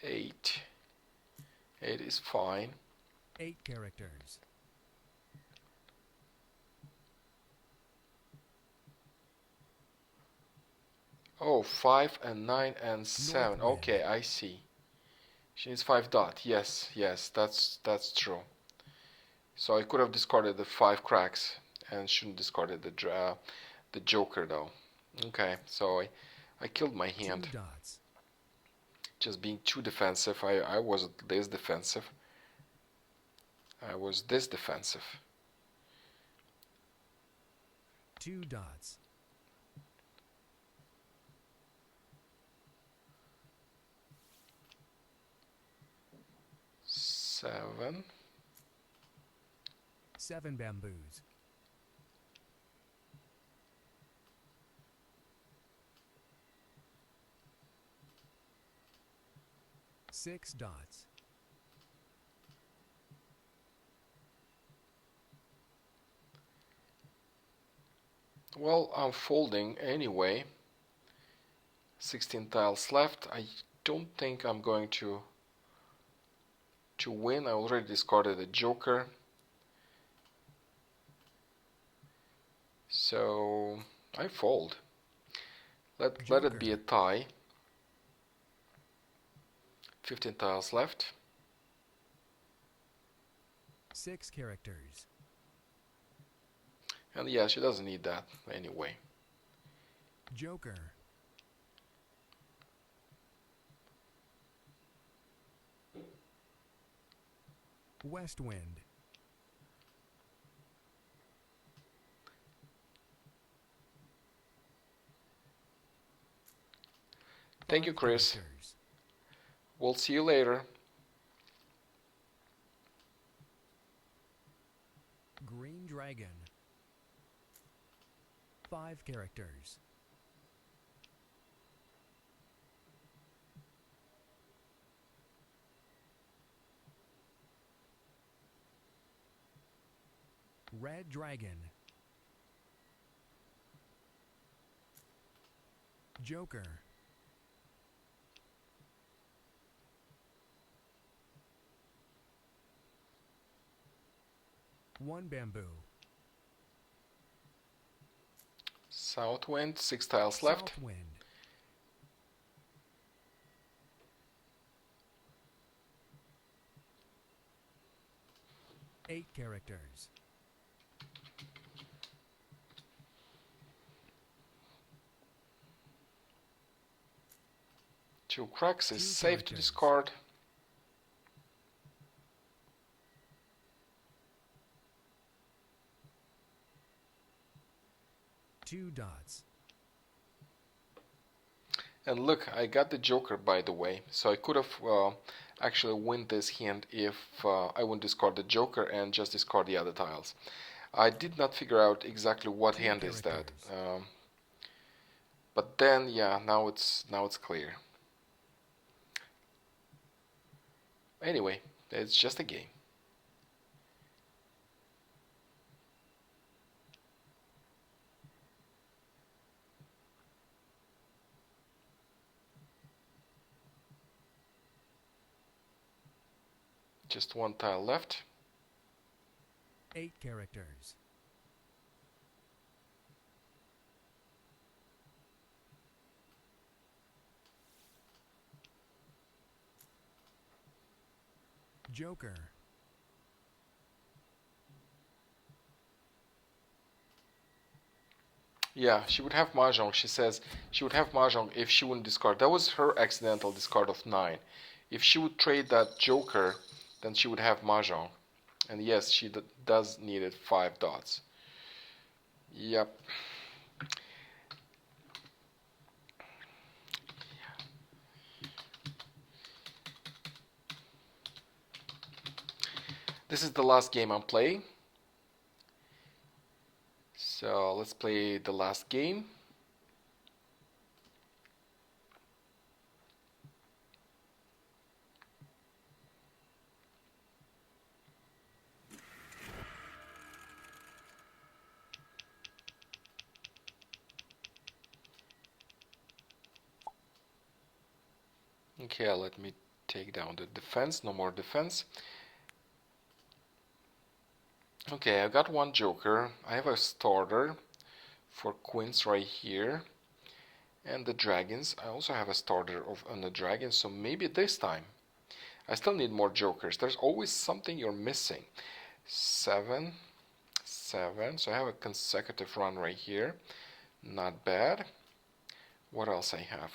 8. 8 is fine.
8 characters.
Oh, 5 and 9 and 7.
North
Okay, I see. She needs 5 dot. Yes, that's true. So I could have discarded the 5 cracks and shouldn't discarded the joker though. Okay, so I killed my hand.
2 dots.
Just being too defensive. I was this defensive. I was this defensive.
2 dots.
7.
7 bamboos. 6 dots.
Well, I'm folding anyway. 16 tiles left. I don't think I'm going to win. I already discarded a joker. So I fold. Let it be a tie. 15 tiles left.
6 characters.
And yeah, she doesn't need that anyway.
Joker. West wind.
Thank you,
5
Chris.
characters.
We'll see you later.
Green dragon. 5 characters. Red dragon. Joker. 1 bamboo.
South wind, 6 tiles left.
South wind. 8 characters.
Two cracks is
2
safe to
characters.
discard.
Two dots.
And look, I got the joker, by the way, so I could have actually win this hand if I wouldn't discard the joker and just discard the other tiles. I did not figure out exactly what
2
hand is that,
characters.
but then yeah, now it's clear. Anyway, it's just a game. Just one tile left.
8 characters. Joker.
Yeah, she would have Mah Jongg. She says she would have Mah Jongg if she wouldn't discard. That was her accidental discard of 9. If she would trade that joker, then she would have Mah Jongg. And yes, she does need it 5 dots. Yep. This is the last game I'm playing. So let's play the last game. Okay, let me take down the defense. No more defense. Okay, I got one joker. I have a starter for quints right here. And the dragons. I also have a starter on the dragons, so maybe this time. I still need more jokers. There's always something you're missing. 7, 7. So I have a consecutive run right here. Not bad. What else I have?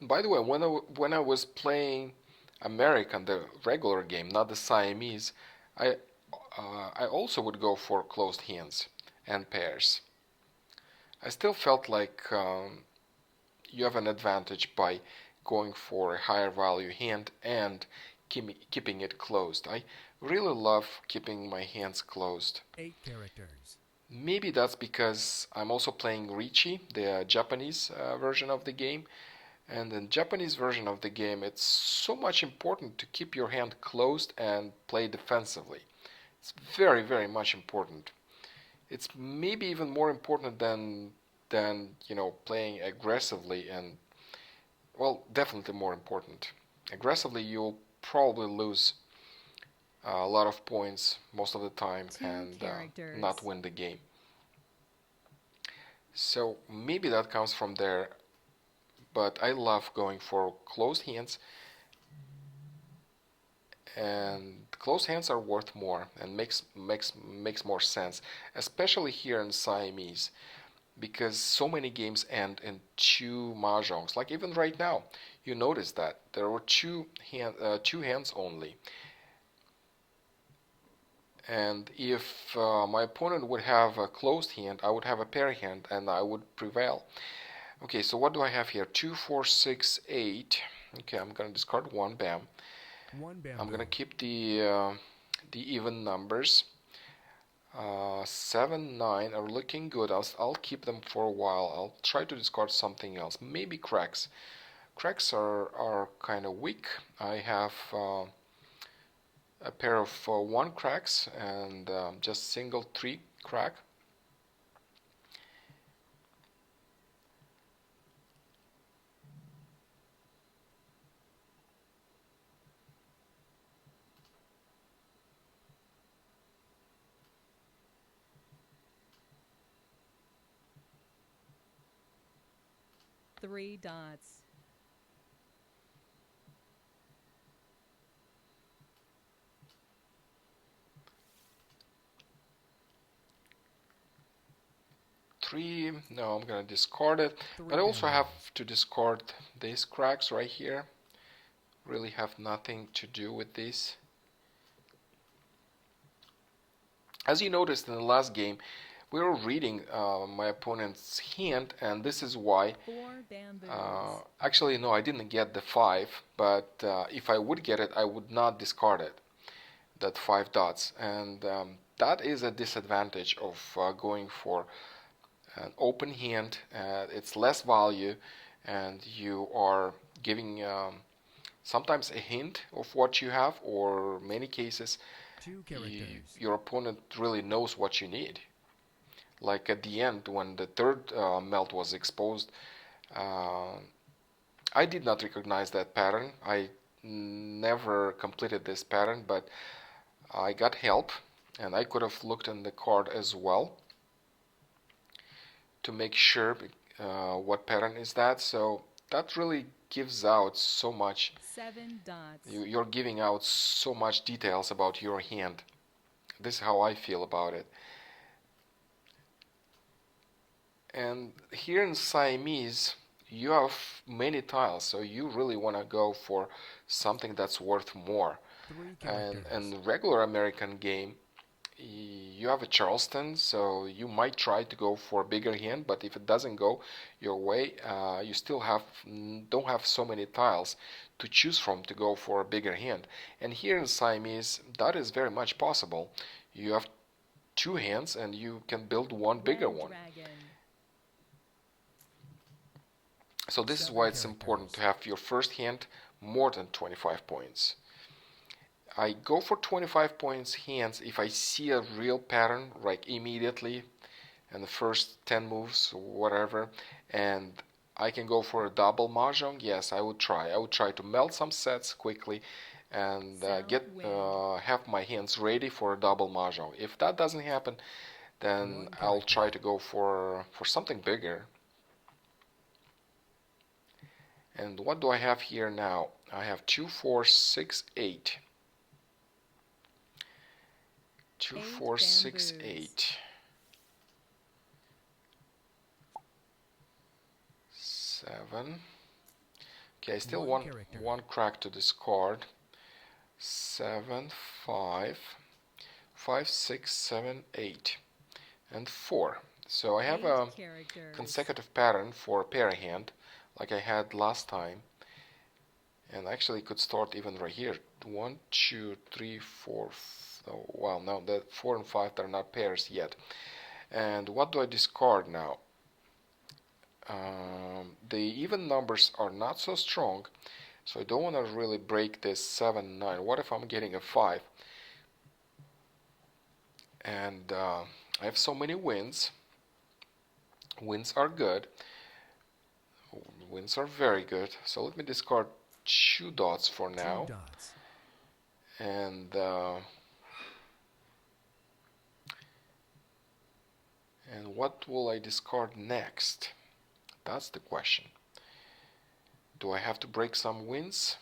By the way, when I was playing American, the regular game, not the Siamese, I I also would go for closed hands and pairs. I still felt like you have an advantage by going for a higher value hand and keeping it closed. I really love keeping my hands closed.
8 characters.
Maybe that's because I'm also playing Richi, the Japanese version of the game. And in Japanese version of the game, it's so much important to keep your hand closed and play defensively. It's very, very much important. It's maybe even more important than playing aggressively, and well, definitely more important. Aggressively, you'll probably lose a lot of points most of the time
2
and
characters.
not win the game. So maybe that comes from there, but I love going for closed hands, and closed hands are worth more and makes more sense, especially here in Siamese, because so many games end in 2 mahjongs. Like even right now, you notice that there were two hands only. And if my opponent would have a closed hand, I would have a pair hand and I would prevail. Okay, so what do I have here? 2, 4, 6, 8. Okay, I'm gonna discard 1. Bam.
1 bamboo.
I'm gonna keep the even numbers. 7, 9 are looking good. I'll keep them for a while. I'll try to discard something else. Maybe cracks. Cracks are kind of weak. I have a pair of one cracks and just single three crack.
Three dots.
Three. No, I'm gonna discard it.
Three
But I also have
bamboos.
to discard these cracks right here. Really have nothing to do with this. As you noticed in the last game, we were reading my opponent's hand, and this is why.
Four bamboos.
Actually, no, I didn't get the 5, but if I would get it, I would not discard it, that 5 dots. And that is a disadvantage of going for an open hand. It's less value, and you are giving sometimes a hint of what you have, or many cases,
Two characters.
your opponent really knows what you need. Like at the end, when the third melt was exposed, uh, I did not recognize that pattern. I never completed this pattern, but I got help, and I could have looked in the card as well to make sure what pattern is that. So that really gives out so much.
Seven dots.
You're giving out so much details about your hand. This is how I feel about it. And here in Siamese, you have many tiles, so you really want to go for something that's worth more.
Three
And
characters.
in regular American game, you have a Charleston, so you might try to go for a bigger hand, but if it doesn't go your way, you still don't have so many tiles to choose from to go for a bigger hand. And here in Siamese, that is very much possible. You have two hands, and you can build one bigger
Red
one.
dragon.
So this is
Seven
why it's important to
characters.
have your first hand more than 25 points. I go for 25 points hands if I see a real pattern, like immediately in the first 10 moves, whatever, and I can go for a double Mah Jongg. Yes, I would try. I would try to melt some sets quickly and
South wind.
have my hands ready for a double Mah Jongg. If that doesn't happen, then
One
I'll
character.
try to go for something bigger. And what do I have here now? I have 2, 4, 6, 8. 2,
Eight
4, 6,
bamboos.
8. 7. Okay, I still
One
want
character.
one crack to discard. 7, 5, 5, 6, 7, 8, and 4. So I have a
Eight characters.
consecutive pattern for a pair hand, like I had last time. And actually could start even right here. 1, 2, 3, 4. Oh, well, no, the 4 and 5 are not pairs yet. And what do I discard now? The even numbers are not so strong, so I don't want to really break this 7, 9. What if I'm getting a 5? And I have so many wins. Wins are good. Wins are very good. So let me discard 2 dots for now.
Two dots.
And what will I discard next? That's the question. Do I have to break some wins?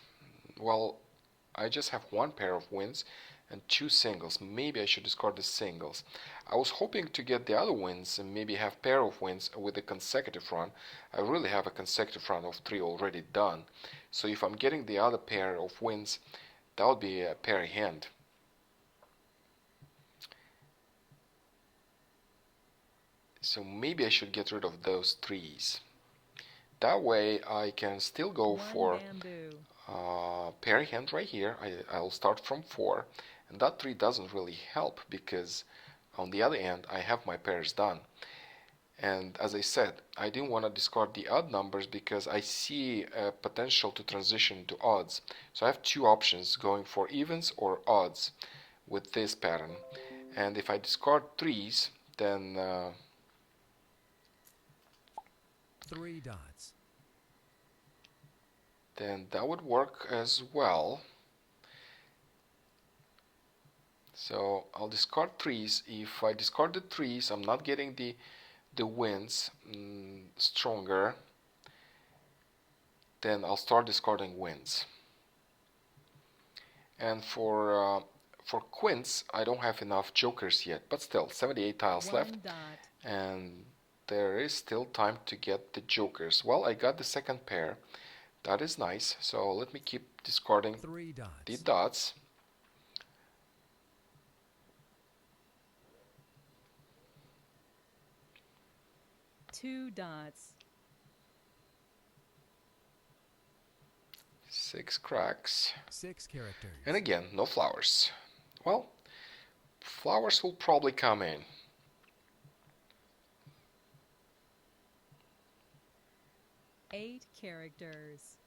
Well, I just have one pair of wins and 2 singles. Maybe I should discard the singles. I was hoping to get the other wins and maybe have pair of wins with a consecutive run. I really have a consecutive run of 3 already done. So if I'm getting the other pair of wins, that would be a pair hand. So maybe I should get rid of those 3s. That way I can still go
One
for
bamboo.
pair hand right here. I'll start from 4, and that 3 doesn't really help because on the other end I have my pairs done. And as I said, I didn't want to discard the odd numbers because I see a potential to transition to odds. So I have two options, going for evens or odds with this pattern. And if I discard threes, then
3 dots.
that would work as well. So I'll discard threes. If I discard the threes, I'm not getting the wins stronger. Then I'll start discarding wins. And for quints, I don't have enough jokers yet, but still 78 tiles left,
1 dot.
and there is still time to get the jokers. Well, I got the second pair. That is nice. So let me keep discarding
3 dots.
the dots.
Two dots.
6 cracks.
6 characters.
And again, no flowers. Well, flowers will probably come in.
Eight characters.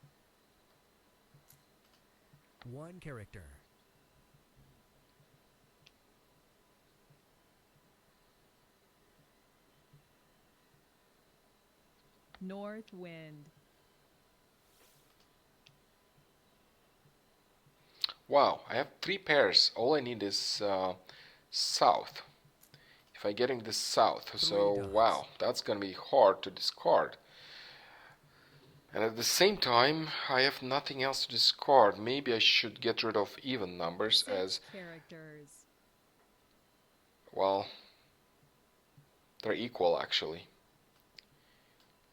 1 character.
North wind.
Wow, I have 3 pairs. All I need is south. If I'm getting this south, so
dots.
wow, that's gonna be hard to discard. And at the same time, I have nothing else to discard. Maybe I should get rid of even numbers
6
as,
characters.
well, they're equal actually.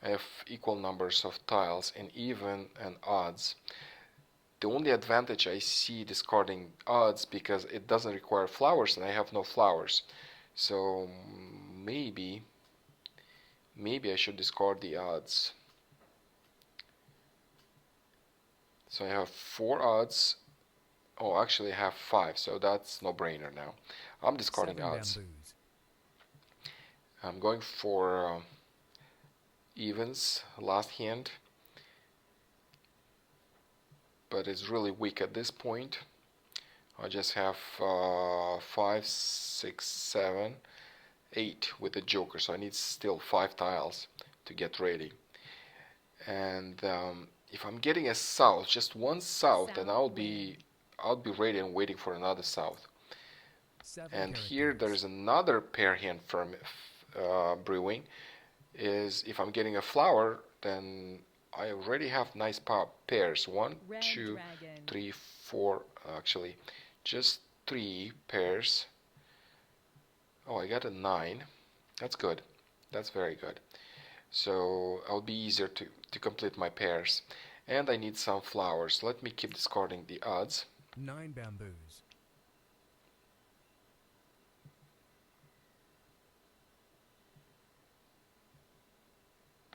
I have equal numbers of tiles in even and odds. The only advantage I see discarding odds because it doesn't require flowers and I have no flowers. So maybe I should discard the odds. So I have 4 odds. Oh, actually I have 5, so that's no brainer now. I'm discarding
7
odds.
bamboos.
I'm going for evens last hand, but it's really weak at this point. I just have 5, 6, 7, 8 with the joker, so I need still 5 tiles to get ready. And if I'm getting a south, just one south, then I'll be ready and waiting for another south.
7
And
characters.
here there's another pair hand from brewing. Is if I'm getting a flower, then I already have nice pairs. 1,
Red
2,
dragon.
3, 4. Actually, just 3 pairs. Oh, I got a 9. That's good. That's very good. So I'll be easier to complete my pairs. And I need some flowers. Let me keep discarding the odds.
9 bamboos.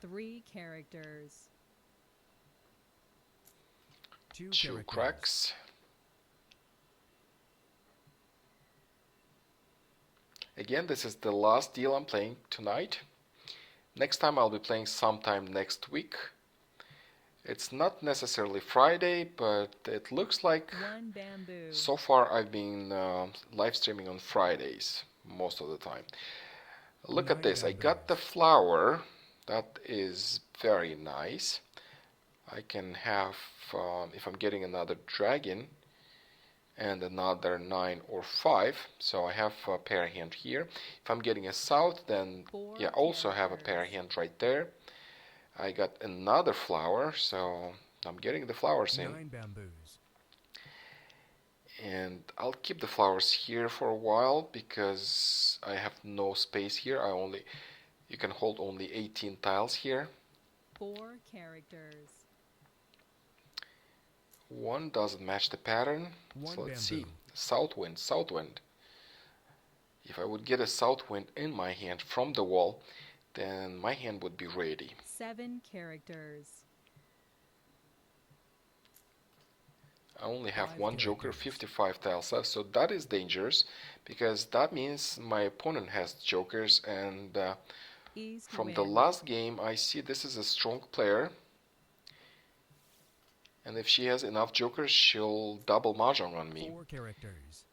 3 characters.
2
2
characters.
cracks. Again, this is the last deal I'm playing tonight. Next time I'll be playing sometime next week. It's not necessarily Friday, but it looks like
1 bamboo.
so far I've been live streaming on Fridays most of the time. Look at
9
this. I
bamboos.
got the flower. That is very nice. I can have, if I'm getting another dragon and another 9 or 5, so I have a pair hand here. If I'm getting a south, then
4
yeah, also have a
characters.
pair hand right there. I got another flower, so I'm getting the flowers in.
9 bamboos.
And I'll keep the flowers here for a while because I have no space here. You can hold only 18 tiles here.
4 characters.
1 doesn't match the pattern.
1
So let's see.
bamboo.
South wind, south wind. If I would get a south wind in my hand from the wall, then my hand would be ready.
7 characters.
I only have
5
one joker,
characters.
55 tiles left, so that is dangerous because that means my opponent has jokers and
East
From
wind.
the last game, I see this is a strong player. And if she has enough jokers, she'll double Mah Jongg on me.
4 characters.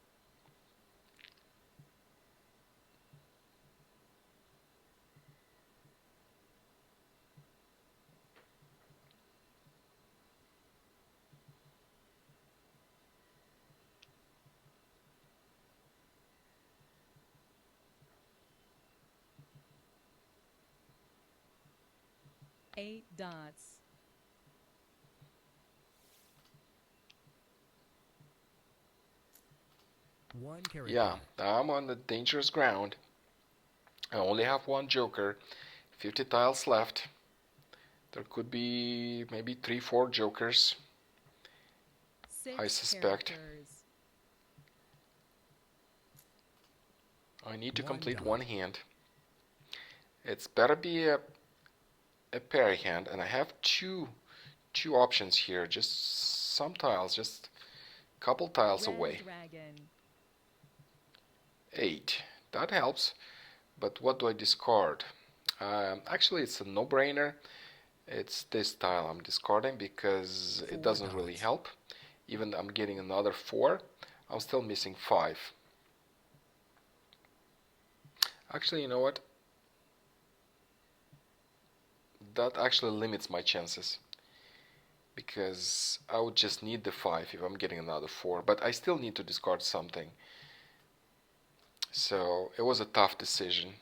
Eight dots.
One character.
Yeah, I'm on the dangerous ground. I only have one joker, 50 tiles left. There could be maybe 3-4 jokers,
Six
I suspect.
characters.
I need to
One
complete
dot.
one hand. It's better be a pair hand, and I have two options here. Just some tiles, just a couple tiles
Red
away.
dragon.
8. That helps. But what do I discard? Actually, it's a no-brainer. It's this tile I'm discarding because it
4
doesn't really
dots.
help. Even I'm getting another 4. I'm still missing 5. Actually, you know what? That actually limits my chances, because I would just need the 5 if I'm getting another 4. But I still need to discard something. So it was a tough decision,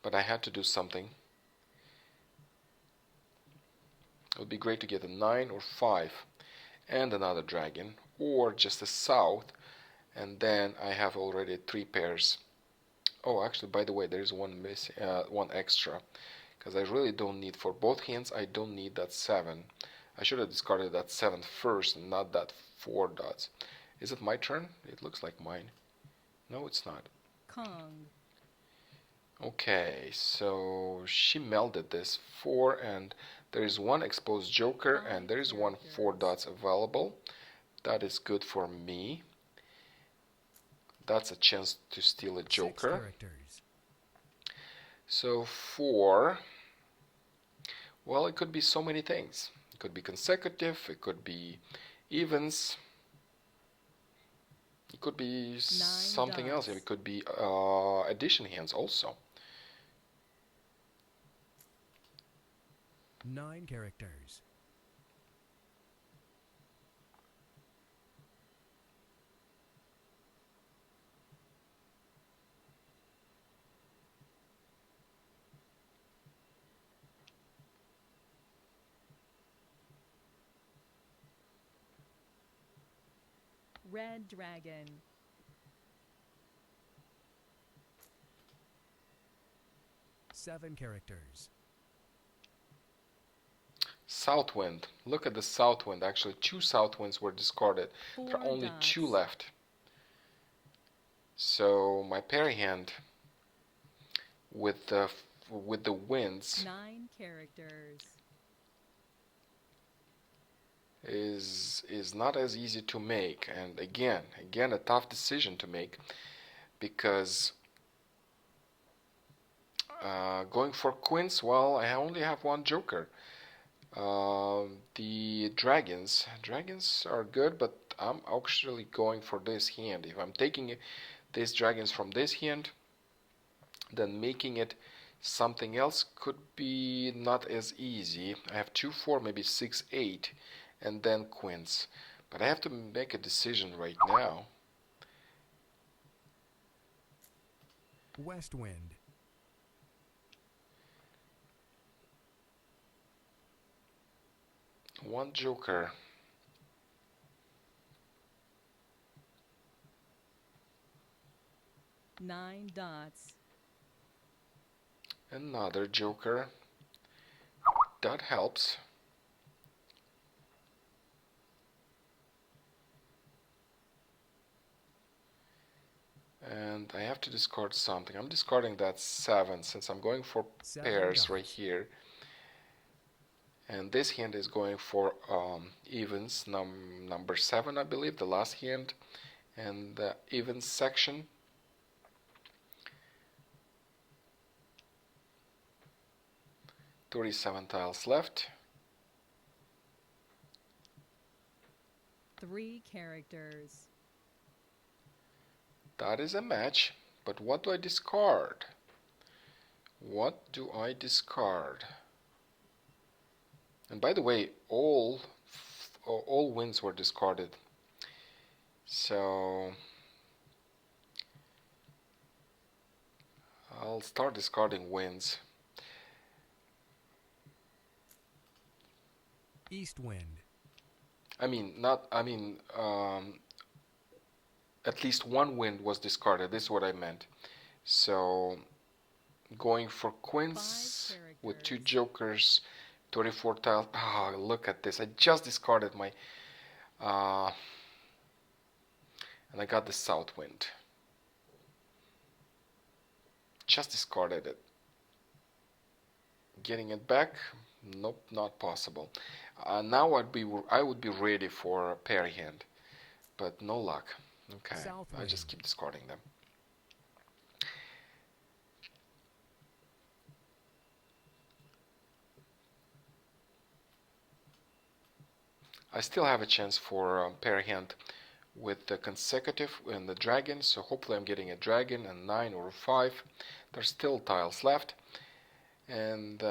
but I had to do something. It would be great to get a 9 or 5 and another dragon, or just a south, and then I have already 3 pairs. Oh, actually, by the way, there is one extra, because I really don't need, for both hands, I don't need that 7. I should have discarded that 7 first, and not that 4 dots. Is it my turn? It looks like mine. No, it's not.
Kong.
Okay, so she melded this 4, and there is one exposed joker, and
5
there is one 4
characters.
dots available. That is good for me. That's a chance to steal a
6
joker.
characters.
So 4, well, it could be so many things. It could be consecutive, it could be evens, it could be something else.
dots.
It could be addition hands also.
9 characters.
Red dragon.
7 characters.
South wind. Look at the south wind. Actually, 2 south winds were discarded.
4
There are only
dots.
2 left. So my pair hand with the winds
9 characters.
is not as easy to make, and again a tough decision to make, because going for quints, well, I only have one joker. The dragons are good, but I'm actually going for this hand. If I'm taking these dragons from this hand, then making it something else could be not as easy. I have 2 4, maybe 6 8, and then quints, but I have to make a decision right now.
West wind.
One joker.
Nine dots.
Another joker. That helps. And I have to discard something. I'm discarding that 7 since I'm going for
7
pairs right
dots.
here. And this hand is going for evens, number 7, I believe, the last hand, and the evens section. 37 tiles left.
3 characters.
That is a match, but what do I discard? What do I discard? And by the way, all wins were discarded. So I'll start discarding wins.
East wind.
At least one wind was discarded. This is what I meant. So going for quints
5
with 2
characters.
jokers, 24 tiles. Oh, look at this. I just discarded my and I got the south wind. Just discarded it. Getting it back? Nope, not possible. Now I would be ready for a pair hand, but no luck. Okay,
South
I just
wind.
keep discarding them. I still have a chance for pair hand with the consecutive and the dragon, so hopefully I'm getting a dragon and 9 or 5. There's still tiles left, and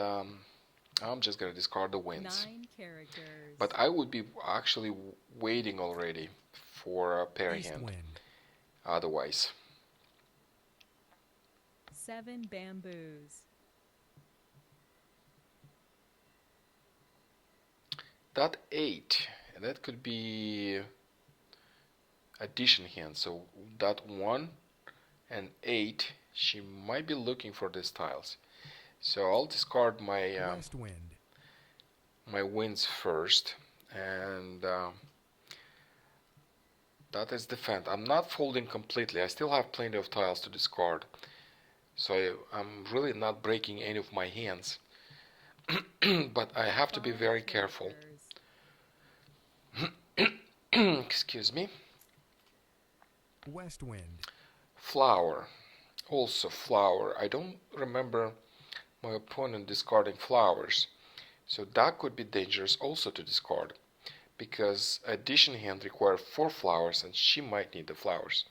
I'm just gonna discard the wins.
9 characters.
But I would be actually waiting already for a pair
East
hand
wind.
otherwise.
7 bamboos.
That 8, and that could be addition hand, so that 1 and 8, she might be looking for these tiles. So I'll discard my
West wind.
my wins first, and that is defend. I'm not folding completely. I still have plenty of tiles to discard, so I'm really not breaking any of my hands. But I have to be
5
very careful.
characters.
Excuse me.
West wind.
Flower. Also flower. I don't remember my opponent discarding flowers. So that could be dangerous also to discard, because addition hand requires 4 flowers and she might need the flowers.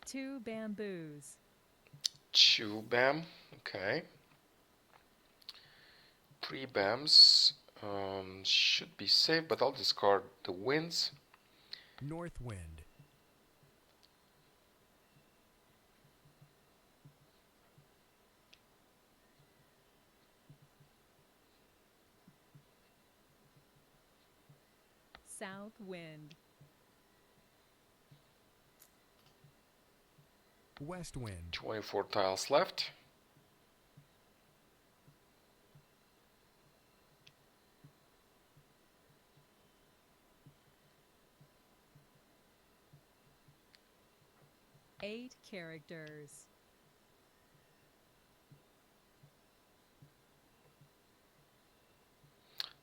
2 bamboos.
2 bam. Okay. 3 bams. Should be safe, but I'll discard the winds.
North wind.
South wind.
West wind.
24 tiles left.
Eight characters.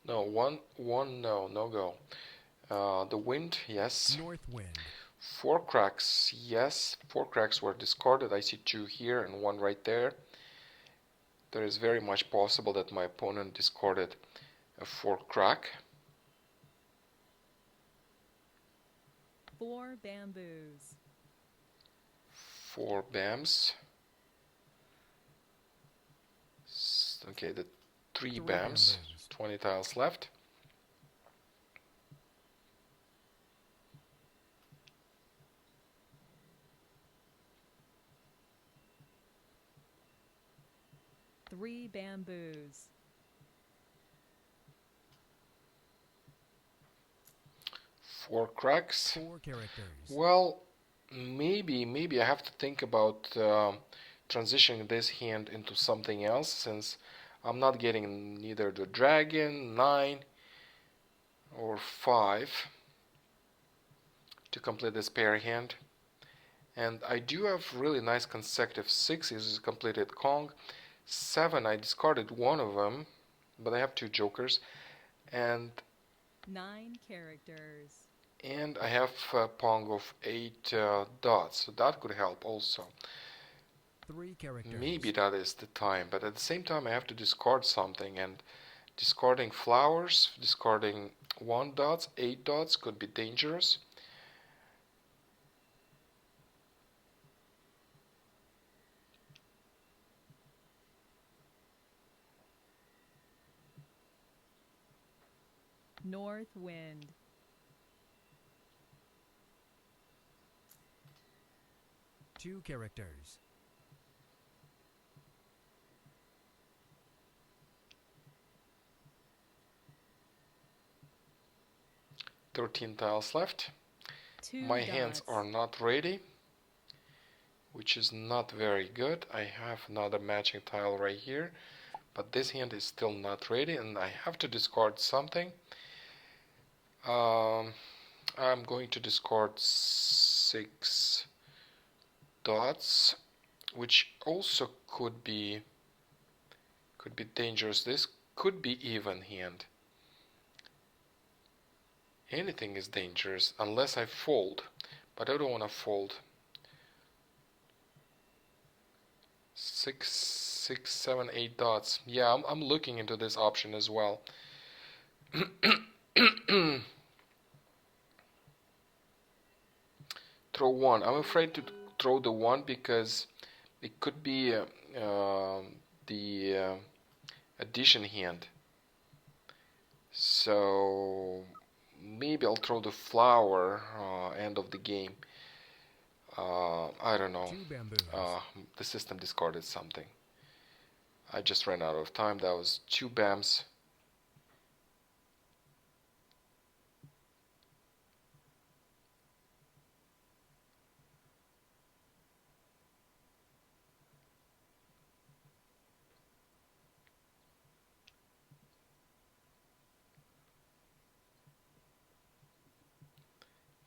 No, no go. The wind, yes.
North wind.
4 cracks, yes. 4 cracks were discarded. I see 2 here and 1 right there. There is very much possible that my opponent discarded a 4 crack.
4 bamboos.
4 bams. Okay, the 3 bams.
bamboos.
20 tiles left.
Three bamboos.
4 cracks.
4 characters.
Well, maybe I have to think about transitioning this hand into something else, since I'm not getting neither the dragon, 9 or 5 to complete this pair hand. And I do have really nice consecutive 6 is completed Kong. 7, I discarded one of them, but I have 2 jokers. And
9 characters.
I have a Pong of 8 dots, so that could help also. 10 tiles left.
10 characters.
10 characters. Well, maybe I have to think about transitioning this hand into something else, since I'm not getting neither the dragon, 9 or 5 to complete this pair hand. And I do have a Pong of 8 dots, so that could help also.
3 characters.
Maybe that is the time, but at the same time I have to discard something, and discarding flowers, discarding 1 dots, 8 dots could be dangerous.
North wind.
2 characters.
13 tiles left.
2
My
dots.
hands are not ready, which is not very good. I have another matching tile right here, but this hand is still not ready, and I have to discard something. I'm going to discard 6 dots, which also could be dangerous. This could be even hand. Anything is dangerous unless I fold, but I don't want to fold. 6, 7, 8 dots. Yeah, I'm looking into this option as well. Throw 1. I'm afraid to throw the 1 because it could be the addition hand. So maybe I'll throw the flower end of the game. I don't know.
2 bamboos.
The system discarded something. I just ran out of time. That was 2 bams.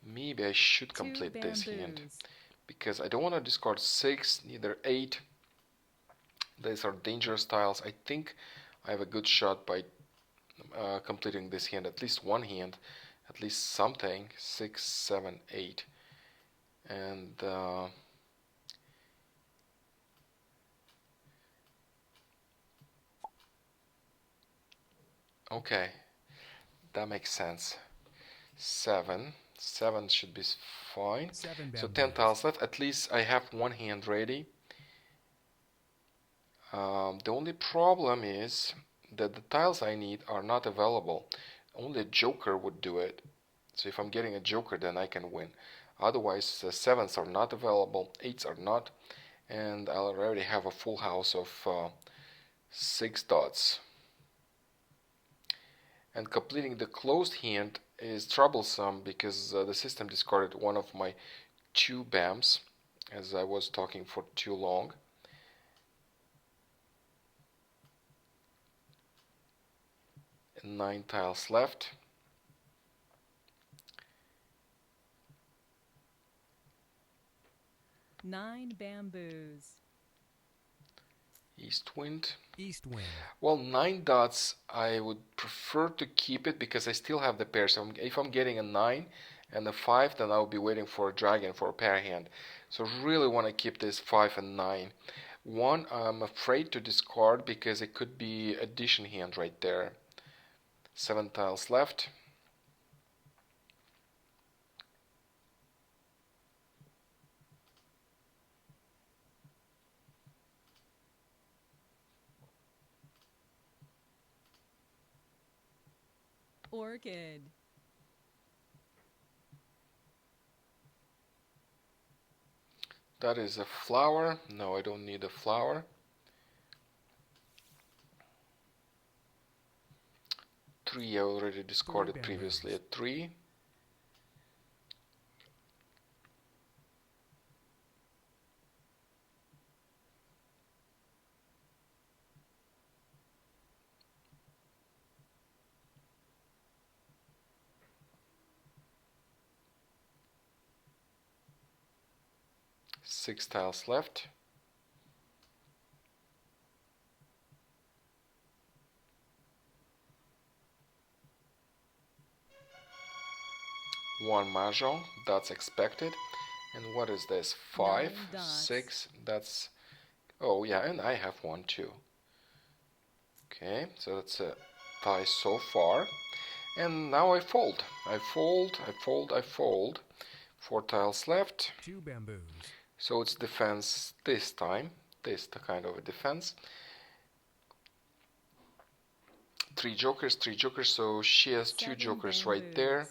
Maybe I should
2
complete this hand,
bamboos.
because I don't want to discard 6, neither 8. These are dangerous tiles. I think I have a good shot by completing this hand, at least one hand, at least something. 6, 7, 8, and okay, that makes sense. 7 should be fine.
7
So
bamboos.
10 tiles left. At least I have one hand ready. The only problem is that the tiles I need are not available. Only a joker would do it. So if I'm getting a joker, then I can win. Otherwise, the 7s are not available, 8s are not, and I already have a full house of 6 dots. And completing the closed hand is troublesome because the system discarded one of my 2 bams, as I was talking for too long. And 9 tiles left.
Nine bamboos.
East wind.
East wind.
Well, 9 dots, I would prefer to keep it because I still have the pair. So if I'm getting a 9 and a 5, then I'll be waiting for a dragon for a pair hand. So really want to keep this 5 and 9. 1, I'm afraid to discard because it could be addition hand right there. 7 tiles left.
Orchid.
That is a flower. No, I don't need a flower. 3, I already discarded previously. A 3. Six tiles left. One Mah Jongg, that's expected. And what is this? 5, 6, that's Oh yeah, and I have one too. Okay, so that's a tie so far. And now I fold. I fold, I fold, I fold. 4 tiles left.
2 bamboos.
So it's defense this time. This the kind of a defense. 3 jokers, 3 jokers. So she has 2
7
jokers right there.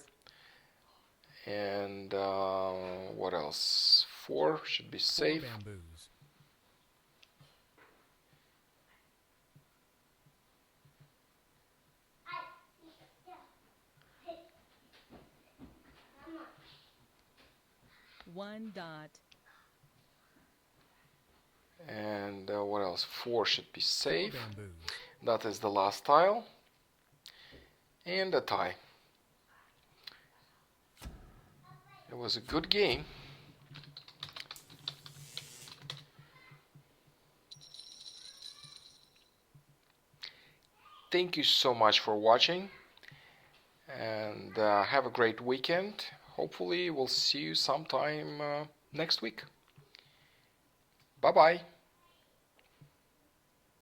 bamboos.
And what else? 4 should be
4
safe.
bamboos.
One dot.
And what else? 4 should be
4
safe.
bamboos.
That is the last tile. And a tie. It was a good game. Thank you so much for watching. And have a great weekend. Hopefully we'll see you sometime next week. Bye bye.